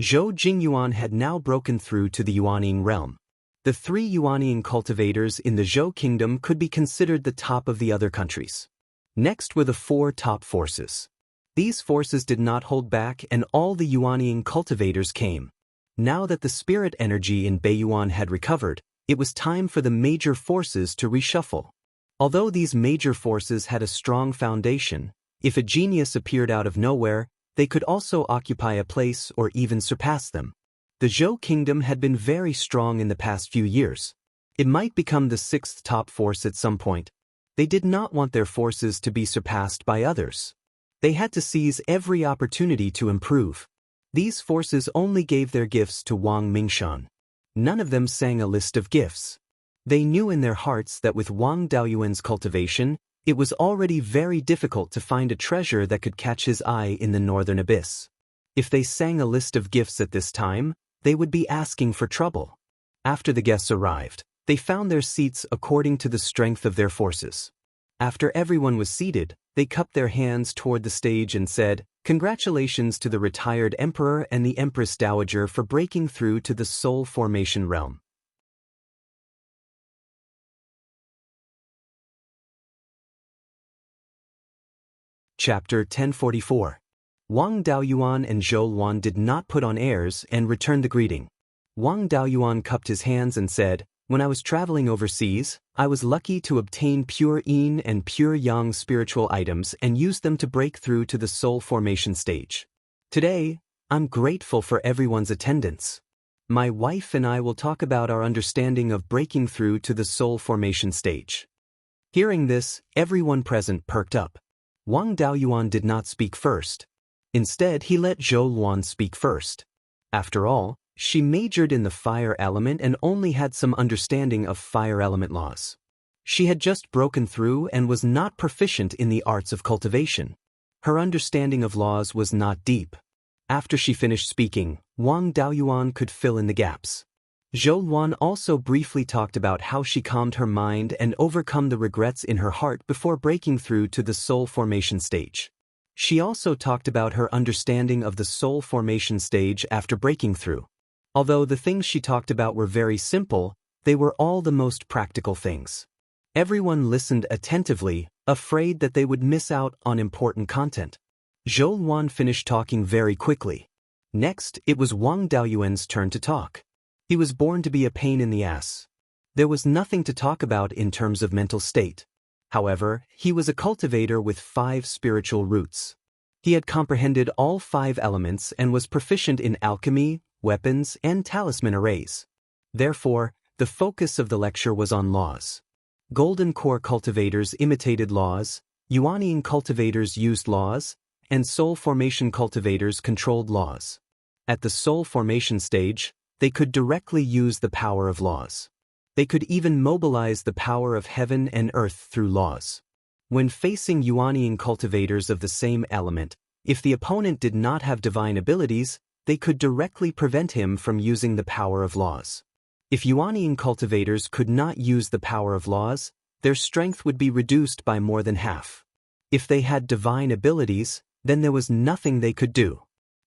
Zhou Jingyuan had now broken through to the Yuanian realm. The 3 Yuanian cultivators in the Zhou kingdom could be considered the top of the other countries. Next were the 4 top forces. These forces did not hold back and all the Yuanian cultivators came. Now that the spirit energy in Beiyuan had recovered, it was time for the major forces to reshuffle. Although these major forces had a strong foundation, if a genius appeared out of nowhere, they could also occupy a place or even surpass them. The Zhou kingdom had been very strong in the past few years. It might become the 6th top force at some point. They did not want their forces to be surpassed by others. They had to seize every opportunity to improve. These forces only gave their gifts to Wang Mingshan. None of them sang a list of gifts. They knew in their hearts that with Wang Daoyuan's cultivation, it was already very difficult to find a treasure that could catch his eye in the northern abyss. If they sang a list of gifts at this time, they would be asking for trouble. After the guests arrived, they found their seats according to the strength of their forces. After everyone was seated, they cupped their hands toward the stage and said, "Congratulations to the retired emperor and the empress dowager for breaking through to the soul formation realm." Chapter 1044. Wang Daoyuan and Zhou Luan did not put on airs and returned the greeting. Wang Daoyuan cupped his hands and said, "When I was traveling overseas, I was lucky to obtain pure yin and pure yang spiritual items and use them to break through to the soul formation stage. Today, I'm grateful for everyone's attendance. My wife and I will talk about our understanding of breaking through to the soul formation stage. Hearing this, everyone present perked up. Wang Daoyuan did not speak first. Instead, he let Zhou Luan speak first. After all, she majored in the fire element and only had some understanding of fire element laws. She had just broken through and was not proficient in the arts of cultivation. Her understanding of laws was not deep. After she finished speaking, Wang Daoyuan could fill in the gaps. Zhou Luan also briefly talked about how she calmed her mind and overcome the regrets in her heart before breaking through to the soul formation stage. She also talked about her understanding of the soul formation stage after breaking through. Although the things she talked about were very simple, they were all the most practical things. Everyone listened attentively, afraid that they would miss out on important content. Zhou Luan finished talking very quickly. Next, it was Wang Daoyuan's turn to talk. He was born to be a pain in the ass. There was nothing to talk about in terms of mental state. However, he was a cultivator with 5 spiritual roots. He had comprehended all 5 elements and was proficient in alchemy, weapons, and talisman arrays. Therefore, the focus of the lecture was on laws. Golden Core cultivators imitated laws, Yuanian cultivators used laws, and soul formation cultivators controlled laws. At the soul formation stage, they could directly use the power of laws. They could even mobilize the power of heaven and earth through laws. When facing Yuanian cultivators of the same element, if the opponent did not have divine abilities, they could directly prevent him from using the power of laws. If Yuanian cultivators could not use the power of laws, their strength would be reduced by more than half. If they had divine abilities, then there was nothing they could do.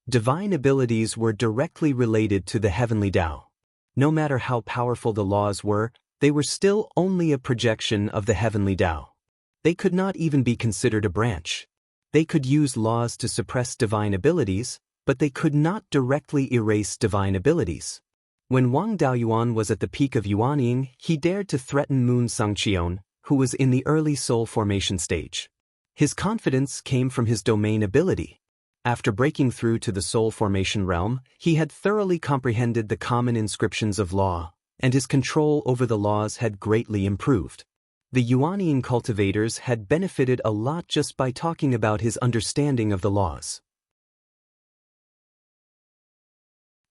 Divine abilities were directly related to the heavenly Tao. No matter how powerful the laws were, they were still only a projection of the heavenly Tao. They could not even be considered a branch. They could use laws to suppress divine abilities, but they could not directly erase divine abilities. When Wang Daoyuan was at the peak of Yuanian, he dared to threaten Moon Sangqion, who was in the early soul formation stage. His confidence came from his domain ability. After breaking through to the soul formation realm, he had thoroughly comprehended the common inscriptions of law, and his control over the laws had greatly improved. The Yuanian cultivators had benefited a lot just by talking about his understanding of the laws.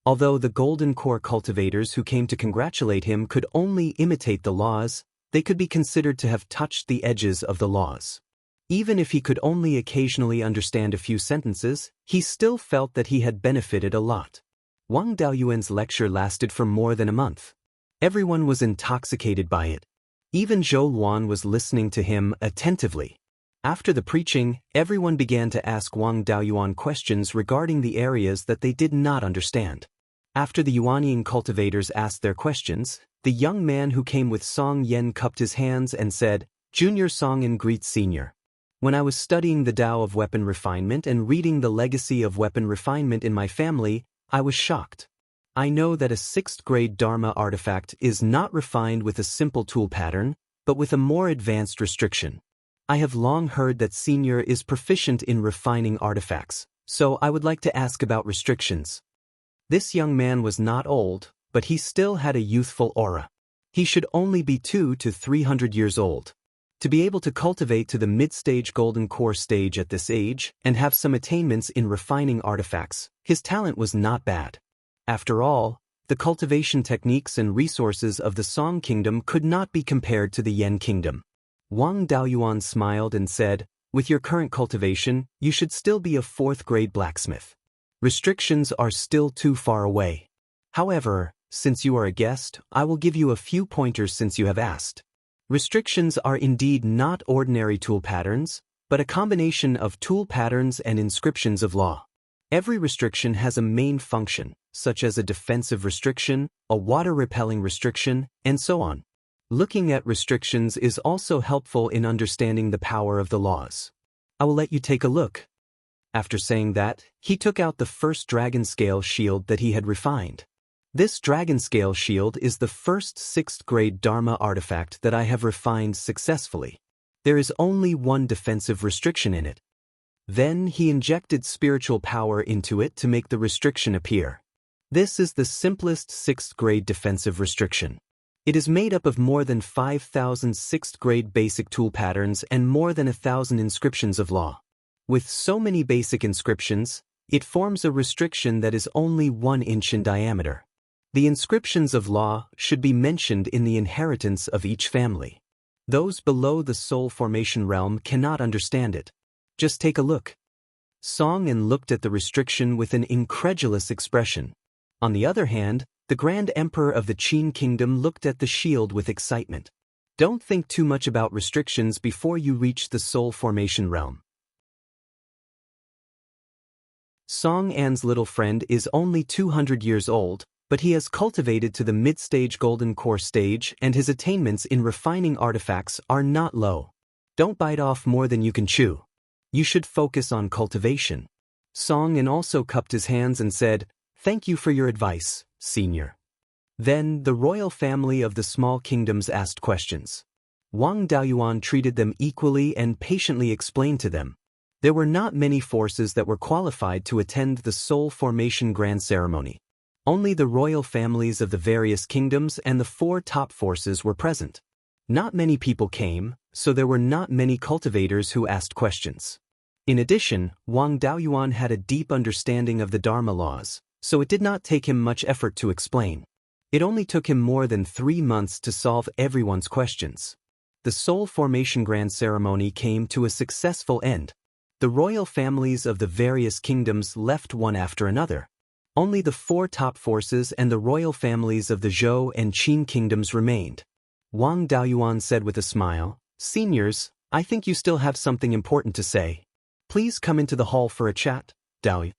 Although the Golden Core cultivators who came to congratulate him could only imitate the laws, they could be considered to have touched the edges of the laws. Even if he could only occasionally understand a few sentences, he still felt that he had benefited a lot. Wang Daoyuan's lecture lasted for more than a month. Everyone was intoxicated by it. Even Zhou Luan was listening to him attentively. After the preaching, everyone began to ask Wang Daoyuan questions regarding the areas that they did not understand. After the Yuanian cultivators asked their questions, the young man who came with Song Yen cupped his hands and said, "Junior Song Yen greets Senior. When I was studying the Tao of weapon refinement and reading the legacy of weapon refinement in my family, I was shocked. I know that a 6th grade Dharma artifact is not refined with a simple tool pattern, but with a more advanced restriction. I have long heard that Senior is proficient in refining artifacts, so I would like to ask about restrictions." This young man was not old, but he still had a youthful aura. He should only be 200 to 300 years old. To be able to cultivate to the mid-stage Golden Core stage at this age and have some attainments in refining artifacts, his talent was not bad. After all, the cultivation techniques and resources of the Song Kingdom could not be compared to the Yen Kingdom. Wang Daoyuan smiled and said, "With your current cultivation, you should still be a 4th grade blacksmith. Restrictions are still too far away. However, since you are a guest, I will give you a few pointers since you have asked. Restrictions are indeed not ordinary tool patterns, but a combination of tool patterns and inscriptions of law. Every restriction has a main function, such as a defensive restriction, a water-repelling restriction, and so on. Looking at restrictions is also helpful in understanding the power of the laws. I will let you take a look." After saying that, he took out the first dragon scale shield that he had refined. This dragon scale shield is the first 6th grade Dharma artifact that I have refined successfully. There is only one defensive restriction in it. Then he injected spiritual power into it to make the restriction appear. This is the simplest 6th grade defensive restriction. It is made up of more than 5,000 6th grade basic tool patterns and more than 1,000 inscriptions of law. With so many basic inscriptions, it forms a restriction that is only 1 inch in diameter. The inscriptions of law should be mentioned in the inheritance of each family. Those below the soul formation realm cannot understand it. Just take a look. Song An looked at the restriction with an incredulous expression. On the other hand, the Grand Emperor of the Qin Kingdom looked at the shield with excitement. Don't think too much about restrictions before you reach the soul formation realm. Song An's little friend is only 200 years old, but he has cultivated to the mid-stage golden core stage and his attainments in refining artifacts are not low. Don't bite off more than you can chew. You should focus on cultivation. Song An also cupped his hands and said, "Thank you for your advice, Senior." Then the royal family of the small kingdoms asked questions. Wang Daoyuan treated them equally and patiently explained to them. There were not many forces that were qualified to attend the soul formation grand ceremony. Only the royal families of the various kingdoms and the 4 top forces were present. Not many people came, so there were not many cultivators who asked questions. In addition, Wang Daoyuan had a deep understanding of the Dharma laws, so it did not take him much effort to explain. It only took him more than 3 months to solve everyone's questions. The soul formation grand ceremony came to a successful end. The royal families of the various kingdoms left one after another. Only the 4 top forces and the royal families of the Zhou and Qin kingdoms remained. Wang Daoyuan said with a smile, "Seniors, I think you still have something important to say. Please come into the hall for a chat, Daoist."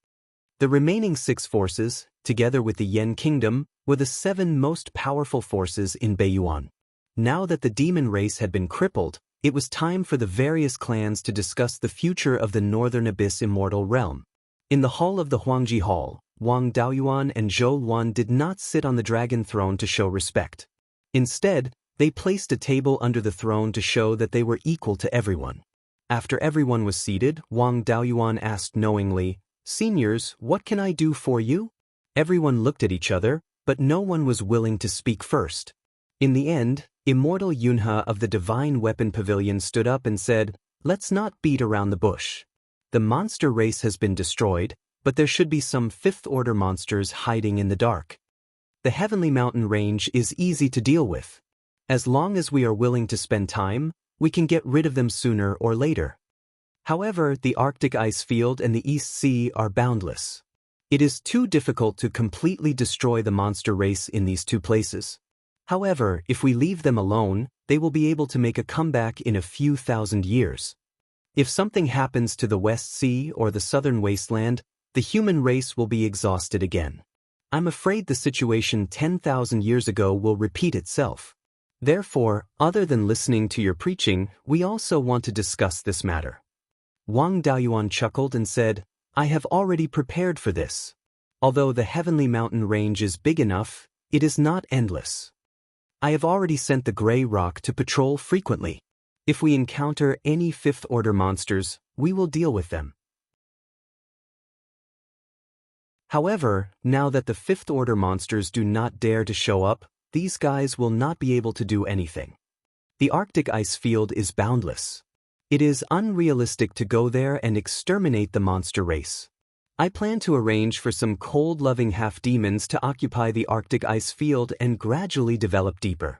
The remaining 6 forces, together with the Yan kingdom, were the 7 most powerful forces in Beiyuan. Now that the demon race had been crippled, it was time for the various clans to discuss the future of the Northern Abyss Immortal realm. In the hall of the Huangji Hall, Wang Daoyuan and Zhou Luan did not sit on the dragon throne to show respect. Instead, they placed a table under the throne to show that they were equal to everyone. After everyone was seated, Wang Daoyuan asked knowingly, "Seniors, what can I do for you?" Everyone looked at each other, but no one was willing to speak first. In the end, Immortal Yunhe of the Divine Weapon Pavilion stood up and said, "Let's not beat around the bush. The monster race has been destroyed, but there should be some 5th-order monsters hiding in the dark. The Heavenly Mountain Range is easy to deal with. As long as we are willing to spend time, we can get rid of them sooner or later. However, the Arctic ice field and the East Sea are boundless. It is too difficult to completely destroy the monster race in these 2 places. However, if we leave them alone, they will be able to make a comeback in a few thousand years. If something happens to the West Sea or the Southern Wasteland, the human race will be exhausted again. I'm afraid the situation 10,000 years ago will repeat itself. Therefore, other than listening to your preaching, we also want to discuss this matter." Wang Daoyuan chuckled and said, "I have already prepared for this. Although the Heavenly Mountain Range is big enough, it is not endless. I have already sent the Grey Rock to patrol frequently. If we encounter any 5th-order monsters, we will deal with them. However, now that the 5th-order monsters do not dare to show up, these guys will not be able to do anything. The Arctic ice field is boundless. It is unrealistic to go there and exterminate the monster race. I plan to arrange for some cold-loving half-demons to occupy the Arctic ice field and gradually develop deeper.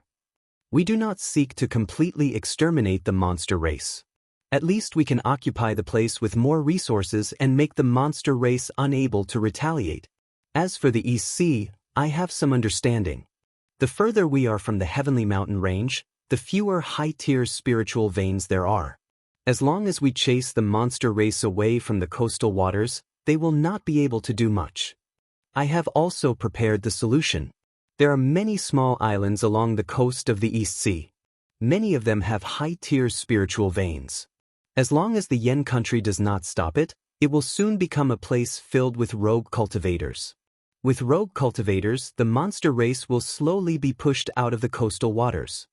We do not seek to completely exterminate the monster race. At least we can occupy the place with more resources and make the monster race unable to retaliate. As for the East Sea, I have some understanding. The further we are from the Heavenly Mountain Range, the fewer high-tier spiritual veins there are. As long as we chase the monster race away from the coastal waters, they will not be able to do much. I have also prepared the solution. There are many small islands along the coast of the East Sea. Many of them have high-tier spiritual veins. As long as the Yen country does not stop it, it will soon become a place filled with rogue cultivators. With rogue cultivators, the monster race will slowly be pushed out of the coastal waters."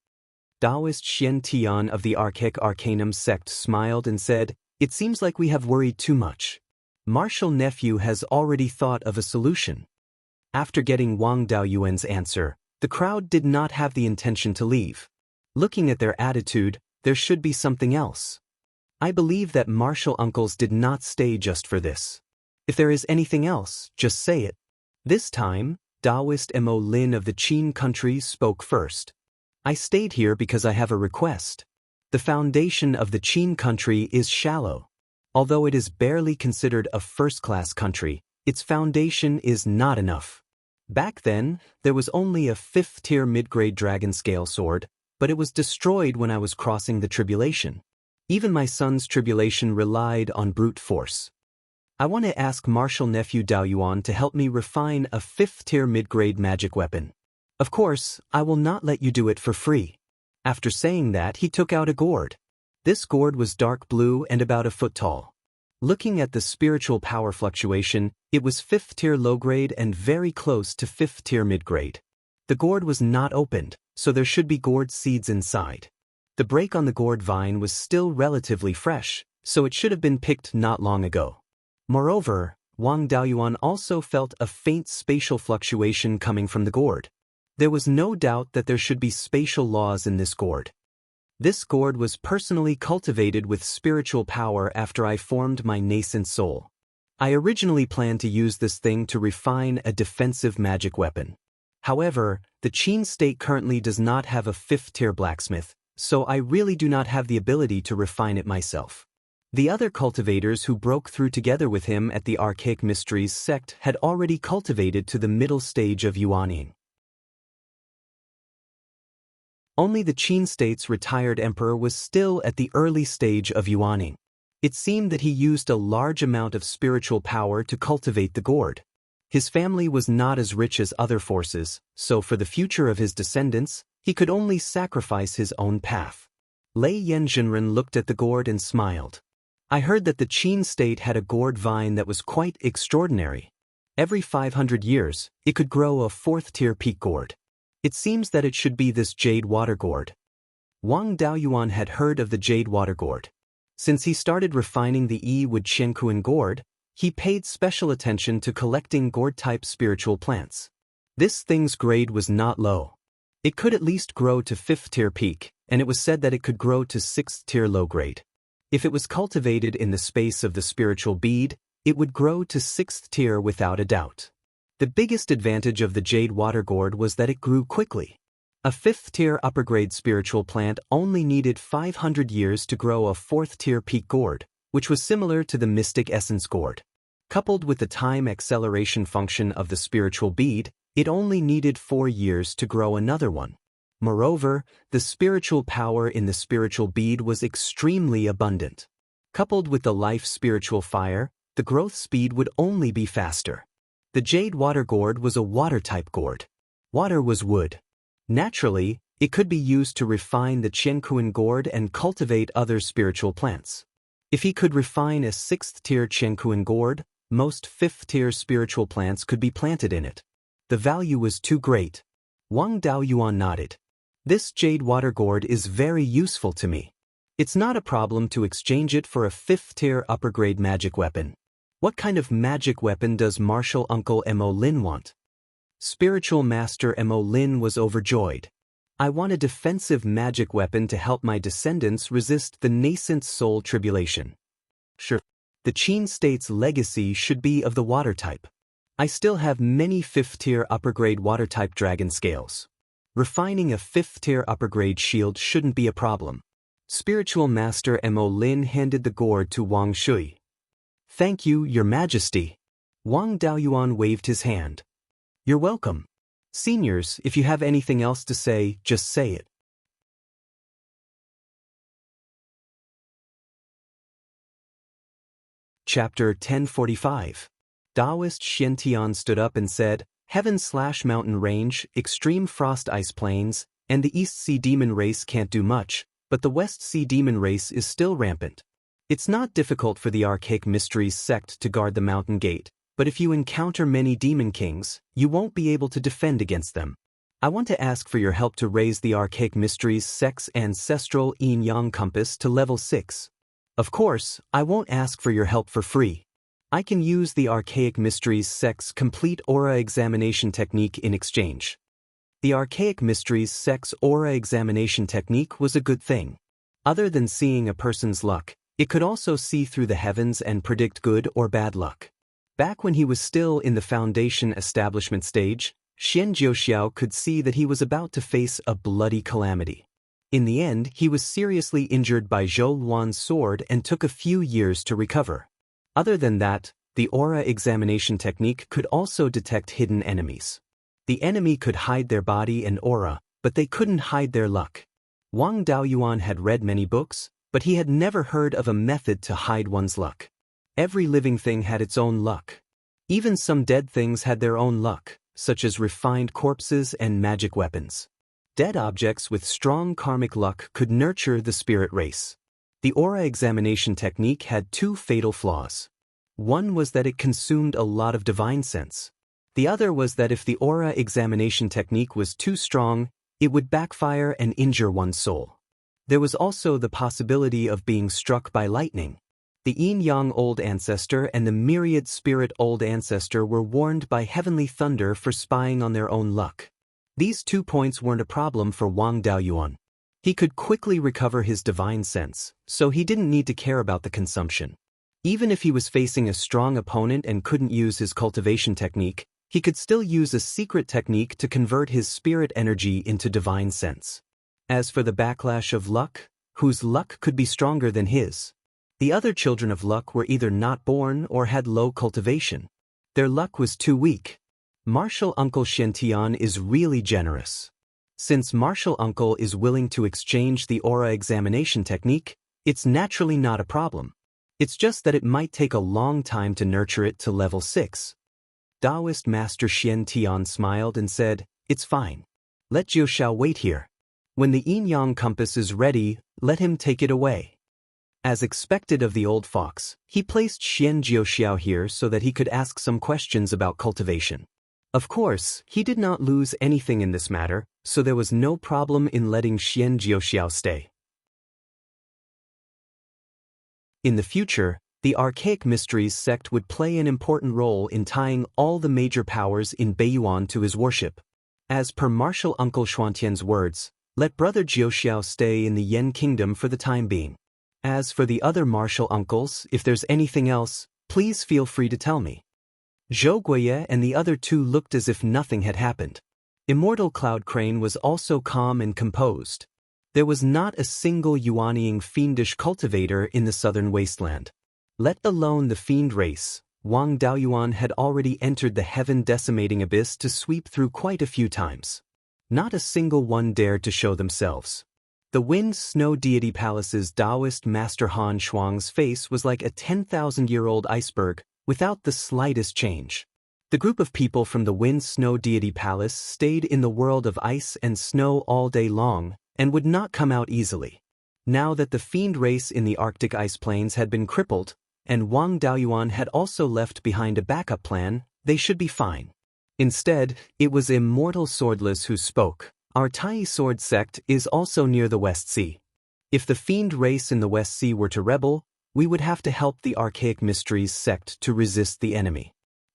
Daoist Shen Tian of the Archaic Arcanum sect smiled and said, It seems like we have worried too much. Martial Nephew has already thought of a solution. After getting Wang Daoyuan's answer, the crowd did not have the intention to leave. Looking at their attitude, there should be something else. I believe that martial uncles did not stay just for this. If there is anything else, just say it. This time, Daoist Mo Lin of the Qin countries spoke first. I stayed here because I have a request. The foundation of the Qin country is shallow. Although it is barely considered a first-class country, its foundation is not enough. Back then, there was only a 5th-tier mid-grade dragon scale sword, but it was destroyed when I was crossing the tribulation. Even my son's tribulation relied on brute force. I want to ask martial nephew Daoyuan to help me refine a 5th-tier mid-grade magic weapon. Of course, I will not let you do it for free. After saying that, he took out a gourd. This gourd was dark blue and about a foot tall. Looking at the spiritual power fluctuation, it was 5th-tier low-grade and very close to 5th-tier mid-grade. The gourd was not opened, so there should be gourd seeds inside. The break on the gourd vine was still relatively fresh, so it should have been picked not long ago. Moreover, Wang Daoyuan also felt a faint spatial fluctuation coming from the gourd. There was no doubt that there should be spatial laws in this gourd. This gourd was personally cultivated with spiritual power after I formed my nascent soul. I originally planned to use this thing to refine a defensive magic weapon. However, the Qin state currently does not have a 5th-tier blacksmith, so I really do not have the ability to refine it myself. The other cultivators who broke through together with him at the Archaic Mysteries sect had already cultivated to the middle stage of Yuaning. Only the Qin state's retired emperor was still at the early stage of Yuaning. It seemed that he used a large amount of spiritual power to cultivate the gourd. His family was not as rich as other forces, so for the future of his descendants, he could only sacrifice his own path. Lei Yanzhenren looked at the gourd and smiled. I heard that the Qin state had a gourd vine that was quite extraordinary. Every 500 years, it could grow a 4th-tier peak gourd. It seems that it should be this jade water gourd. Wang Daoyuan had heard of the jade water gourd. Since he started refining the Yi Wood Qianquan gourd, he paid special attention to collecting gourd-type spiritual plants. This thing's grade was not low. It could at least grow to 5th-tier peak, and it was said that it could grow to 6th-tier low grade. If it was cultivated in the space of the spiritual bead, it would grow to 6th tier without a doubt. The biggest advantage of the jade water gourd was that it grew quickly. A 5th-tier upper-grade spiritual plant only needed 500 years to grow a 4th-tier peak gourd, which was similar to the mystic essence gourd. Coupled with the time acceleration function of the spiritual bead, it only needed 4 years to grow another one. Moreover, the spiritual power in the spiritual bead was extremely abundant. Coupled with the life spiritual fire, the growth speed would only be faster. The jade water gourd was a water-type gourd. Water was wood. Naturally, it could be used to refine the Qianquan gourd and cultivate other spiritual plants. If he could refine a 6th-tier Qianquan gourd, most 5th-tier spiritual plants could be planted in it. The value was too great. Wang Daoyuan nodded. This jade water gourd is very useful to me. It's not a problem to exchange it for a 5th-tier upper-grade magic weapon. What kind of magic weapon does martial uncle Mo Lin want? Spiritual master Mo Lin was overjoyed. I want a defensive magic weapon to help my descendants resist the nascent soul tribulation. Sure. The Qin state's legacy should be of the water type. I still have many 5th-tier upper-grade water-type dragon scales. Refining a 5th-tier upper-grade shield shouldn't be a problem. Spiritual Master Mo Lin handed the gourd to Wang Shui. Thank you, Your Majesty. Wang Daoyuan waved his hand. You're welcome. Seniors, if you have anything else to say, just say it. Chapter 1045. Daoist Xiantian stood up and said, Heaven/mountain range, extreme frost ice plains, and the East Sea demon race can't do much, but the West Sea demon race is still rampant. It's not difficult for the Archaic Mysteries sect to guard the mountain gate, but if you encounter many demon kings, you won't be able to defend against them. I want to ask for your help to raise the Archaic Mysteries sect's ancestral yin-yang compass to level 6. Of course, I won't ask for your help for free. I can use the Archaic Mysteries sect's complete aura examination technique in exchange. The Archaic Mysteries sect's aura examination technique was a good thing. Other than seeing a person's luck, it could also see through the heavens and predict good or bad luck. Back when he was still in the foundation establishment stage, Xianxia could see that he was about to face a bloody calamity. In the end, he was seriously injured by Zhou Luan's sword and took a few years to recover. Other than that, the aura examination technique could also detect hidden enemies. The enemy could hide their body and aura, but they couldn't hide their luck. Wang Daoyuan had read many books, but he had never heard of a method to hide one's luck. Every living thing had its own luck. Even some dead things had their own luck, such as refined corpses and magic weapons. Dead objects with strong karmic luck could nurture the spirit race. The aura examination technique had two fatal flaws. One was that it consumed a lot of divine sense. The other was that if the aura examination technique was too strong, it would backfire and injure one's soul. There was also the possibility of being struck by lightning. The Yin-Yang Old Ancestor and the Myriad Spirit Old Ancestor were warned by heavenly thunder for spying on their own luck. These 2 points weren't a problem for Wang Daoyuan. He could quickly recover his divine sense, so he didn't need to care about the consumption. Even if he was facing a strong opponent and couldn't use his cultivation technique, he could still use a secret technique to convert his spirit energy into divine sense. As for the backlash of luck, whose luck could be stronger than his? The other children of luck were either not born or had low cultivation. Their luck was too weak. Martial Uncle Xiantian is really generous. Since Martial Uncle is willing to exchange the aura examination technique, it's naturally not a problem. It's just that it might take a long time to nurture it to level 6. Daoist Master Xiantian smiled and said, "It's fine. Let Jiuxiao wait here. When the yin-yang compass is ready, let him take it away." As expected of the old fox, he placed Jiuxiao here so that he could ask some questions about cultivation. Of course, he did not lose anything in this matter, so there was no problem in letting Jiuxiao stay. In the future, the Archaic Mysteries sect would play an important role in tying all the major powers in Beiyuan to his worship. As per Martial Uncle Xuantian's words, let Brother Jiuxiao stay in the Yen Kingdom for the time being. As for the other martial uncles, if there's anything else, please feel free to tell me. Zhou Guiye and the other two looked as if nothing had happened. Immortal Cloud Crane was also calm and composed. There was not a single yuanying fiendish cultivator in the southern wasteland. Let alone the fiend race, Wang Daoyuan had already entered the heaven-decimating abyss to sweep through quite a few times. Not a single one dared to show themselves. The Wind Snow Deity Palace's Daoist Master Han Shuang's face was like a 10,000-year-old iceberg, without the slightest change. The group of people from the Wind Snow Deity Palace stayed in the world of ice and snow all day long, and would not come out easily. Now that the fiend race in the Arctic ice plains had been crippled, and Wang Daoyuan had also left behind a backup plan, they should be fine. Instead, it was Immortal Swordless who spoke. Our Tai Sword sect is also near the West Sea. If the fiend race in the West Sea were to rebel, we would have to help the Archaic Mysteries sect to resist the enemy.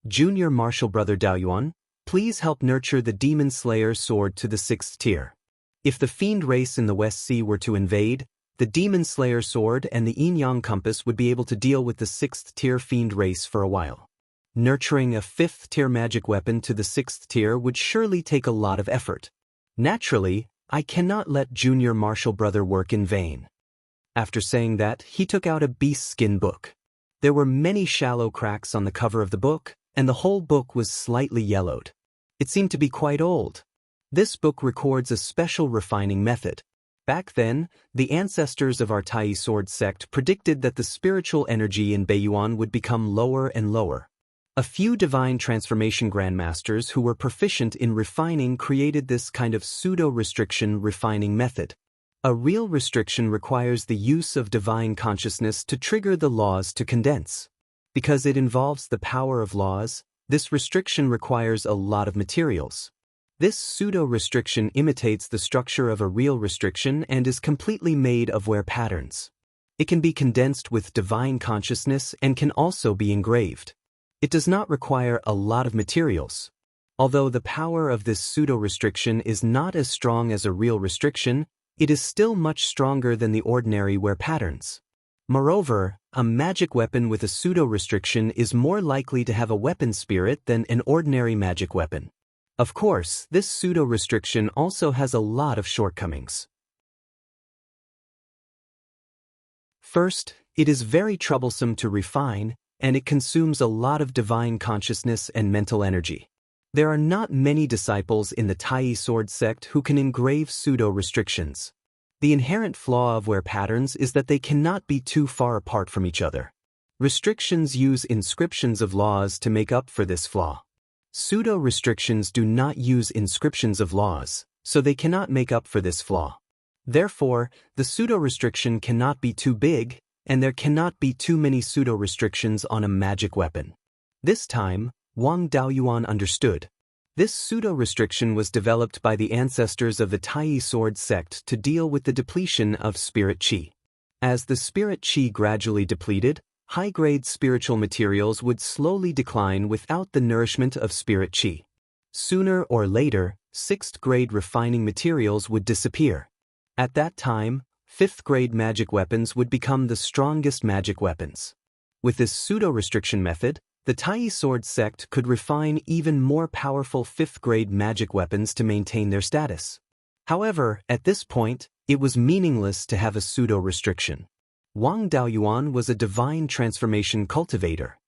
Junior Martial Brother Daoyuan, please help nurture the Demon Slayer sword to the 6th tier. If the fiend race in the West Sea were to invade, the Demon Slayer sword and the yin-yang compass would be able to deal with the 6th tier fiend race for a while. Nurturing a 5th tier magic weapon to the 6th tier would surely take a lot of effort. Naturally, I cannot let Junior Martial Brother work in vain. After saying that, he took out a beast skin book. There were many shallow cracks on the cover of the book, and the whole book was slightly yellowed. It seemed to be quite old. This book records a special refining method. Back then, the ancestors of our Tai Sword sect predicted that the spiritual energy in Beiyuan would become lower and lower. A few divine transformation grandmasters who were proficient in refining created this kind of pseudo-restriction refining method. A real restriction requires the use of divine consciousness to trigger the laws to condense. Because it involves the power of laws, this restriction requires a lot of materials. This pseudo-restriction imitates the structure of a real restriction and is completely made of wear patterns. It can be condensed with divine consciousness and can also be engraved. It does not require a lot of materials. Although the power of this pseudo-restriction is not as strong as a real restriction, it is still much stronger than the ordinary wear patterns. Moreover, a magic weapon with a pseudo-restriction is more likely to have a weapon spirit than an ordinary magic weapon. Of course, this pseudo-restriction also has a lot of shortcomings. First, it is very troublesome to refine, and it consumes a lot of divine consciousness and mental energy. There are not many disciples in the Tai Sword sect who can engrave pseudo-restrictions. The inherent flaw of wear patterns is that they cannot be too far apart from each other. Restrictions use inscriptions of laws to make up for this flaw. Pseudo-restrictions do not use inscriptions of laws, so they cannot make up for this flaw. Therefore, the pseudo-restriction cannot be too big, and there cannot be too many pseudo-restrictions on a magic weapon. This time, Wang Daoyuan understood. This pseudo-restriction was developed by the ancestors of the Tai Sword sect to deal with the depletion of spirit qi. As the spirit qi gradually depleted, high-grade spiritual materials would slowly decline without the nourishment of spirit qi. Sooner or later, 6th-grade refining materials would disappear. At that time, 5th-grade magic weapons would become the strongest magic weapons. With this pseudo-restriction method, the Tai Sword sect could refine even more powerful 5th-grade magic weapons to maintain their status. However, at this point, it was meaningless to have a pseudo-restriction. Wang Daoyuan was a divine transformation cultivator.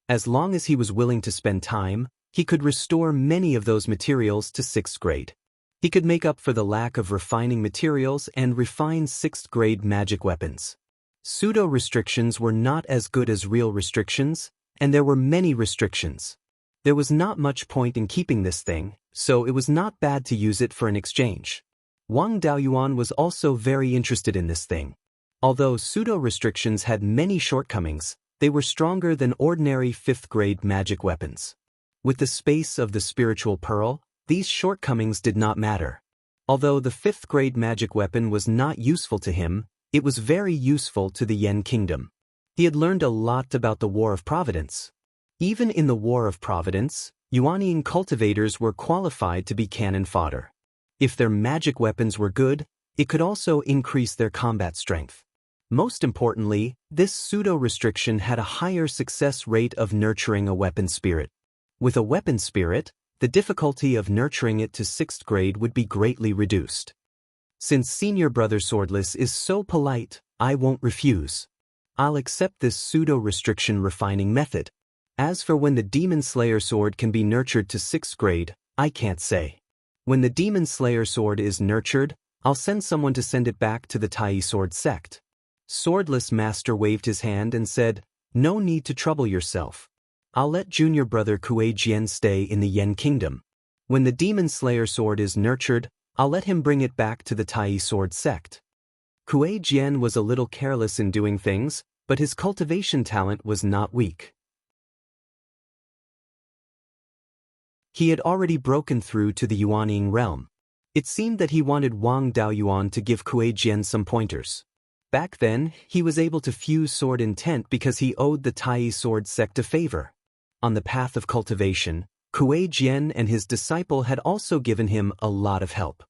As long as he was willing to spend time, he could restore many of those materials to 6th grade. He could make up for the lack of refining materials and refine 6th-grade magic weapons. Pseudo-restrictions were not as good as real restrictions, and there were many restrictions. There was not much point in keeping this thing, so it was not bad to use it for an exchange. Wang Daoyuan was also very interested in this thing. Although pseudo-restrictions had many shortcomings, they were stronger than ordinary 5th-grade magic weapons. With the space of the spiritual pearl, these shortcomings did not matter. Although the 5th-grade magic weapon was not useful to him, it was very useful to the Yen Kingdom. He had learned a lot about the War of Providence. Even in the War of Providence, Yuanian cultivators were qualified to be cannon fodder. If their magic weapons were good, it could also increase their combat strength. Most importantly, this pseudo-restriction had a higher success rate of nurturing a weapon spirit. With a weapon spirit, the difficulty of nurturing it to 6th grade would be greatly reduced. Since Senior Brother Swordless is so polite, I won't refuse. I'll accept this pseudo-restriction refining method. As for when the Demon Slayer sword can be nurtured to 6th grade, I can't say. When the Demon Slayer sword is nurtured, I'll send someone to send it back to the Tai Sword sect. Swordless Master waved his hand and said, "No need to trouble yourself. I'll let Junior Brother Kuei Jian stay in the Yen Kingdom. When the Demon Slayer sword is nurtured, I'll let him bring it back to the Tai Sword sect." Kuei Jian was a little careless in doing things, but his cultivation talent was not weak. He had already broken through to the Yuanying realm. It seemed that he wanted Wang Daoyuan to give Kuei Jian some pointers. Back then, he was able to fuse sword intent because he owed the Tai Sword sect a favor. On the path of cultivation, Kuei Jian and his disciple had also given him a lot of help.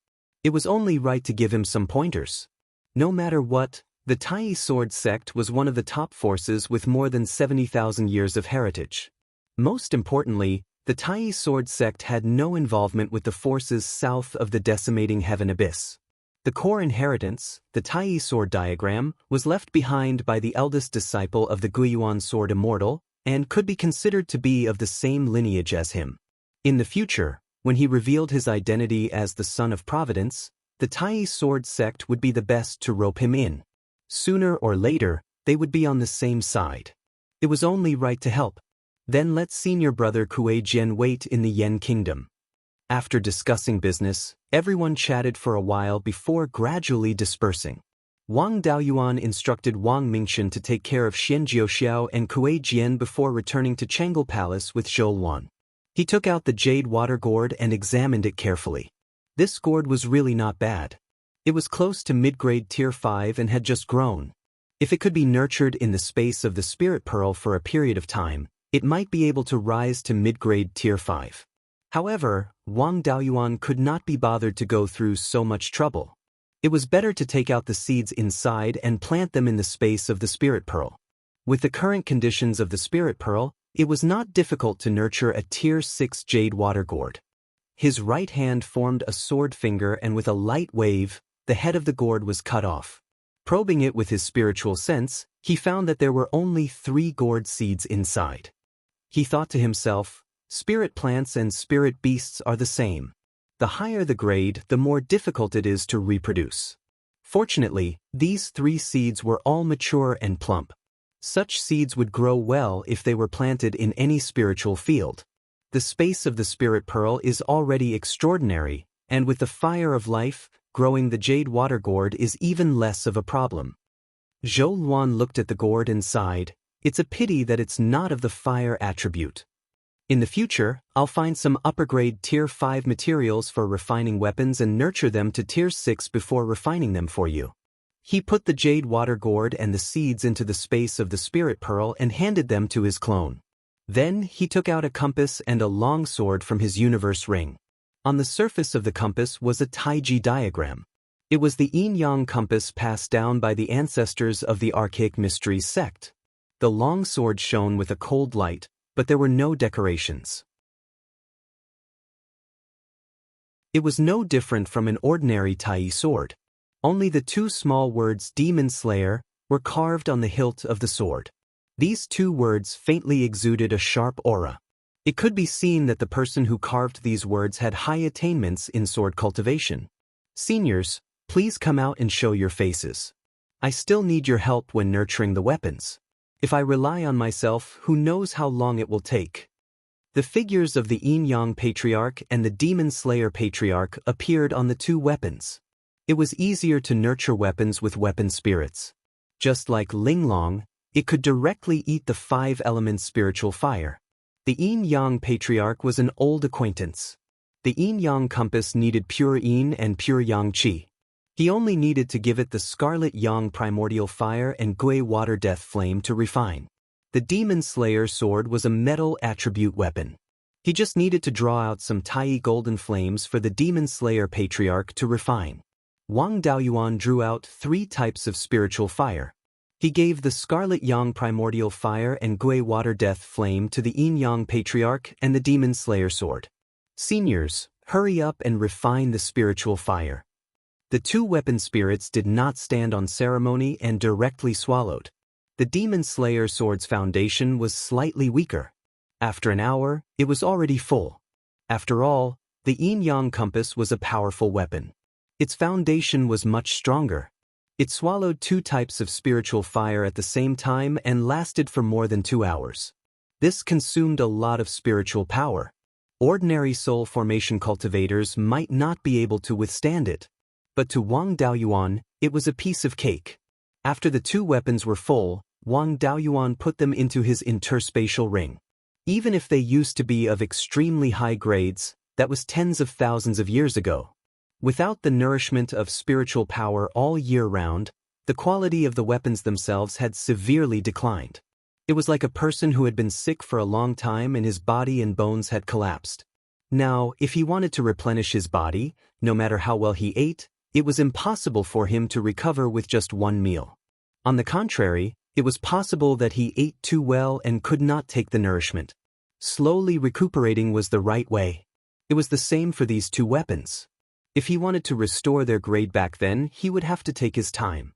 It was only right to give him some pointers. No matter what, the Tai Sword sect was one of the top forces with more than 70,000 years of heritage. Most importantly, the Tai Sword sect had no involvement with the forces south of the decimating heaven abyss. The core inheritance, the Tai Sword diagram, was left behind by the eldest disciple of the Beiyuan sword Immortal, and could be considered to be of the same lineage as him. In the future, when he revealed his identity as the Son of Providence, the Tai Sword sect would be the best to rope him in. Sooner or later, they would be on the same side. It was only right to help. Then let Senior Brother Kuei Jian wait in the Yen Kingdom. After discussing business, everyone chatted for a while before gradually dispersing. Wang Daoyuan instructed Wang Mingxian to take care of Xian Jiuxiao and Kuei Jian before returning to Chengel Palace with Zhou Luan. He took out the jade water gourd and examined it carefully. This gourd was really not bad. It was close to mid-grade tier 5 and had just grown. If it could be nurtured in the space of the spirit pearl for a period of time, it might be able to rise to mid-grade tier 5. However, Wang Daoyuan could not be bothered to go through so much trouble. It was better to take out the seeds inside and plant them in the space of the spirit pearl. With the current conditions of the spirit pearl, it was not difficult to nurture a tier 6 jade water gourd. His right hand formed a sword finger, and with a light wave, the head of the gourd was cut off. Probing it with his spiritual sense, he found that there were only 3 gourd seeds inside. He thought to himself, spirit plants and spirit beasts are the same. The higher the grade, the more difficult it is to reproduce. Fortunately, these 3 seeds were all mature and plump. Such seeds would grow well if they were planted in any spiritual field. The space of the spirit pearl is already extraordinary, and with the fire of life, growing the jade water gourd is even less of a problem. Zhou Luan looked at the gourd and sighed, "It's a pity that it's not of the fire attribute. In the future, I'll find some upper-grade tier 5 materials for refining weapons and nurture them to tier 6 before refining them for you." He put the jade water gourd and the seeds into the space of the spirit pearl and handed them to his clone. Then he took out a compass and a long sword from his universe ring. On the surface of the compass was a Taiji diagram. It was the yin-yang compass passed down by the ancestors of the Archaic Mysteries sect. The long sword shone with a cold light, but there were no decorations. It was no different from an ordinary Tai sword. Only the 2 small words Demon Slayer were carved on the hilt of the sword. These 2 words faintly exuded a sharp aura. It could be seen that the person who carved these words had high attainments in sword cultivation. "Seniors, please come out and show your faces. I still need your help when nurturing the weapons. If I rely on myself, who knows how long it will take." The figures of the Yin-Yang Patriarch and the Demon Slayer Patriarch appeared on the 2 weapons. It was easier to nurture weapons with weapon spirits. Just like Linglong, it could directly eat the 5-element spiritual fire. The Yin-Yang Patriarch was an old acquaintance. The Yin-Yang compass needed pure Yin and pure Yang Qi. He only needed to give it the scarlet Yang primordial fire and Gui water death flame to refine. The Demon Slayer sword was a metal attribute weapon. He just needed to draw out some Tai golden flames for the Demon Slayer Patriarch to refine. Wang Daoyuan drew out 3 types of spiritual fire. He gave the scarlet Yang primordial fire and Gui water death flame to the Yin-Yang Patriarch and the Demon Slayer sword. "Seniors, hurry up and refine the spiritual fire." The 2 weapon spirits did not stand on ceremony and directly swallowed. The Demon Slayer sword's foundation was slightly weaker. After an hour, it was already full. After all, the Yin-Yang compass was a powerful weapon. Its foundation was much stronger. It swallowed 2 types of spiritual fire at the same time and lasted for more than 2 hours. This consumed a lot of spiritual power. Ordinary soul formation cultivators might not be able to withstand it. But to Wang Daoyuan, it was a piece of cake. After the 2 weapons were full, Wang Daoyuan put them into his interspatial ring. Even if they used to be of extremely high grades, that was tens of thousands of years ago. Without the nourishment of spiritual power all year round, the quality of the weapons themselves had severely declined. It was like a person who had been sick for a long time and his body and bones had collapsed. Now, if he wanted to replenish his body, no matter how well he ate, it was impossible for him to recover with just 1 meal. On the contrary, it was possible that he ate too well and could not take the nourishment. Slowly recuperating was the right way. It was the same for these 2 weapons. If he wanted to restore their grade back then, he would have to take his time.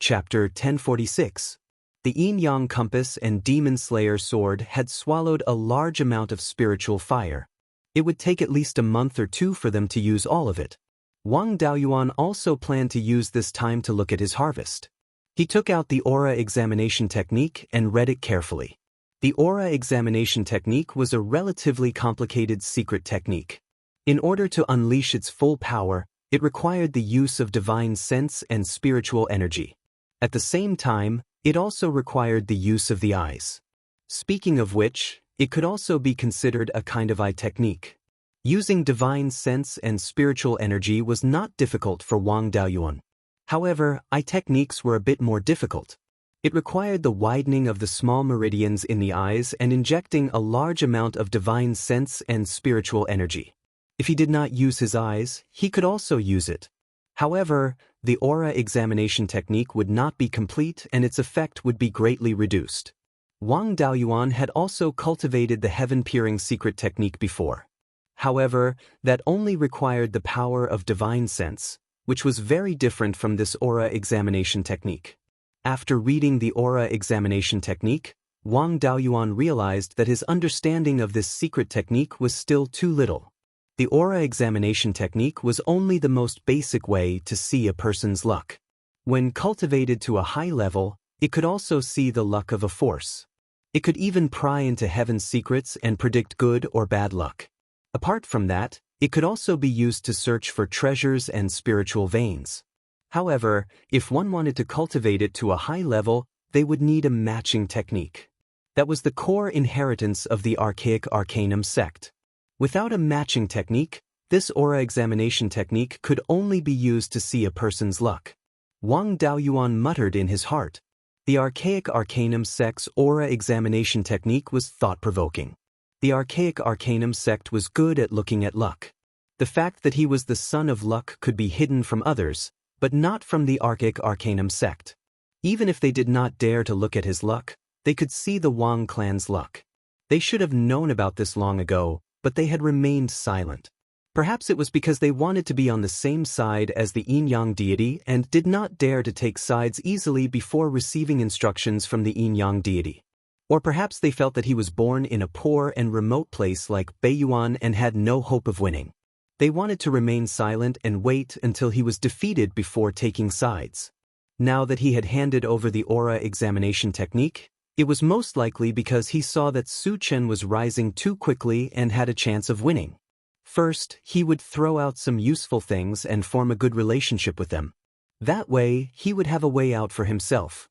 Chapter 1046. The Yin-Yang compass and Demon Slayer sword had swallowed a large amount of spiritual fire. It would take at least a month or 2 for them to use all of it. Wang Daoyuan also planned to use this time to look at his harvest. He took out the aura examination technique and read it carefully. The aura examination technique was a relatively complicated secret technique. In order to unleash its full power, it required the use of divine sense and spiritual energy. At the same time, it also required the use of the eyes. Speaking of which, it could also be considered a kind of eye technique. Using divine sense and spiritual energy was not difficult for Wang Daoyuan. However, eye techniques were a bit more difficult. It required the widening of the small meridians in the eyes and injecting a large amount of divine sense and spiritual energy. If he did not use his eyes, he could also use it. However, the aura examination technique would not be complete and its effect would be greatly reduced. Wang Daoyuan had also cultivated the heaven-peering secret technique before. However, that only required the power of divine sense, which was very different from this aura examination technique. After reading the aura examination technique, Wang Daoyuan realized that his understanding of this secret technique was still too little. The aura examination technique was only the most basic way to see a person's luck. When cultivated to a high level, it could also see the luck of a force. It could even pry into heaven's secrets and predict good or bad luck. Apart from that, it could also be used to search for treasures and spiritual veins. However, if one wanted to cultivate it to a high level, they would need a matching technique. That was the core inheritance of the archaic arcanum sect. Without a matching technique, this aura examination technique could only be used to see a person's luck. Wang Daoyuan muttered in his heart. The archaic arcanum sect's aura examination technique was thought-provoking. The archaic arcanum sect was good at looking at luck. The fact that he was the son of luck could be hidden from others, but not from the archaic arcanum sect. Even if they did not dare to look at his luck, they could see the Wang clan's luck. They should have known about this long ago, but they had remained silent. Perhaps it was because they wanted to be on the same side as the yin-yang deity and did not dare to take sides easily before receiving instructions from the yin-yang deity. Or perhaps they felt that he was born in a poor and remote place like Beiyuan and had no hope of winning. They wanted to remain silent and wait until he was defeated before taking sides. Now that he had handed over the aura examination technique, it was most likely because he saw that Su Chen was rising too quickly and had a chance of winning. First, he would throw out some useful things and form a good relationship with them. That way, he would have a way out for himself.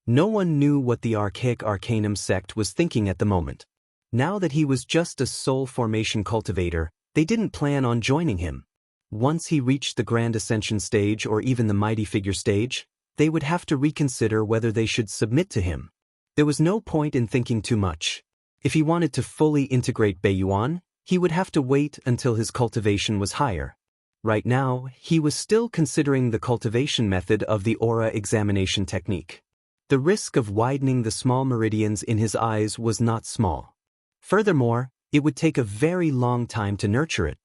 No one knew what the archaic arcanum sect was thinking at the moment. Now that he was just a soul formation cultivator, they didn't plan on joining him. Once he reached the Grand Ascension stage or even the Mighty Figure stage, they would have to reconsider whether they should submit to him. There was no point in thinking too much. If he wanted to fully integrate Beiyuan, he would have to wait until his cultivation was higher. Right now, he was still considering the cultivation method of the aura examination technique. The risk of widening the small meridians in his eyes was not small. Furthermore, it would take a very long time to nurture it.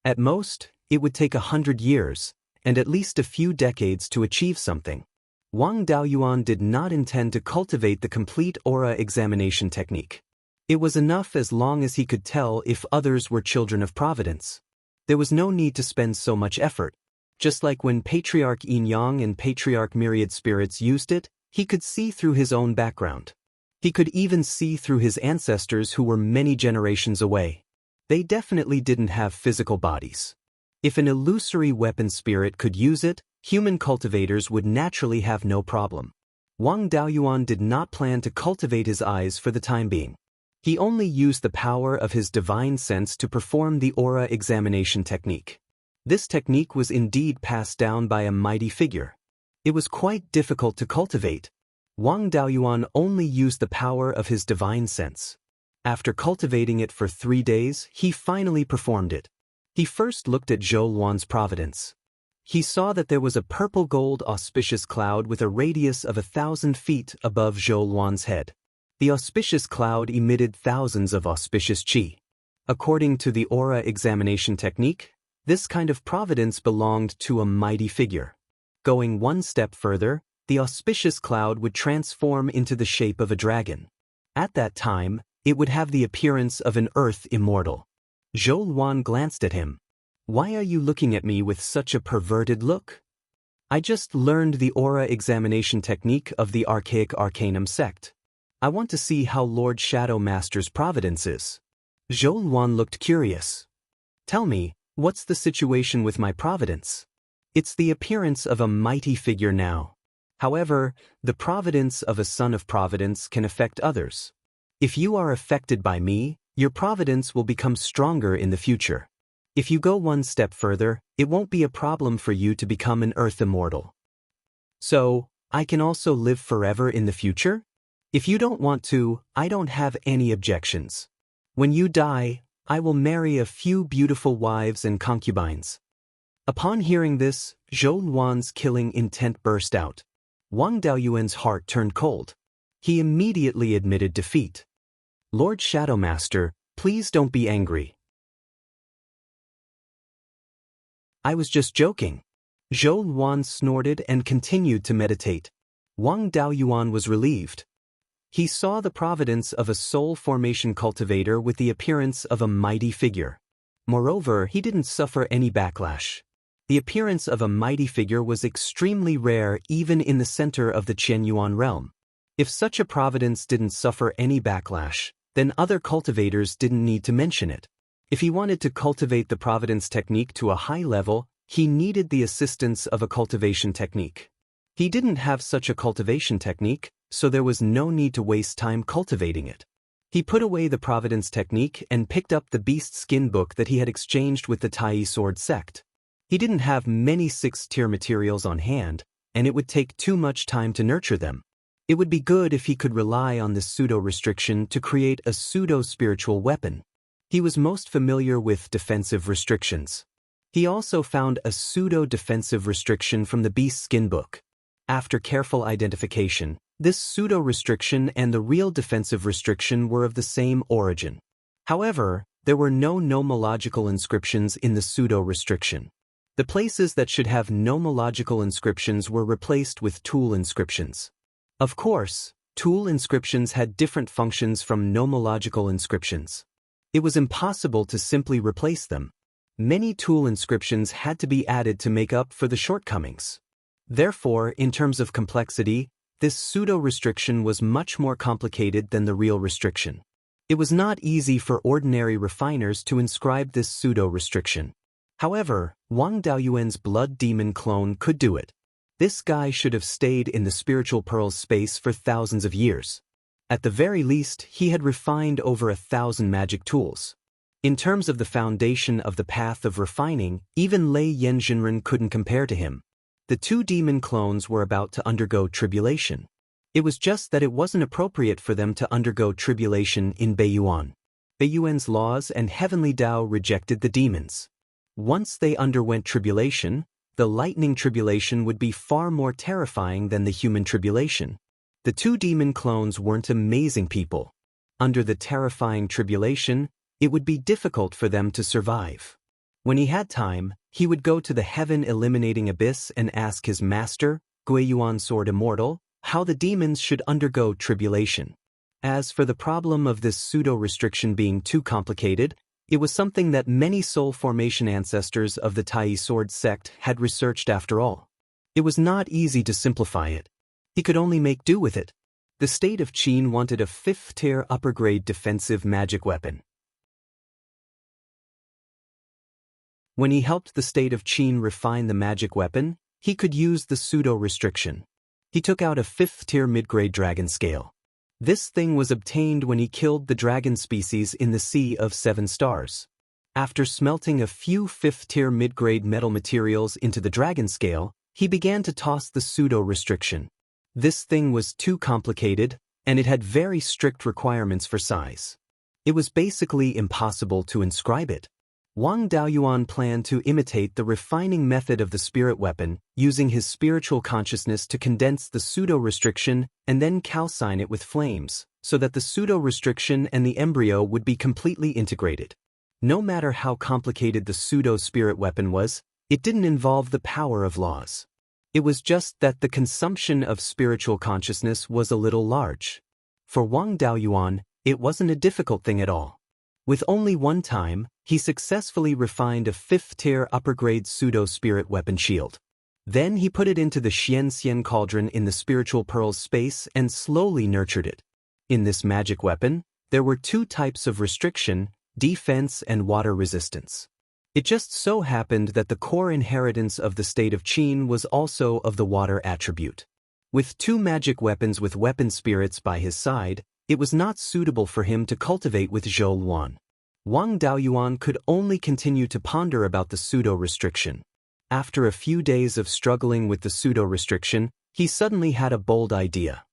At most, it would take 100 years, and at least a few decades to achieve something. Wang Daoyuan did not intend to cultivate the complete aura examination technique. It was enough as long as he could tell if others were children of providence. There was no need to spend so much effort. Just like when Patriarch Yin-Yang and Patriarch Myriad Spirits used it, he could see through his own background. He could even see through his ancestors who were many generations away. They definitely didn't have physical bodies. If an illusory weapon spirit could use it, human cultivators would naturally have no problem. Wang Daoyuan did not plan to cultivate his eyes for the time being. He only used the power of his divine sense to perform the aura examination technique. This technique was indeed passed down by a mighty figure. It was quite difficult to cultivate. Wang Daoyuan only used the power of his divine sense. After cultivating it for 3 days, he finally performed it. He first looked at Zhou Luan's providence. He saw that there was a purple-gold auspicious cloud with a radius of 1,000 feet above Zhou Luan's head. The auspicious cloud emitted thousands of auspicious qi. According to the aura examination technique, this kind of providence belonged to a mighty figure. Going one step further, the auspicious cloud would transform into the shape of a dragon. At that time, it would have the appearance of an earth immortal. Zhou Luan glanced at him. "Why are you looking at me with such a perverted look?" "I just learned the aura examination technique of the archaic arcanum sect. I want to see how Lord Shadow Master's providence is." Zhou Luan looked curious. "Tell me, what's the situation with my providence?" "It's the appearance of a mighty figure now. However, the providence of a son of providence can affect others. If you are affected by me, your providence will become stronger in the future. If you go one step further, it won't be a problem for you to become an earth immortal. So, I can also live forever in the future? If you don't want to, I don't have any objections. When you die, I will marry a few beautiful wives and concubines. Upon hearing this, Zhou Luan's killing intent burst out. Wang Daoyuan's heart turned cold. He immediately admitted defeat. Lord Shadowmaster, please don't be angry. I was just joking. Zhou Luan snorted and continued to meditate. Wang Daoyuan was relieved. He saw the providence of a soul formation cultivator with the appearance of a mighty figure. Moreover, he didn't suffer any backlash. The appearance of a mighty figure was extremely rare even in the center of the Qianyuan realm. If such a providence didn't suffer any backlash, then other cultivators didn't need to mention it. If he wanted to cultivate the providence technique to a high level, he needed the assistance of a cultivation technique. He didn't have such a cultivation technique, so there was no need to waste time cultivating it. He put away the providence technique and picked up the beast skin book that he had exchanged with the Tai sword sect. He didn't have many 6th-tier materials on hand, and it would take too much time to nurture them. It would be good if he could rely on this pseudo-restriction to create a pseudo-spiritual weapon. He was most familiar with defensive restrictions. He also found a pseudo-defensive restriction from the beast skin book. After careful identification, this pseudo-restriction and the real defensive restriction were of the same origin. However, there were no nomological inscriptions in the pseudo-restriction. The places that should have nomological inscriptions were replaced with tool inscriptions. Of course, tool inscriptions had different functions from nomological inscriptions. It was impossible to simply replace them. Many tool inscriptions had to be added to make up for the shortcomings. Therefore, in terms of complexity, this pseudo-restriction was much more complicated than the real restriction. It was not easy for ordinary refiners to inscribe this pseudo-restriction. However, Wang Daoyuan's blood demon clone could do it. This guy should have stayed in the spiritual pearls space for thousands of years. At the very least, he had refined over 1,000 magic tools. In terms of the foundation of the path of refining, even Lei Yanjinren couldn't compare to him. The two demon clones were about to undergo tribulation. It was just that it wasn't appropriate for them to undergo tribulation in Beiyuan. Beiyuan's laws and heavenly Tao rejected the demons. Once they underwent tribulation, the lightning tribulation would be far more terrifying than the human tribulation. The two demon clones weren't amazing people. Under the terrifying tribulation, it would be difficult for them to survive. When he had time, he would go to the heaven-eliminating abyss and ask his master, Guiyuan Sword Immortal, how the demons should undergo tribulation. As for the problem of this pseudo-restriction being too complicated, it was something that many soul formation ancestors of the Tai sword sect had researched after all. It was not easy to simplify it. He could only make do with it. The state of Qin wanted a 5th-tier upper-grade defensive magic weapon. When he helped the state of Qin refine the magic weapon, he could use the pseudo-restriction. He took out a 5th-tier mid-grade dragon scale. This thing was obtained when he killed the dragon species in the Sea of 7 Stars. After smelting a few 5th-tier mid-grade metal materials into the dragon scale, he began to toss the pseudo-restriction. This thing was too complicated, and it had very strict requirements for size. It was basically impossible to inscribe it. Wang Daoyuan planned to imitate the refining method of the spirit weapon, using his spiritual consciousness to condense the pseudo-restriction and then calcine it with flames, so that the pseudo-restriction and the embryo would be completely integrated. No matter how complicated the pseudo-spirit weapon was, it didn't involve the power of laws. It was just that the consumption of spiritual consciousness was a little large. For Wang Daoyuan, it wasn't a difficult thing at all. With only one time, he successfully refined a 5th-tier upper-grade pseudo-spirit weapon shield. Then he put it into the Xianxia cauldron in the spiritual pearls space and slowly nurtured it. In this magic weapon, there were 2 types of restriction, defense and water resistance. It just so happened that the core inheritance of the state of Qin was also of the water attribute. With 2 magic weapons with weapon spirits by his side, it was not suitable for him to cultivate with Zhou Luan. Wang Daoyuan could only continue to ponder about the pseudo-restriction. After a few days of struggling with the pseudo-restriction, he suddenly had a bold idea.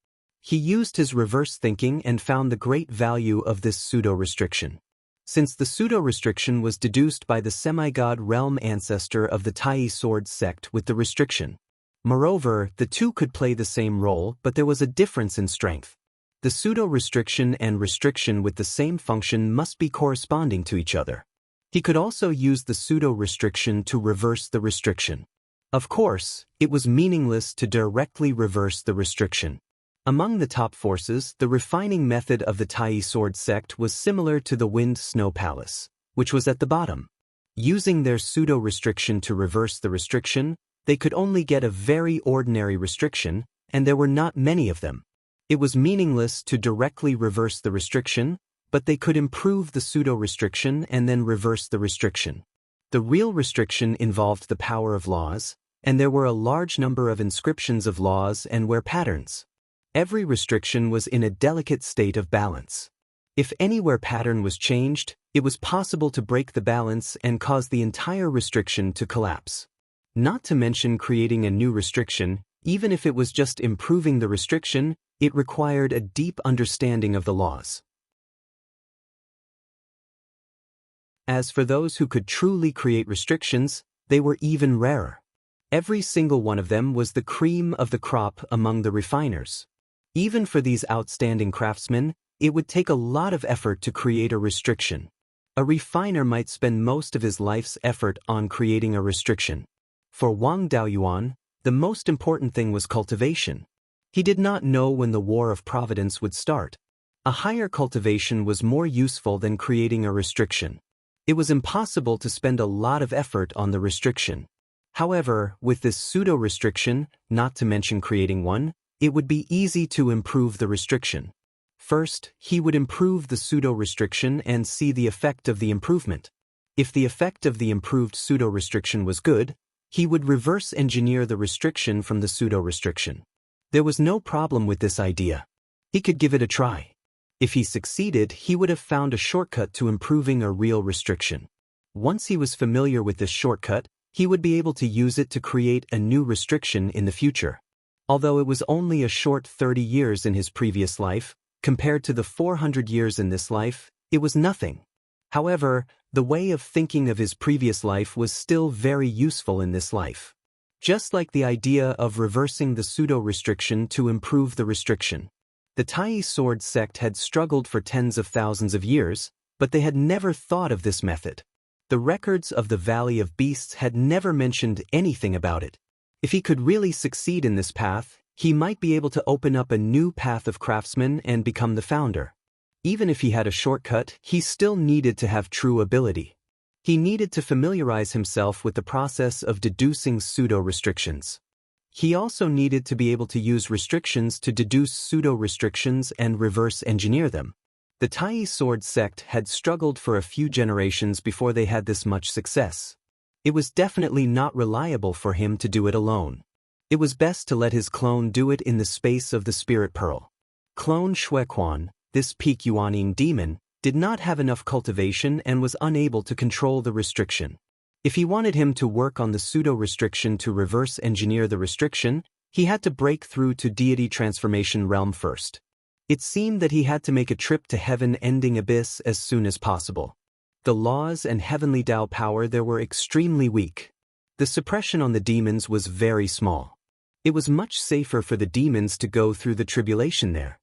He used his reverse thinking and found the great value of this pseudo-restriction. Since the pseudo-restriction was deduced by the semi-god realm ancestor of the Tai sword sect with the restriction. Moreover, the two could play the same role, but there was a difference in strength. The pseudo-restriction and restriction with the same function must be corresponding to each other. He could also use the pseudo-restriction to reverse the restriction. Of course, it was meaningless to directly reverse the restriction. Among the top forces, the refining method of the Tai sword sect was similar to the Wind Snow Palace, which was at the bottom. Using their pseudo-restriction to reverse the restriction, they could only get a very ordinary restriction, and there were not many of them. It was meaningless to directly reverse the restriction, but they could improve the pseudo-restriction and then reverse the restriction. The real restriction involved the power of laws, and there were a large number of inscriptions of laws and wear patterns. Every restriction was in a delicate state of balance. If any wear pattern was changed, it was possible to break the balance and cause the entire restriction to collapse. Not to mention creating a new restriction, even if it was just improving the restriction, it required a deep understanding of the laws. As for those who could truly create restrictions, they were even rarer. Every single one of them was the cream of the crop among the refiners. Even for these outstanding craftsmen, it would take a lot of effort to create a restriction. A refiner might spend most of his life's effort on creating a restriction. For Wang Daoyuan, the most important thing was cultivation. He did not know when the War of Providence would start. A higher cultivation was more useful than creating a restriction. It was impossible to spend a lot of effort on the restriction. However, with this pseudo-restriction, not to mention creating one, it would be easy to improve the restriction. First, he would improve the pseudo-restriction and see the effect of the improvement. If the effect of the improved pseudo-restriction was good, he would reverse engineer the restriction from the pseudo-restriction. There was no problem with this idea. He could give it a try. If he succeeded, he would have found a shortcut to improving a real restriction. Once he was familiar with this shortcut, he would be able to use it to create a new restriction in the future. Although it was only a short 30 years in his previous life, compared to the 400 years in this life, it was nothing. However, the way of thinking of his previous life was still very useful in this life. Just like the idea of reversing the pseudo-restriction to improve the restriction. The Tai sword sect had struggled for tens of thousands of years, but they had never thought of this method. The records of the Valley of Beasts had never mentioned anything about it. If he could really succeed in this path, he might be able to open up a new path of craftsmen and become the founder. Even if he had a shortcut, he still needed to have true ability. He needed to familiarize himself with the process of deducing pseudo-restrictions. He also needed to be able to use restrictions to deduce pseudo-restrictions and reverse engineer them. The Tai sword sect had struggled for a few generations before they had this much success. It was definitely not reliable for him to do it alone. It was best to let his clone do it in the space of the Spirit Pearl. Clone Xuequan, this peak Yuaning demon, did not have enough cultivation and was unable to control the restriction. If he wanted him to work on the pseudo-restriction to reverse engineer the restriction, he had to break through to deity transformation realm first. It seemed that he had to make a trip to heaven-ending abyss as soon as possible. The laws and heavenly Dao power there were extremely weak. The suppression on the demons was very small. It was much safer for the demons to go through the tribulation there.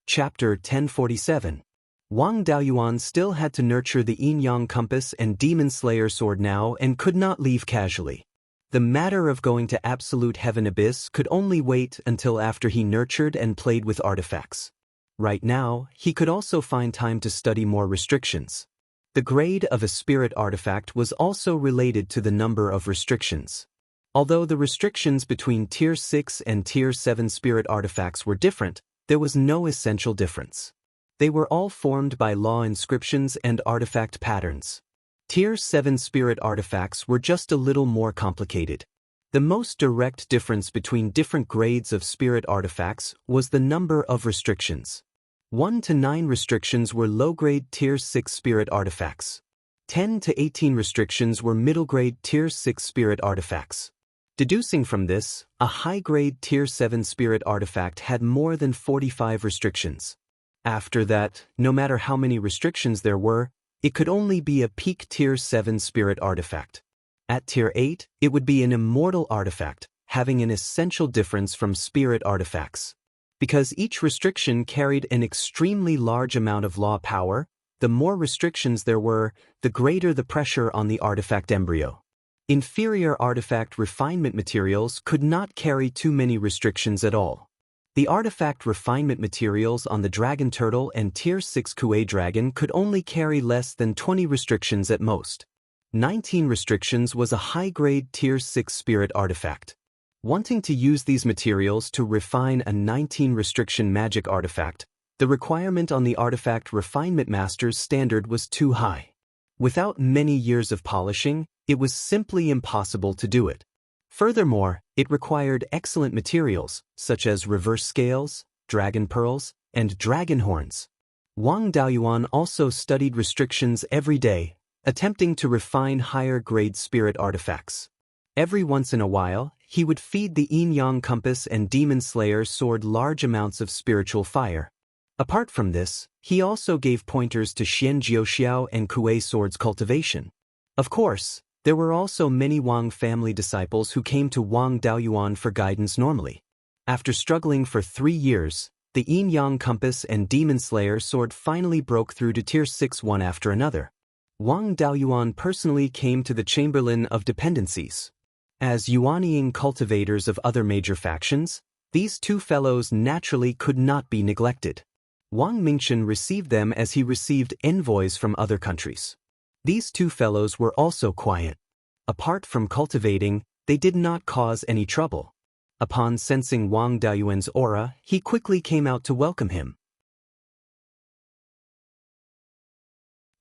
Chapter 1047. Wang Daoyuan still had to nurture the yin-yang compass and demon slayer sword now and could not leave casually. The matter of going to absolute heaven abyss could only wait until after he nurtured and played with artifacts. Right now, he could also find time to study more restrictions. The grade of a spirit artifact was also related to the number of restrictions. Although the restrictions between Tier 6 and Tier 7 spirit artifacts were different, there was no essential difference. They were all formed by law inscriptions and artifact patterns. Tier 7 spirit artifacts were just a little more complicated. The most direct difference between different grades of spirit artifacts was the number of restrictions. 1 to 9 restrictions were low-grade Tier 6 spirit artifacts. 10 to 18 restrictions were middle-grade Tier 6 spirit artifacts. Deducing from this, a high-grade Tier 7 spirit artifact had more than 45 restrictions. After that, no matter how many restrictions there were, it could only be a peak Tier 7 spirit artifact. At Tier 8, it would be an immortal artifact, having an essential difference from spirit artifacts. Because each restriction carried an extremely large amount of law power, the more restrictions there were, the greater the pressure on the artifact embryo. Inferior artifact refinement materials could not carry too many restrictions at all. The artifact refinement materials on the Dragon Turtle and Tier 6 Kuei Dragon could only carry less than 20 restrictions at most. 19 restrictions was a high-grade Tier 6 spirit artifact. Wanting to use these materials to refine a 19-restriction magic artifact, the requirement on the artifact refinement master's standard was too high. Without many years of polishing, it was simply impossible to do it. Furthermore, it required excellent materials, such as reverse scales, dragon pearls, and dragon horns. Wang Daoyuan also studied restrictions every day, attempting to refine higher-grade spirit artifacts. Every once in a while, he would feed the yin-yang compass and demon slayer sword large amounts of spiritual fire. Apart from this, he also gave pointers to Xianxia and Kuei Sword's cultivation. Of course, there were also many Wang family disciples who came to Wang Daoyuan for guidance normally. After struggling for 3 years, the yin-yang compass and demon slayer sword finally broke through to Tier 6 one after another. Wang Daoyuan personally came to the Chamberlain of Dependencies. As Yuanying cultivators of other major factions, these two fellows naturally could not be neglected. Wang Mingchen received them as he received envoys from other countries. These two fellows were also quiet. Apart from cultivating, they did not cause any trouble. Upon sensing Wang Daoyuan's aura, he quickly came out to welcome him.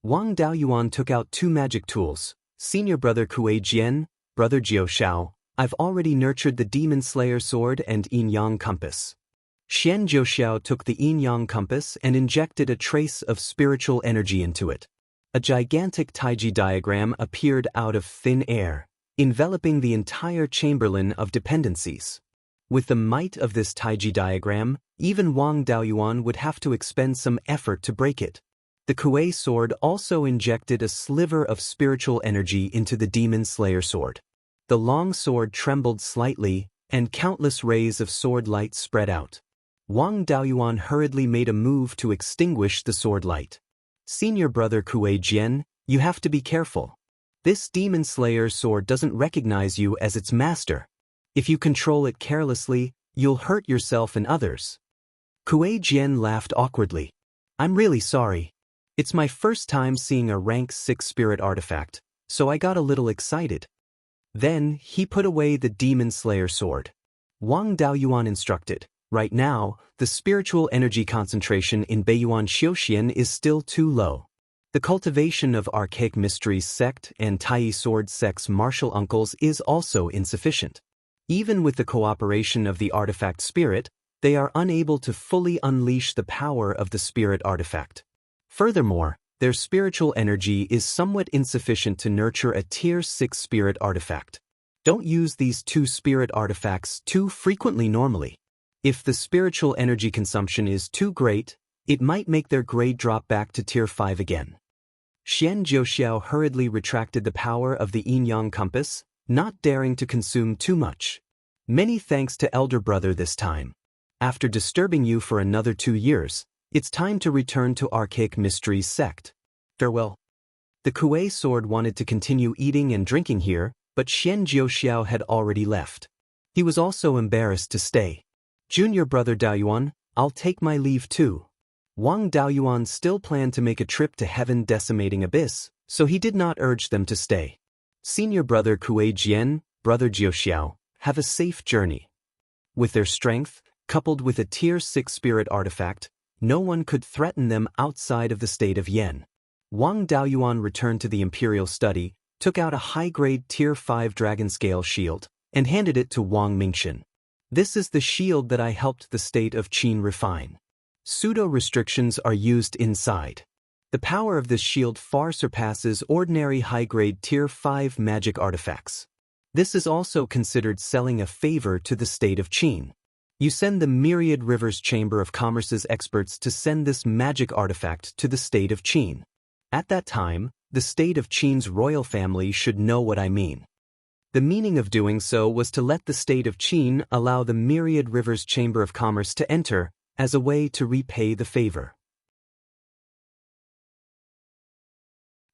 Wang Daoyuan took out 2 magic tools. Senior brother Kuei Jian, brother Jiao Shao, I've already nurtured the Demon Slayer sword and yin-yang compass. Xian Jiaoxiao took the yin-yang compass and injected a trace of spiritual energy into it. A gigantic Taiji diagram appeared out of thin air, enveloping the entire Chamberlain of Dependencies. With the might of this Taiji diagram, even Wang Daoyuan would have to expend some effort to break it. The Kuei sword also injected a sliver of spiritual energy into the Demon Slayer sword. The long sword trembled slightly, and countless rays of sword light spread out. Wang Daoyuan hurriedly made a move to extinguish the sword light. Senior brother Kuei Jian, you have to be careful. This Demon Slayer sword doesn't recognize you as its master. If you control it carelessly, you'll hurt yourself and others. Kuei Jian laughed awkwardly. I'm really sorry. It's my first time seeing a rank 6 spirit artifact, so I got a little excited. Then, he put away the Demon Slayer sword. Wang Daoyuan instructed, right now, the spiritual energy concentration in Beiyuan Xiuxian is still too low. The cultivation of Archaic Mysteries sect and Tai Sword sect's martial uncles is also insufficient. Even with the cooperation of the artifact spirit, they are unable to fully unleash the power of the spirit artifact. Furthermore, their spiritual energy is somewhat insufficient to nurture a Tier 6 spirit artifact. Don't use these 2 spirit artifacts too frequently normally. If the spiritual energy consumption is too great, it might make their grade drop back to Tier 5 again. Xian Jiaoxiao hurriedly retracted the power of the yin-yang compass, not daring to consume too much. Many thanks to elder brother this time. After disturbing you for another 2 years, it's time to return to Archaic Mysteries sect. Farewell. The Kuei sword wanted to continue eating and drinking here, but Xian Jiaoxiao had already left. He was also embarrassed to stay. Junior brother Daoyuan, I'll take my leave too. Wang Daoyuan still planned to make a trip to Heaven Decimating Abyss, so he did not urge them to stay. Senior brother Kuei Jian, brother Jiaoxiao, have a safe journey. With their strength, coupled with a Tier 6 spirit artifact, no one could threaten them outside of the state of Yen. Wang Daoyuan returned to the Imperial study, took out a high-grade Tier 5 dragon scale shield, and handed it to Wang Mingxian. This is the shield that I helped the state of Qin refine. Pseudo-restrictions are used inside. The power of this shield far surpasses ordinary high-grade Tier 5 magic artifacts. This is also considered selling a favor to the state of Qin. You send the Myriad Rivers Chamber of Commerce's experts to send this magic artifact to the state of Qin. At that time, the state of Qin's royal family should know what I mean. The meaning of doing so was to let the state of Qin allow the Myriad Rivers Chamber of Commerce to enter as a way to repay the favor.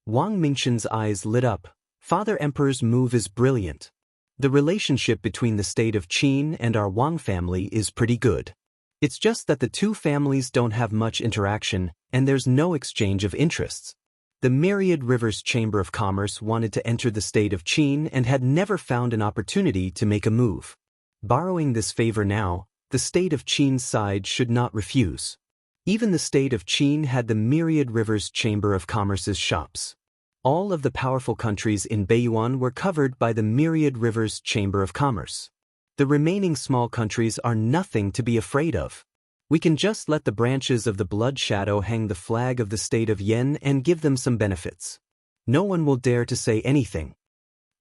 Wang Mingxian's eyes lit up. Father Emperor's move is brilliant. The relationship between the state of Qin and our Wang family is pretty good. It's just that the two families don't have much interaction and there's no exchange of interests. The Myriad Rivers Chamber of Commerce wanted to enter the state of Qin and had never found an opportunity to make a move. Borrowing this favor now, the state of Qin's side should not refuse. Even the state of Qin had the Myriad Rivers Chamber of Commerce's shops. All of the powerful countries in Beiyuan were covered by the Myriad Rivers Chamber of Commerce. The remaining small countries are nothing to be afraid of. We can just let the branches of the Blood Shadow hang the flag of the state of Yen and give them some benefits. No one will dare to say anything.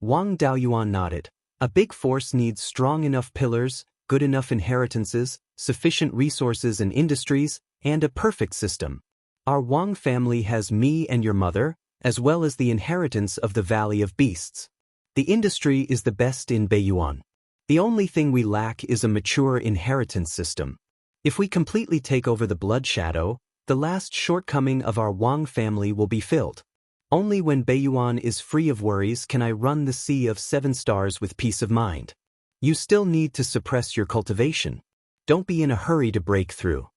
Wang Daoyuan nodded. A big force needs strong enough pillars, good enough inheritances, sufficient resources and industries, and a perfect system. Our Wang family has me and your mother, as well as the inheritance of the Valley of Beasts. The industry is the best in Beiyuan. The only thing we lack is a mature inheritance system. If we completely take over the Blood Shadow, the last shortcoming of our Wang family will be filled. Only when Beiyuan is free of worries can I run the Sea of 7 Stars with peace of mind. You still need to suppress your cultivation. Don't be in a hurry to break through.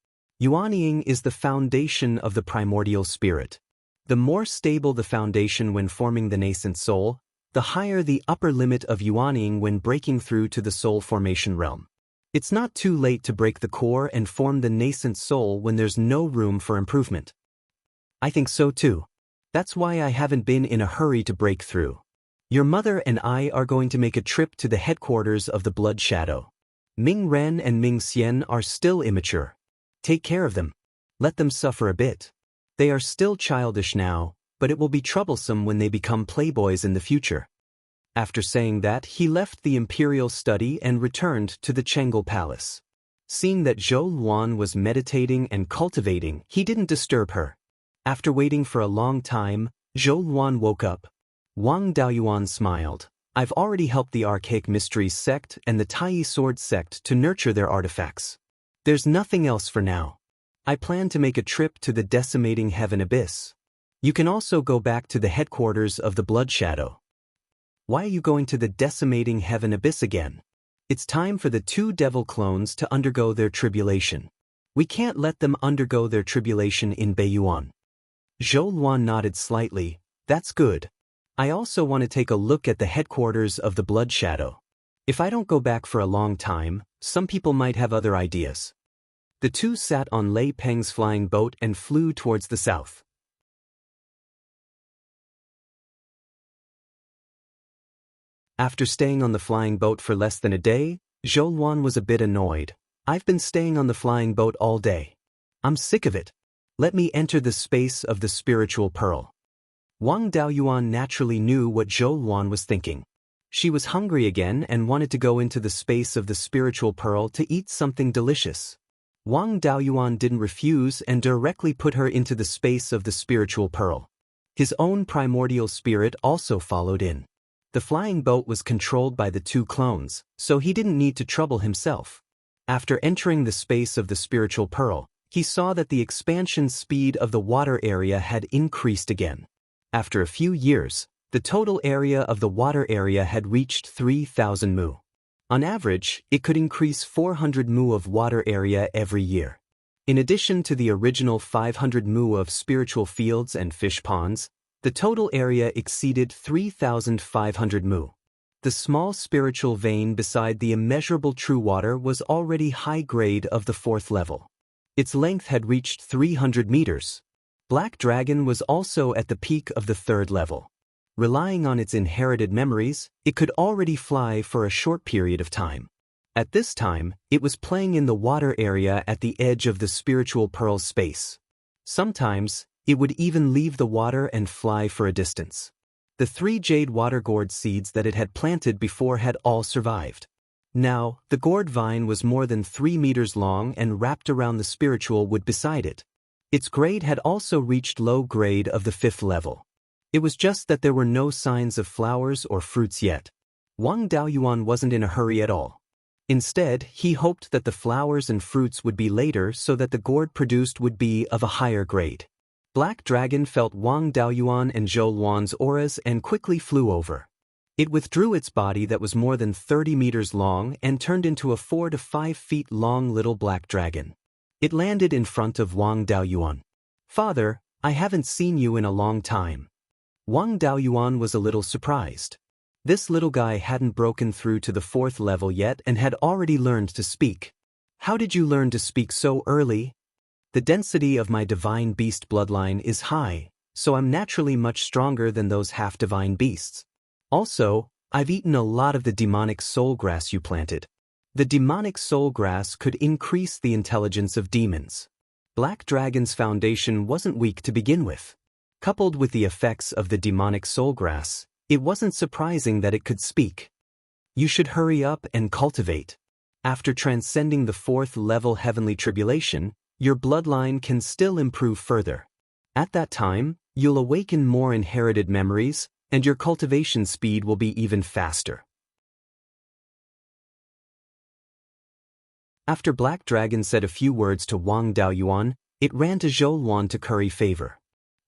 Yuanying is the foundation of the primordial spirit. The more stable the foundation when forming the nascent soul, the higher the upper limit of Yuanying when breaking through to the soul formation realm. It's not too late to break the core and form the nascent soul when there's no room for improvement. I think so too. That's why I haven't been in a hurry to break through. Your mother and I are going to make a trip to the headquarters of the Blood Shadow. Ming Ren and Ming Xian are still immature. Take care of them. Let them suffer a bit. They are still childish now, but it will be troublesome when they become playboys in the future. After saying that, he left the imperial study and returned to the Chengel Palace. Seeing that Zhou Luan was meditating and cultivating, he didn't disturb her. After waiting for a long time, Zhou Luan woke up. Wang Daoyuan smiled. I've already helped the Archaic Mysteries sect and the Tai Sword sect to nurture their artifacts. There's nothing else for now. I plan to make a trip to the Decimating Heaven Abyss. You can also go back to the headquarters of the Blood Shadow. Why are you going to the Decimating Heaven Abyss again? It's time for the 2 devil clones to undergo their tribulation. We can't let them undergo their tribulation in Beiyuan. Zhou Luan nodded slightly. That's good. I also want to take a look at the headquarters of the Blood Shadow. If I don't go back for a long time, some people might have other ideas. The two sat on Lei Peng's flying boat and flew towards the south. After staying on the flying boat for less than a day, Zhou Luan was a bit annoyed. I've been staying on the flying boat all day. I'm sick of it. Let me enter the space of the spiritual pearl. Wang Daoyuan naturally knew what Zhou Luan was thinking. She was hungry again and wanted to go into the space of the spiritual pearl to eat something delicious. Wang Daoyuan didn't refuse and directly put her into the space of the spiritual pearl. His own primordial spirit also followed in. The flying boat was controlled by the 2 clones, so he didn't need to trouble himself. After entering the space of the spiritual pearl, he saw that the expansion speed of the water area had increased again. After a few years, the total area of the water area had reached 3,000 mu. On average, it could increase 400 mu of water area every year. In addition to the original 500 mu of spiritual fields and fish ponds, the total area exceeded 3,500 mu. The small spiritual vein beside the immeasurable true water was already high grade of the 4th level. Its length had reached 300 meters. Black Dragon was also at the peak of the 3rd level. Relying on its inherited memories, it could already fly for a short period of time. At this time, it was playing in the water area at the edge of the spiritual pearl space. Sometimes, it would even leave the water and fly for a distance. The 3 jade water gourd seeds that it had planted before had all survived. Now, the gourd vine was more than 3 meters long and wrapped around the spiritual wood beside it. Its grade had also reached low grade of the 5th level. It was just that there were no signs of flowers or fruits yet. Wang Daoyuan wasn't in a hurry at all. Instead, he hoped that the flowers and fruits would be later so that the gourd produced would be of a higher grade. Black Dragon felt Wang Daoyuan and Zhou Luan's auras and quickly flew over. It withdrew its body that was more than 30 meters long and turned into a 4 to 5 feet long little black dragon. It landed in front of Wang Daoyuan. "Father, I haven't seen you in a long time." Wang Daoyuan was a little surprised. This little guy hadn't broken through to the 4th level yet and had already learned to speak. "How did you learn to speak so early?" "The density of my divine beast bloodline is high, so I'm naturally much stronger than those half-divine beasts. Also, I've eaten a lot of the demonic soul grass you planted." The demonic soul grass could increase the intelligence of demons. Black Dragon's foundation wasn't weak to begin with. Coupled with the effects of the demonic soul grass, it wasn't surprising that it could speak. "You should hurry up and cultivate. After transcending the 4th level heavenly tribulation, your bloodline can still improve further. At that time, you'll awaken more inherited memories, and your cultivation speed will be even faster." After Black Dragon said a few words to Wang Daoyuan, it ran to Zhou Luan to curry favor.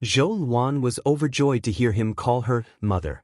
Zhou Luan was overjoyed to hear him call her mother.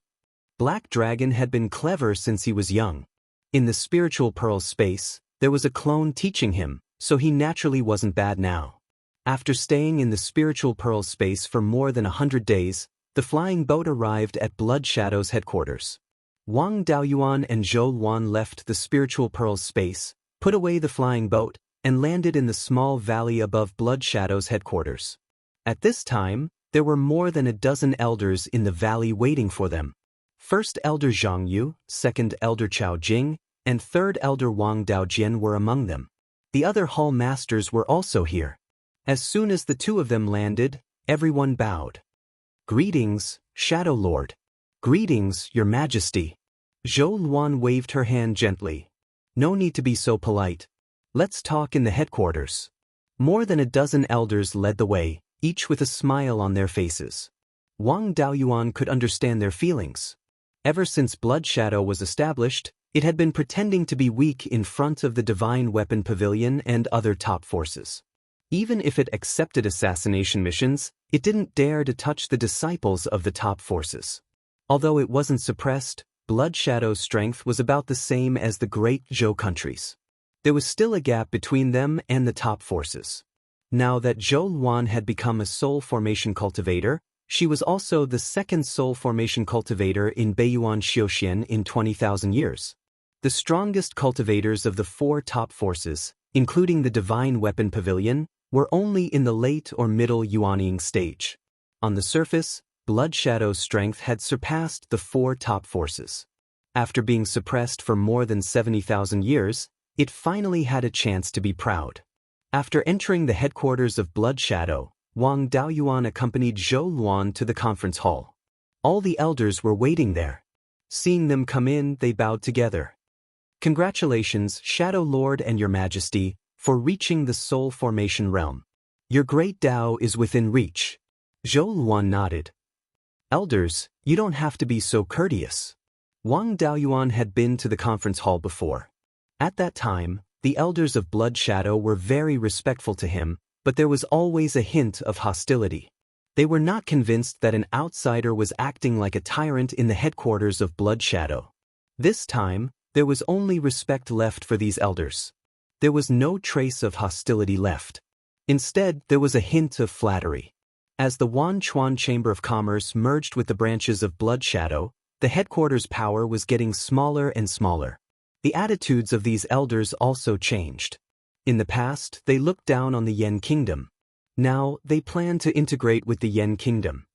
Black Dragon had been clever since he was young. In the spiritual pearl space, there was a clone teaching him, so he naturally wasn't bad now. After staying in the spiritual pearl space for more than 100 days, the flying boat arrived at Blood Shadow's headquarters. Wang Daoyuan and Zhou Luan left the spiritual pearl space, put away the flying boat, and landed in the small valley above Blood Shadow's headquarters. At this time, there were more than a dozen elders in the valley waiting for them. First Elder Zhang Yu, Second Elder Chao Jing, and Third Elder Wang Daojian were among them. The other hall masters were also here. As soon as the 2 of them landed, everyone bowed. "Greetings, Shadow Lord." "Greetings, Your Majesty." Zhou Luan waved her hand gently. "No need to be so polite. Let's talk in the headquarters." More than a dozen elders led the way, each with a smile on their faces. Wang Daoyuan could understand their feelings. Ever since Blood Shadow was established, it had been pretending to be weak in front of the Divine Weapon Pavilion and other top forces. Even if it accepted assassination missions, it didn't dare to touch the disciples of the top forces. Although it wasn't suppressed, Blood Shadow's strength was about the same as the great Zhou countries. There was still a gap between them and the top forces. Now that Zhou Luan had become a soul formation cultivator, she was also the 2nd soul formation cultivator in Beiyuan Xiuxian in 20,000 years. The strongest cultivators of the 4 top forces, including the Divine Weapon Pavilion, were only in the late or middle Yuanying stage. On the surface, Blood Shadow's strength had surpassed the 4 top forces. After being suppressed for more than 70,000 years, it finally had a chance to be proud. After entering the headquarters of Blood Shadow, Wang Daoyuan accompanied Zhou Luan to the conference hall. All the elders were waiting there. Seeing them come in, they bowed together. "Congratulations, Shadow Lord and Your Majesty, for reaching the soul formation realm. Your great Dao is within reach." Zhou Luan nodded. "Elders, you don't have to be so courteous." Wang Daoyuan had been to the conference hall before. At that time, the elders of Blood Shadow were very respectful to him, but there was always a hint of hostility. They were not convinced that an outsider was acting like a tyrant in the headquarters of Blood Shadow. This time, there was only respect left for these elders. There was no trace of hostility left. Instead, there was a hint of flattery. As the Wanchuan Chamber of Commerce merged with the branches of Blood Shadow, the headquarters' power was getting smaller and smaller. The attitudes of these elders also changed. In the past, they looked down on the Yen Kingdom. Now, they planned to integrate with the Yen Kingdom.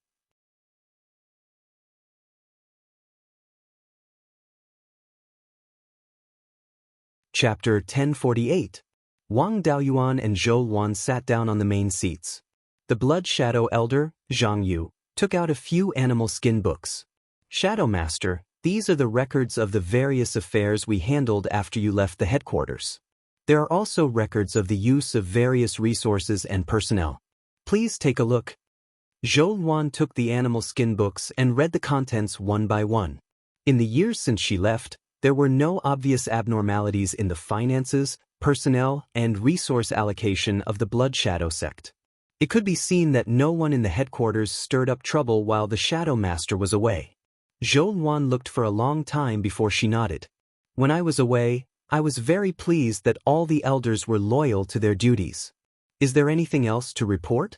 Chapter 1048. Wang Daoyuan and Zhou Luan sat down on the main seats. The Blood Shadow Elder, Zhang Yu, took out a few animal skin books. Shadow Master, these are the records of the various affairs we handled after you left the headquarters. There are also records of the use of various resources and personnel. Please take a look. Zhou Luan took the animal skin books and read the contents one by one. In the years since she left, there were no obvious abnormalities in the finances, personnel, and resource allocation of the Blood Shadow sect. It could be seen that no one in the headquarters stirred up trouble while the Shadow Master was away. Zhou Luan looked for a long time before she nodded. When I was away, I was very pleased that all the elders were loyal to their duties. Is there anything else to report?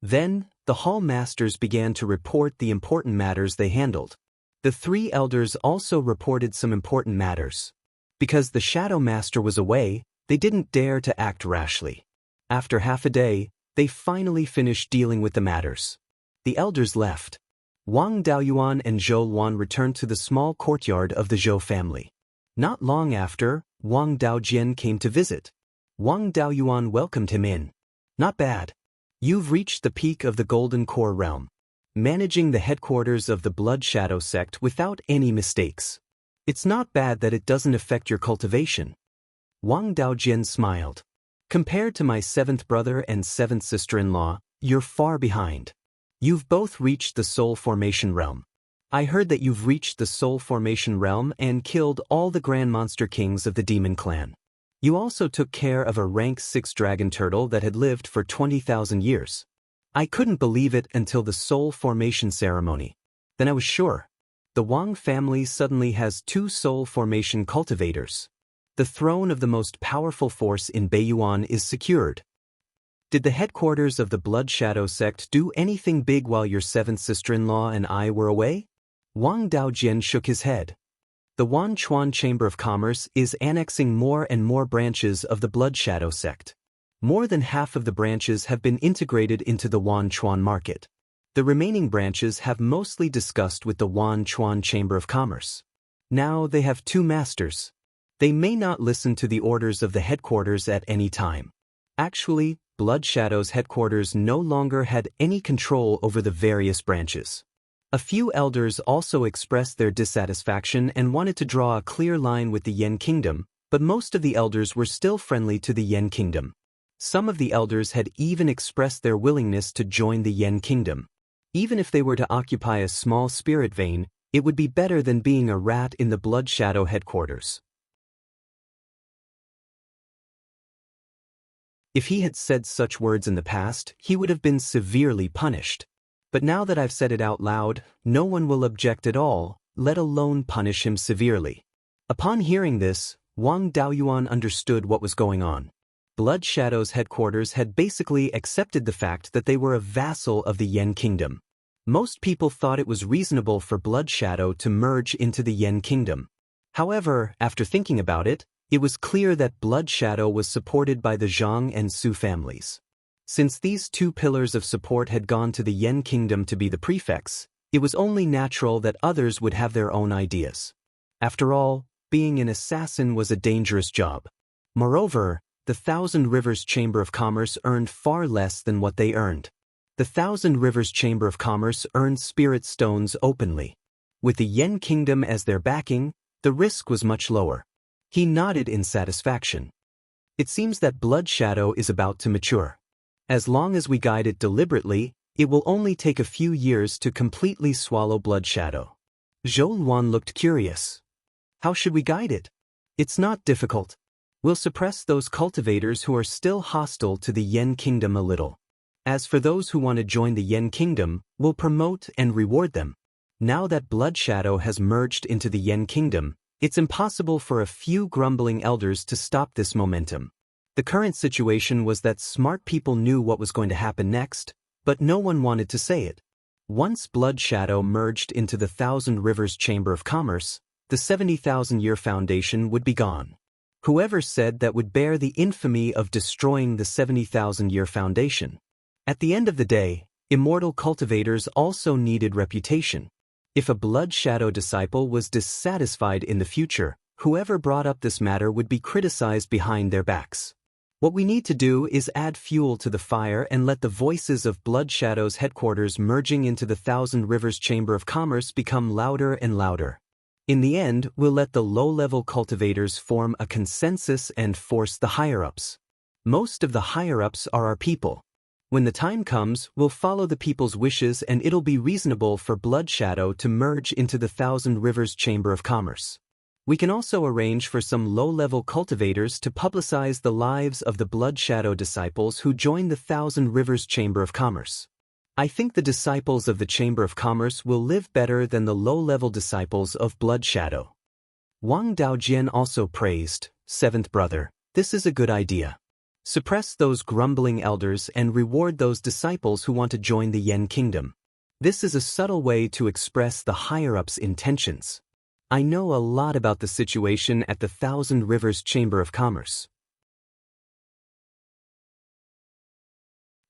Then, the hall masters began to report the important matters they handled. The three elders also reported some important matters. Because the Shadow Master was away, they didn't dare to act rashly. After half a day, they finally finished dealing with the matters. The elders left. Wang Daoyuan and Zhou Luan returned to the small courtyard of the Zhou family. Not long after, Wang Daojian came to visit. Wang Daoyuan welcomed him in. Not bad. You've reached the peak of the Golden Core realm, managing the headquarters of the Blood Shadow sect without any mistakes. It's not bad that it doesn't affect your cultivation. Wang Daojian smiled. Compared to my seventh brother and seventh sister-in-law, you're far behind. You've both reached the Soul Formation realm. I heard that you've reached the Soul Formation realm and killed all the Grand Monster Kings of the Demon Clan. You also took care of a rank 6 dragon turtle that had lived for 20,000 years. I couldn't believe it until the Soul Formation ceremony. Then I was sure. The Wang family suddenly has 2 Soul Formation cultivators. The throne of the most powerful force in Beiyuan is secured. Did the headquarters of the Blood Shadow sect do anything big while your seventh sister-in-law and I were away? Wang Daojian shook his head. The Wanchuan Chamber of Commerce is annexing more and more branches of the Blood Shadow sect. More than half of the branches have been integrated into the Wanchuan market. The remaining branches have mostly discussed with the Wanchuan Chamber of Commerce. Now they have 2 masters. They may not listen to the orders of the headquarters at any time. Actually, Blood Shadow's headquarters no longer had any control over the various branches. A few elders also expressed their dissatisfaction and wanted to draw a clear line with the Yen Kingdom, but most of the elders were still friendly to the Yen Kingdom. Some of the elders had even expressed their willingness to join the Yen Kingdom. Even if they were to occupy a small spirit vein, it would be better than being a rat in the Blood Shadow headquarters. If he had said such words in the past, he would have been severely punished. But now that I've said it out loud, no one will object at all, let alone punish him severely. Upon hearing this, Wang Daoyuan understood what was going on. Blood Shadow's headquarters had basically accepted the fact that they were a vassal of the Yen Kingdom. Most people thought it was reasonable for Blood Shadow to merge into the Yen Kingdom. However, after thinking about it, it was clear that Blood Shadow was supported by the Zhang and Su families. Since these 2 pillars of support had gone to the Yen Kingdom to be the prefects, it was only natural that others would have their own ideas. After all, being an assassin was a dangerous job. Moreover, the Thousand Rivers Chamber of Commerce earned far less than what they earned. The Thousand Rivers Chamber of Commerce earned spirit stones openly. With the Yen Kingdom as their backing, the risk was much lower. He nodded in satisfaction. It seems that Blood Shadow is about to mature. As long as we guide it deliberately, it will only take a few years to completely swallow Blood Shadow. Zhou Luan looked curious. How should we guide it? It's not difficult. We'll suppress those cultivators who are still hostile to the Yen Kingdom a little. As for those who want to join the Yen Kingdom, we'll promote and reward them. Now that Blood Shadow has merged into the Yen Kingdom, it's impossible for a few grumbling elders to stop this momentum. The current situation was that smart people knew what was going to happen next, but no one wanted to say it. Once Blood Shadow merged into the Thousand Rivers Chamber of Commerce, the 70,000-year foundation would be gone. Whoever said that would bear the infamy of destroying the 70,000-year foundation. At the end of the day, immortal cultivators also needed reputation. If a Blood Shadow disciple was dissatisfied in the future, whoever brought up this matter would be criticized behind their backs. What we need to do is add fuel to the fire and let the voices of Blood Shadow's headquarters merging into the Thousand Rivers Chamber of Commerce become louder and louder. In the end, we'll let the low-level cultivators form a consensus and force the higher-ups. Most of the higher-ups are our people. When the time comes, we'll follow the people's wishes and it'll be reasonable for Blood Shadow to merge into the Thousand Rivers Chamber of Commerce. We can also arrange for some low-level cultivators to publicize the lives of the Blood Shadow disciples who join the Thousand Rivers Chamber of Commerce. I think the disciples of the Chamber of Commerce will live better than the low-level disciples of Blood Shadow. Wang Daojian also praised, "Seventh brother, this is a good idea. Suppress those grumbling elders and reward those disciples who want to join the Yen Kingdom. This is a subtle way to express the higher-ups' intentions. I know a lot about the situation at the Thousand Rivers Chamber of Commerce.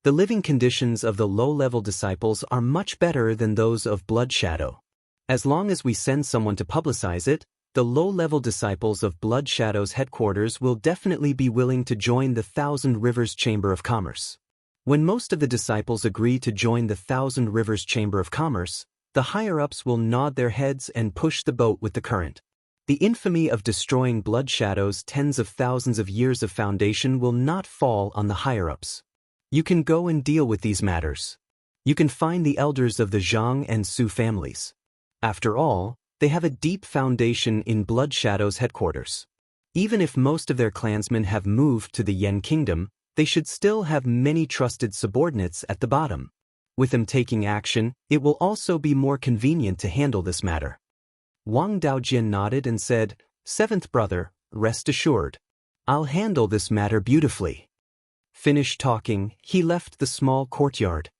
The living conditions of the low-level disciples are much better than those of Blood Shadow. As long as we send someone to publicize it, the low-level disciples of Blood Shadow's headquarters will definitely be willing to join the Thousand Rivers Chamber of Commerce. When most of the disciples agree to join the Thousand Rivers Chamber of Commerce, the higher-ups will nod their heads and push the boat with the current. The infamy of destroying Blood Shadow's tens of thousands of years of foundation will not fall on the higher-ups. You can go and deal with these matters. You can find the elders of the Zhang and Su families. After all, they have a deep foundation in Blood Shadow's headquarters. Even if most of their clansmen have moved to the Yen Kingdom, they should still have many trusted subordinates at the bottom. With them taking action, it will also be more convenient to handle this matter." Wang Daojian nodded and said, "Seventh brother, rest assured. I'll handle this matter beautifully." Finished talking, he left the small courtyard.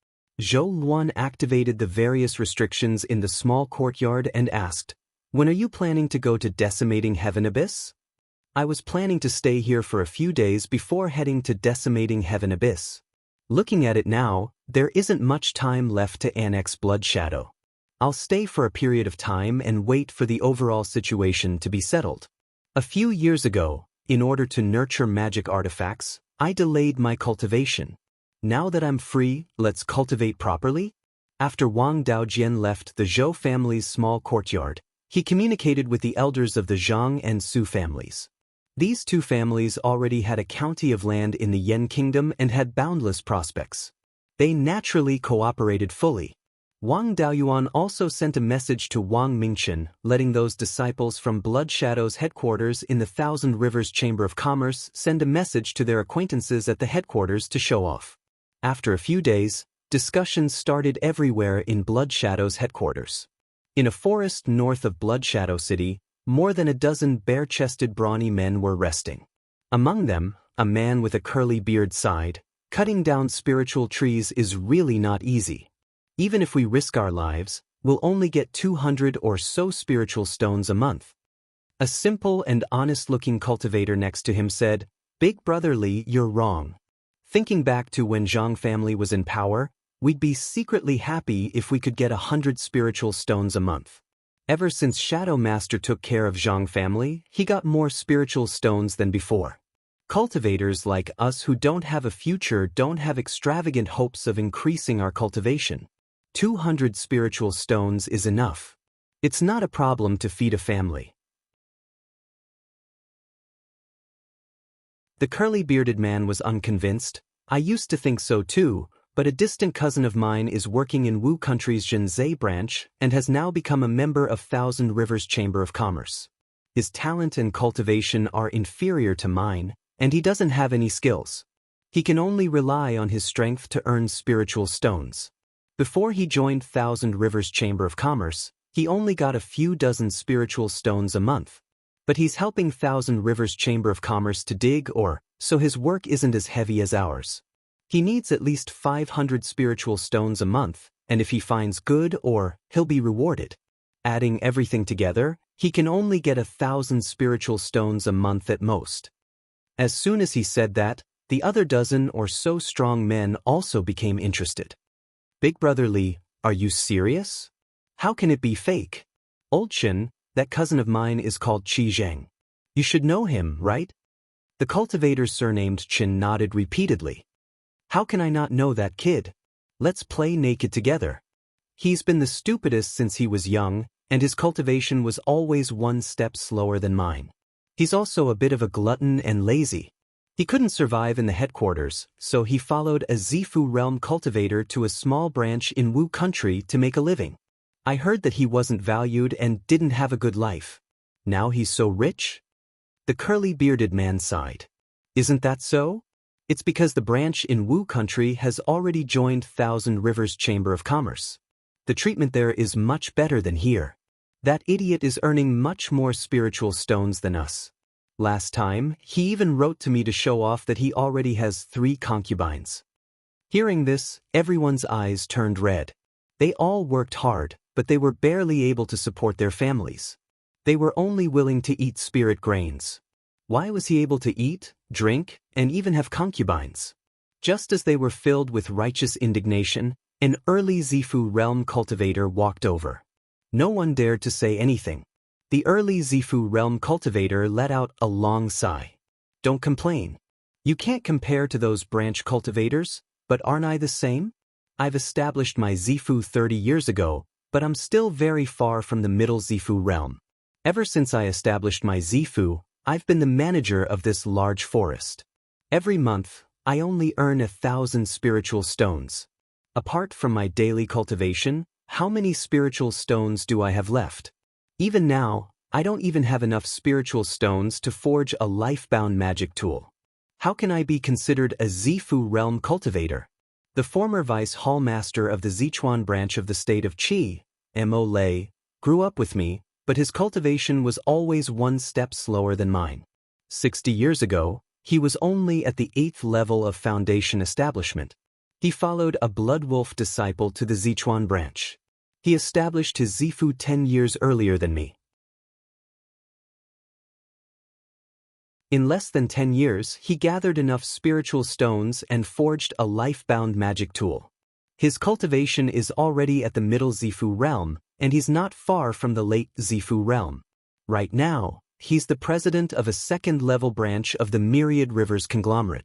Zhou Luan activated the various restrictions in the small courtyard and asked, "When are you planning to go to Decimating Heaven Abyss?" "I was planning to stay here for a few days before heading to Decimating Heaven Abyss. Looking at it now, there isn't much time left to annex Blood Shadow. I'll stay for a period of time and wait for the overall situation to be settled. A few years ago, in order to nurture magic artifacts, I delayed my cultivation. Now that I'm free, let's cultivate properly." After Wang Daojian left the Zhou family's small courtyard, he communicated with the elders of the Zhang and Su families. These two families already had a county of land in the Yen Kingdom and had boundless prospects. They naturally cooperated fully. Wang Daoyuan also sent a message to Wang Mingchen, letting those disciples from Blood Shadow's headquarters in the Thousand Rivers Chamber of Commerce send a message to their acquaintances at the headquarters to show off. After a few days, discussions started everywhere in Blood Shadow's headquarters. In a forest north of Blood Shadow City, more than a dozen bare-chested brawny men were resting. Among them, a man with a curly beard sighed, "Cutting down spiritual trees is really not easy. Even if we risk our lives, we'll only get 200 or so spiritual stones a month." A simple and honest-looking cultivator next to him said, "Big Brother Li, you're wrong. Thinking back to when Zhang family was in power, we'd be secretly happy if we could get 100 spiritual stones a month. Ever since Shadow Master took care of Zhang family, he got more spiritual stones than before. Cultivators like us who don't have a future don't have extravagant hopes of increasing our cultivation. 200 spiritual stones is enough. It's not a problem to feed a family." The curly-bearded man was unconvinced. "I used to think so too, but a distant cousin of mine is working in Wu Country's Zhenzhe branch and has now become a member of Thousand Rivers Chamber of Commerce. His talent and cultivation are inferior to mine, and he doesn't have any skills. He can only rely on his strength to earn spiritual stones. Before he joined Thousand Rivers Chamber of Commerce, he only got a few dozen spiritual stones a month. But he's helping Thousand Rivers Chamber of Commerce to dig ore, so his work isn't as heavy as ours. He needs at least 500 spiritual stones a month, and if he finds good ore, he'll be rewarded. Adding everything together, he can only get 1,000 spiritual stones a month at most." As soon as he said that, the other dozen or so strong men also became interested. "Big Brother Li, are you serious? How can it be fake? Old Chen, that cousin of mine, is called Qi Zheng. You should know him, right? The cultivator surnamed Chen nodded repeatedly. How can I not know that kid? Let's play naked together. He's been the stupidest since he was young, and his cultivation was always one step slower than mine. He's also a bit of a glutton and lazy. He couldn't survive in the headquarters, so he followed a Zifu realm cultivator to a small branch in Wu country to make a living. I heard that he wasn't valued and didn't have a good life. Now he's so rich? The curly-bearded man sighed. Isn't that so? It's because the branch in Wu country has already joined Thousand Rivers Chamber of Commerce. The treatment there is much better than here. That idiot is earning much more spiritual stones than us. Last time, he even wrote to me to show off that he already has 3 concubines. Hearing this, everyone's eyes turned red. They all worked hard, but they were barely able to support their families. They were only willing to eat spirit grains. Why was he able to eat, drink, and even have concubines? Just as they were filled with righteous indignation, an early Zifu realm cultivator walked over. No one dared to say anything. The early Zifu realm cultivator let out a long sigh. Don't complain. You can't compare to those branch cultivators, but aren't I the same? I've established my Zifu 30 years ago, but I'm still very far from the middle Zifu realm. Ever since I established my Zifu, I've been the manager of this large forest. Every month, I only earn 1,000 spiritual stones. Apart from my daily cultivation, how many spiritual stones do I have left? Even now, I don't even have enough spiritual stones to forge a life-bound magic tool. How can I be considered a Zifu realm cultivator? The former vice hall master of the Zichuan branch of the state of Qi, Mo Lei, grew up with me, but his cultivation was always one step slower than mine. 60 years ago, he was only at the 8th level of foundation establishment. He followed a blood wolf disciple to the Zichuan branch. He established his Zifu 10 years earlier than me. In less than 10 years, he gathered enough spiritual stones and forged a life-bound magic tool. His cultivation is already at the middle Zifu realm, and he's not far from the late Zifu realm. Right now, he's the president of a second-level branch of the Myriad Rivers conglomerate.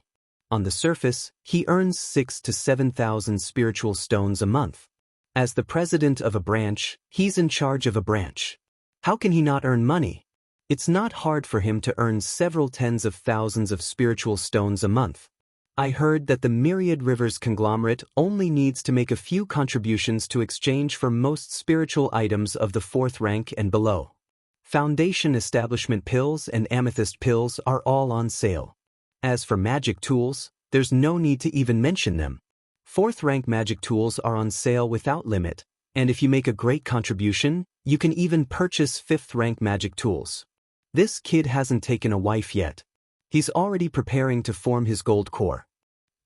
On the surface, he earns 6,000 to 7,000 spiritual stones a month. As the president of a branch, he's in charge of a branch. How can he not earn money? It's not hard for him to earn several tens of thousands of spiritual stones a month. I heard that the Myriad Rivers conglomerate only needs to make a few contributions to exchange for most spiritual items of the 4th rank and below. Foundation establishment pills and amethyst pills are all on sale. As for magic tools, there's no need to even mention them. 4th rank magic tools are on sale without limit, and if you make a great contribution, you can even purchase 5th rank magic tools. This kid hasn't taken a wife yet. He's already preparing to form his gold core.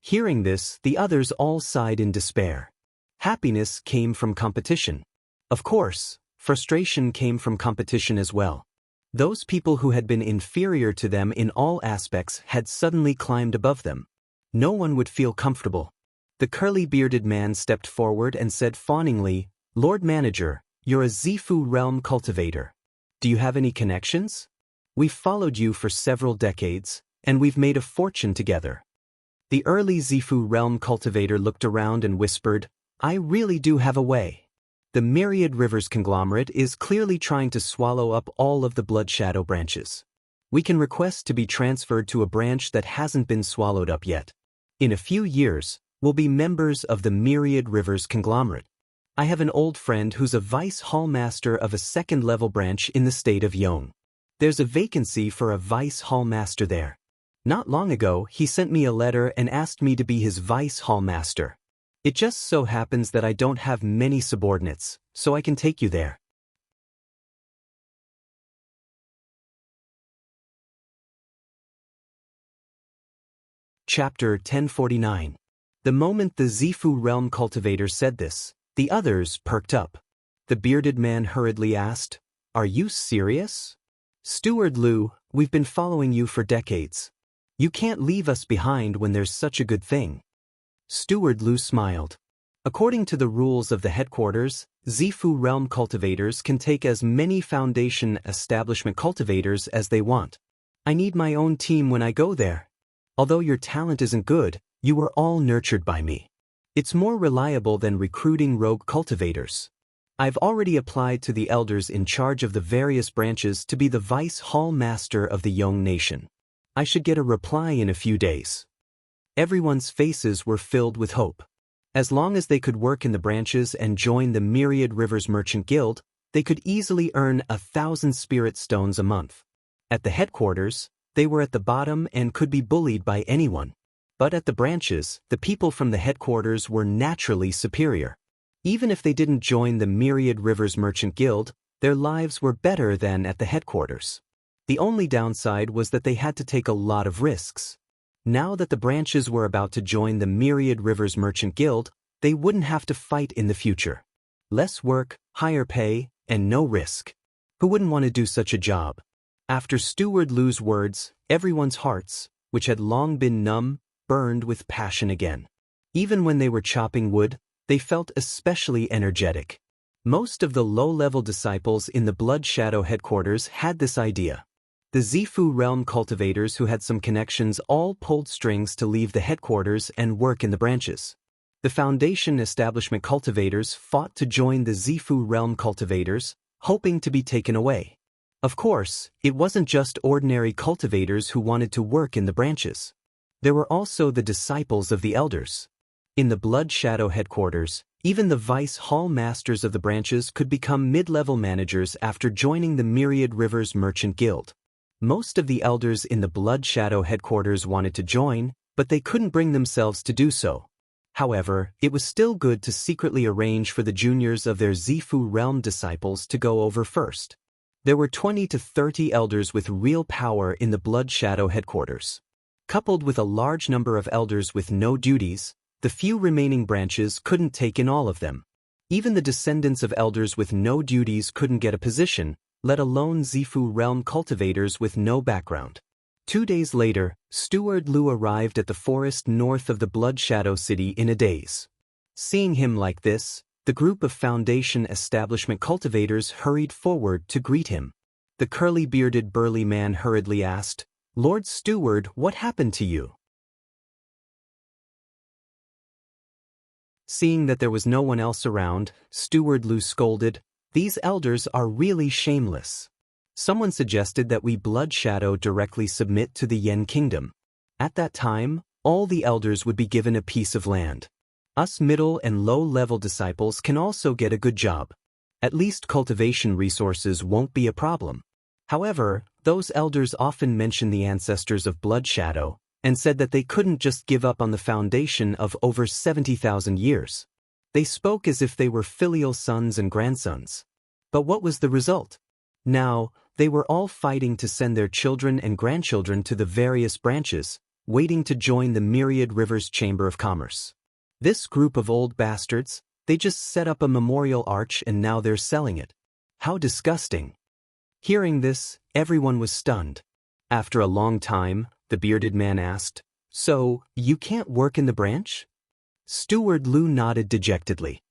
Hearing this, the others all sighed in despair. Happiness came from competition. Of course, frustration came from competition as well. Those people who had been inferior to them in all aspects had suddenly climbed above them. No one would feel comfortable. The curly-bearded man stepped forward and said fawningly, "Lord Manager, you're a Zifu realm cultivator. Do you have any connections? We've followed you for several decades, and we've made a fortune together." The early Zifu realm cultivator looked around and whispered, "I really do have a way. The Myriad Rivers conglomerate is clearly trying to swallow up all of the Blood Shadow branches. We can request to be transferred to a branch that hasn't been swallowed up yet. In a few years, we'll be members of the Myriad Rivers conglomerate. I have an old friend who's a vice hall master of a second-level branch in the state of Yong. There's a vacancy for a vice hall master there. Not long ago, he sent me a letter and asked me to be his vice hall master. It just so happens that I don't have many subordinates, so I can take you there." Chapter 1049. The moment the Zifu realm cultivator said this, the others perked up. The bearded man hurriedly asked, "Are you serious? Steward Liu, we've been following you for decades. You can't leave us behind when there's such a good thing." Steward Liu smiled. According to the rules of the headquarters, Zifu realm cultivators can take as many foundation establishment cultivators as they want. I need my own team when I go there. Although your talent isn't good, you were all nurtured by me. It's more reliable than recruiting rogue cultivators. I've already applied to the elders in charge of the various branches to be the vice hall master of the Yong nation. I should get a reply in a few days. Everyone's faces were filled with hope. As long as they could work in the branches and join the Myriad Rivers Merchant Guild, they could easily earn 1,000 spirit stones a month. At the headquarters, they were at the bottom and could be bullied by anyone. But at the branches, the people from the headquarters were naturally superior. Even if they didn't join the Myriad Rivers Merchant Guild, their lives were better than at the headquarters. The only downside was that they had to take a lot of risks. Now that the branches were about to join the Myriad Rivers Merchant Guild, they wouldn't have to fight in the future. Less work, higher pay, and no risk. Who wouldn't want to do such a job? After Steward Lu's words, everyone's hearts, which had long been numb, burned with passion again. Even when they were chopping wood, they felt especially energetic. Most of the low-level disciples in the Blood Shadow headquarters had this idea. The Zifu realm cultivators who had some connections all pulled strings to leave the headquarters and work in the branches. The Foundation establishment cultivators fought to join the Zifu realm cultivators, hoping to be taken away. Of course, it wasn't just ordinary cultivators who wanted to work in the branches. There were also the disciples of the elders. In the Blood Shadow headquarters, even the vice hall masters of the branches could become mid-level managers after joining the Myriad Rivers Merchant Guild. Most of the elders in the Blood Shadow headquarters wanted to join, but they couldn't bring themselves to do so. However, it was still good to secretly arrange for the juniors of their Zifu realm disciples to go over first. There were 20 to 30 elders with real power in the Blood Shadow headquarters. Coupled with a large number of elders with no duties, the few remaining branches couldn't take in all of them. Even the descendants of elders with no duties couldn't get a position, let alone Zifu realm cultivators with no background. 2 days later, Steward Lu arrived at the forest north of the Blood Shadow city in a daze. Seeing him like this, the group of Foundation establishment cultivators hurried forward to greet him. The curly-bearded burly man hurriedly asked, "Lord Steward, what happened to you?" Seeing that there was no one else around, Steward Lu scolded, "These elders are really shameless. Someone suggested that we Blood Shadow directly submit to the Yen Kingdom. At that time, all the elders would be given a piece of land. Us middle and low-level disciples can also get a good job. At least cultivation resources won't be a problem." However, those elders often mentioned the ancestors of Blood Shadow, and said that they couldn't just give up on the foundation of over 70,000 years. They spoke as if they were filial sons and grandsons. But what was the result? Now, they were all fighting to send their children and grandchildren to the various branches, waiting to join the Myriad Rivers Chamber of Commerce. This group of old bastards, they just set up a memorial arch and now they're selling it. How disgusting. Hearing this, everyone was stunned. After a long time, the bearded man asked, "So, you can't work in the branch?" Steward Lu nodded dejectedly.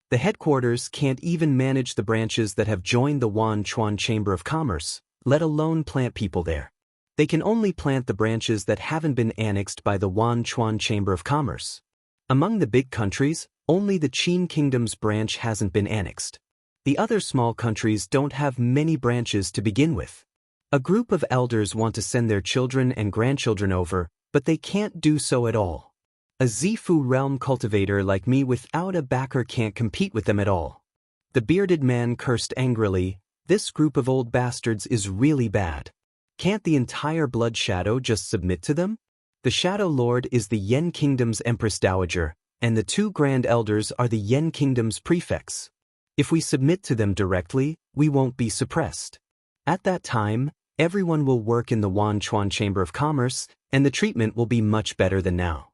The headquarters can't even manage the branches that have joined the Wan Chuan Chamber of Commerce, let alone plant people there. They can only plant the branches that haven't been annexed by the Wan Chuan Chamber of Commerce. Among the big countries, only the Qin Kingdom's branch hasn't been annexed. The other small countries don't have many branches to begin with. A group of elders want to send their children and grandchildren over, but they can't do so at all. A Zifu realm cultivator like me without a backer can't compete with them at all. The bearded man cursed angrily, "This group of old bastards is really bad. Can't the entire Blood Shadow just submit to them? The Shadow Lord is the Yen Kingdom's Empress Dowager, and the 2 Grand Elders are the Yen Kingdom's prefects. If we submit to them directly, we won't be suppressed. At that time, everyone will work in the Wan Chuan Chamber of Commerce, and the treatment will be much better than now."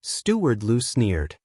Steward Lu sneered.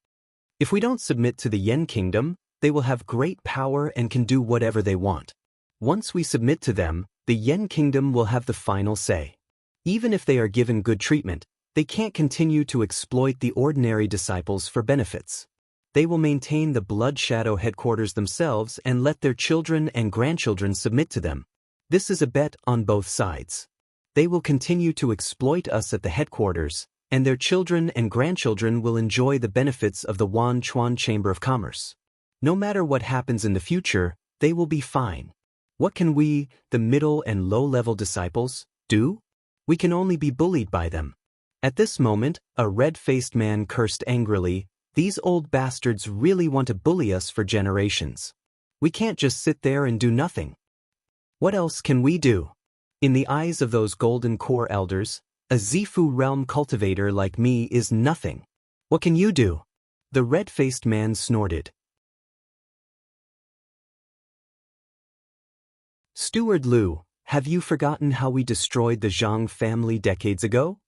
"If we don't submit to the Yen Kingdom, they will have great power and can do whatever they want. Once we submit to them, the Yen Kingdom will have the final say. Even if they are given good treatment, they can't continue to exploit the ordinary disciples for benefits. They will maintain the Blood Shadow headquarters themselves and let their children and grandchildren submit to them. This is a bet on both sides. They will continue to exploit us at the headquarters, and their children and grandchildren will enjoy the benefits of the Wanchuan Chamber of Commerce. No matter what happens in the future, they will be fine. What can we, the middle and low-level disciples, do? We can only be bullied by them. At this moment, a red-faced man cursed angrily, "These old bastards really want to bully us for generations. We can't just sit there and do nothing. What else can we do?" In the eyes of those golden core elders, a Zifu realm cultivator like me is nothing. What can you do? The red-faced man snorted. Steward Liu, have you forgotten how we destroyed the Zhang family decades ago?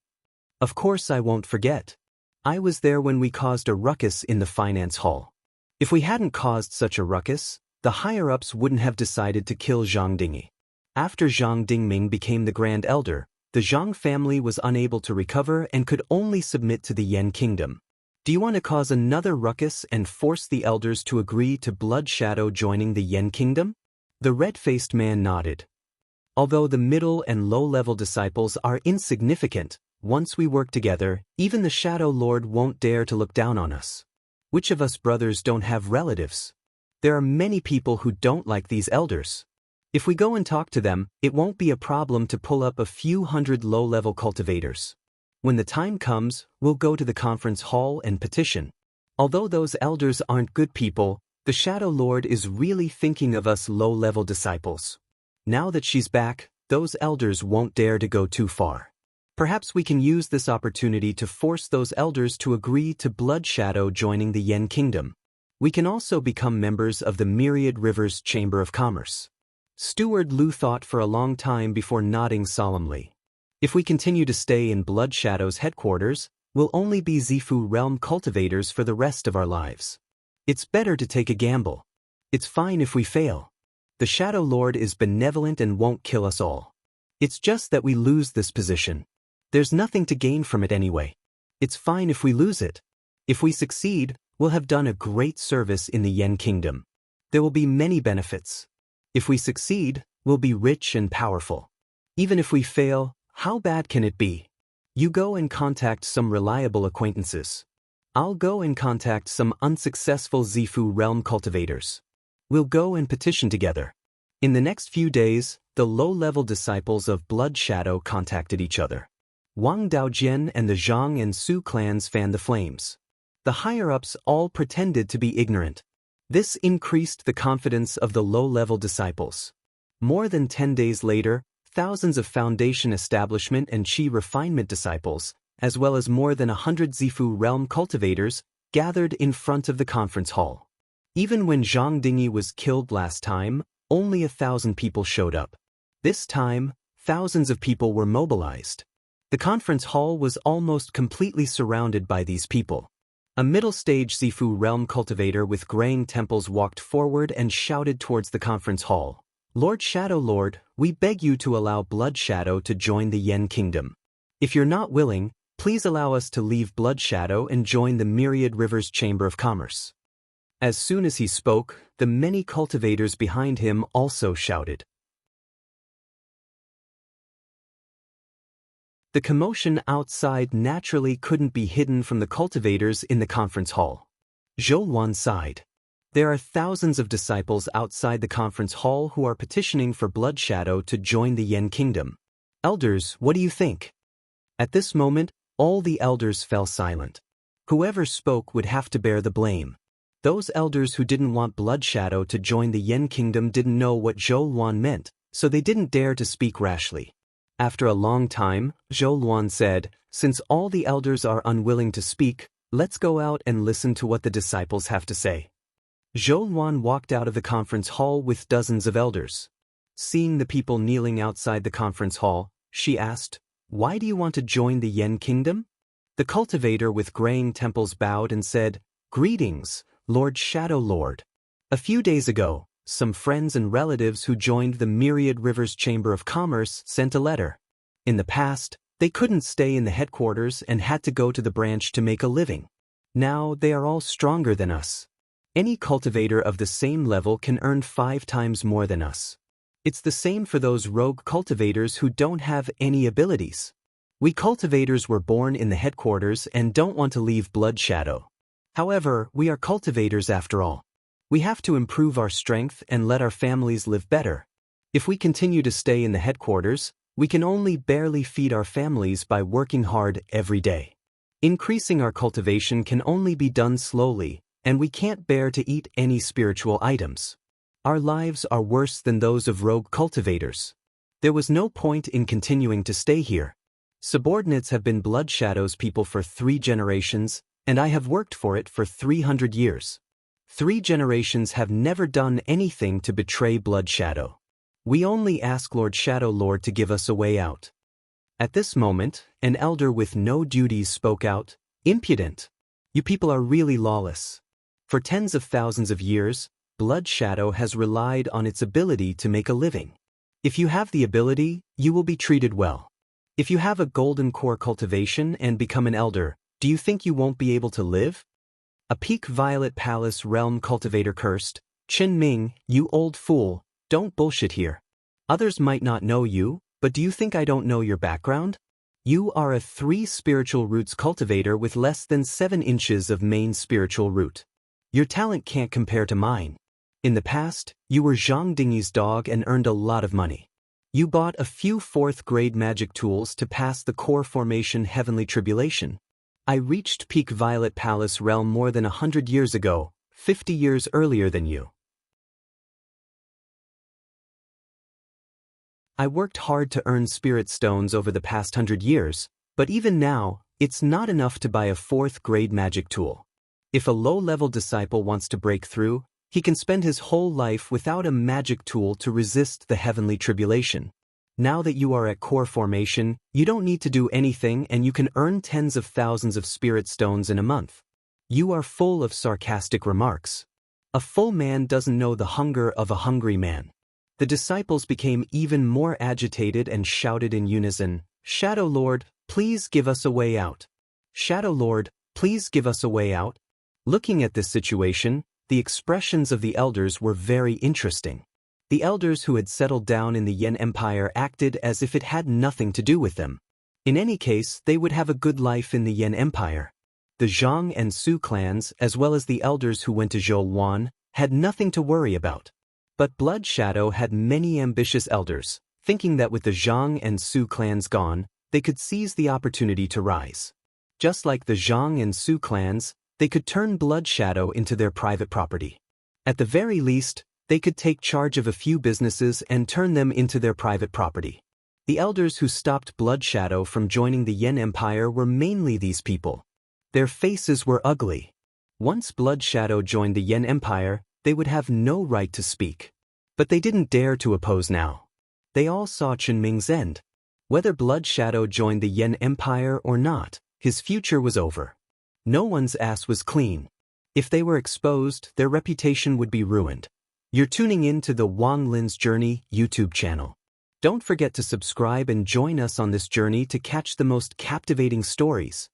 Of course I won't forget. I was there when we caused a ruckus in the finance hall. If we hadn't caused such a ruckus, the higher-ups wouldn't have decided to kill Zhang Dingy. After Zhang Dingming became the Grand Elder, the Zhang family was unable to recover and could only submit to the Yan Kingdom. Do you want to cause another ruckus and force the elders to agree to Blood Shadow joining the Yan Kingdom? The red-faced man nodded. Although the middle and low-level disciples are insignificant, once we work together, even the Shadow Lord won't dare to look down on us. Which of us brothers don't have relatives? There are many people who don't like these elders. If we go and talk to them, it won't be a problem to pull up a few hundred low-level cultivators. When the time comes, we'll go to the conference hall and petition. Although those elders aren't good people, the Shadow Lord is really thinking of us low-level disciples. Now that she's back, those elders won't dare to go too far. Perhaps we can use this opportunity to force those elders to agree to Blood Shadow joining the Yan Kingdom. We can also become members of the Myriad Rivers Chamber of Commerce. Steward Liu thought for a long time before nodding solemnly. If we continue to stay in Blood Shadow's headquarters, we'll only be Zifu realm cultivators for the rest of our lives. It's better to take a gamble. It's fine if we fail. The Shadow Lord is benevolent and won't kill us all. It's just that we lose this position. There's nothing to gain from it anyway. It's fine if we lose it. If we succeed, we'll have done a great service in the Yan Kingdom. There will be many benefits. If we succeed, we'll be rich and powerful. Even if we fail, how bad can it be? You go and contact some reliable acquaintances. I'll go and contact some unsuccessful Zifu realm cultivators. We'll go and petition together. In the next few days, the low-level disciples of Blood Shadow contacted each other. Wang Daojian and the Zhang and Su clans fanned the flames. The higher-ups all pretended to be ignorant. This increased the confidence of the low-level disciples. More than 10 days later, thousands of Foundation Establishment and Qi Refinement disciples, as well as more than 100 Zifu realm cultivators, gathered in front of the conference hall. Even when Zhang Dingy was killed last time, only 1,000 people showed up. This time, thousands of people were mobilized. The conference hall was almost completely surrounded by these people. A middle-stage Zifu realm cultivator with graying temples walked forward and shouted towards the conference hall. "Lord Shadow Lord, we beg you to allow Blood Shadow to join the Yan Kingdom. If you're not willing, please allow us to leave Blood Shadow and join the Myriad Rivers Chamber of Commerce." As soon as he spoke, the many cultivators behind him also shouted. The commotion outside naturally couldn't be hidden from the cultivators in the conference hall. Zhou sighed. There are thousands of disciples outside the conference hall who are petitioning for Blood Shadow to join the Yan Kingdom. Elders, what do you think? At this moment, all the elders fell silent. Whoever spoke would have to bear the blame. Those elders who didn't want Blood Shadow to join the Yan Kingdom didn't know what Zhou Luan meant, so they didn't dare to speak rashly. After a long time, Zhou Luan said, "Since all the elders are unwilling to speak, let's go out and listen to what the disciples have to say." Zhou Luan walked out of the conference hall with dozens of elders. Seeing the people kneeling outside the conference hall, she asked, "Why do you want to join the Yan Kingdom?" The cultivator with graying temples bowed and said, "Greetings, Lord Shadow Lord. A few days ago, some friends and relatives who joined the Myriad Rivers Chamber of Commerce sent a letter. In the past, they couldn't stay in the headquarters and had to go to the branch to make a living. Now they are all stronger than us. Any cultivator of the same level can earn 5 times more than us. It's the same for those rogue cultivators who don't have any abilities. We cultivators were born in the headquarters and don't want to leave Blood Shadow. However, we are cultivators after all. We have to improve our strength and let our families live better. If we continue to stay in the headquarters, we can only barely feed our families by working hard every day. Increasing our cultivation can only be done slowly, and we can't bear to eat any spiritual items. Our lives are worse than those of rogue cultivators. There was no point in continuing to stay here. Subordinates have been Blood Shadow's people for 3 generations, and I have worked for it for 300 years. 3 generations have never done anything to betray Blood Shadow. We only ask Lord Shadow Lord to give us a way out. At this moment, an elder with no duties spoke out, "Impudent! You people are really lawless. For tens of thousands of years, Blood Shadow has relied on its ability to make a living. If you have the ability, you will be treated well. If you have a golden core cultivation and become an elder, do you think you won't be able to live?" A Peak Violet Palace realm cultivator cursed, "Qin Ming, you old fool, don't bullshit here. Others might not know you, but do you think I don't know your background? You are a 3 spiritual roots cultivator with less than 7 inches of main spiritual root. Your talent can't compare to mine. In the past, you were Zhang Dingyi's dog and earned a lot of money. You bought a few 4th-grade magic tools to pass the core formation Heavenly Tribulation. I reached Peak Violet Palace realm more than 100 years ago, 50 years earlier than you. I worked hard to earn spirit stones over the past 100 years, but even now, it's not enough to buy a 4th-grade magic tool. If a low-level disciple wants to break through, he can spend his whole life without a magic tool to resist the Heavenly Tribulation. Now that you are at core formation, you don't need to do anything and you can earn tens of thousands of spirit stones in a month. You are full of sarcastic remarks. A full man doesn't know the hunger of a hungry man. The disciples became even more agitated and shouted in unison, "Shadow Lord, please give us a way out. Shadow Lord, please give us a way out." Looking at this situation, the expressions of the elders were very interesting. The elders who had settled down in the Yan Empire acted as if it had nothing to do with them. In any case, they would have a good life in the Yan Empire. The Zhang and Su clans, as well as the elders who went to Zhouwan, had nothing to worry about. But Blood Shadow had many ambitious elders, thinking that with the Zhang and Su clans gone, they could seize the opportunity to rise. Just like the Zhang and Su clans, they could turn Blood Shadow into their private property. At the very least, they could take charge of a few businesses and turn them into their private property. The elders who stopped Blood Shadow from joining the Yan Empire were mainly these people. Their faces were ugly. Once Blood Shadow joined the Yan Empire, they would have no right to speak. But they didn't dare to oppose now. They all saw Qin Ming's end. Whether Blood Shadow joined the Yan Empire or not, his future was over. No one's ass was clean. If they were exposed, their reputation would be ruined. You're tuning in to the Wang Lin's Journey YouTube channel. Don't forget to subscribe and join us on this journey to catch the most captivating stories.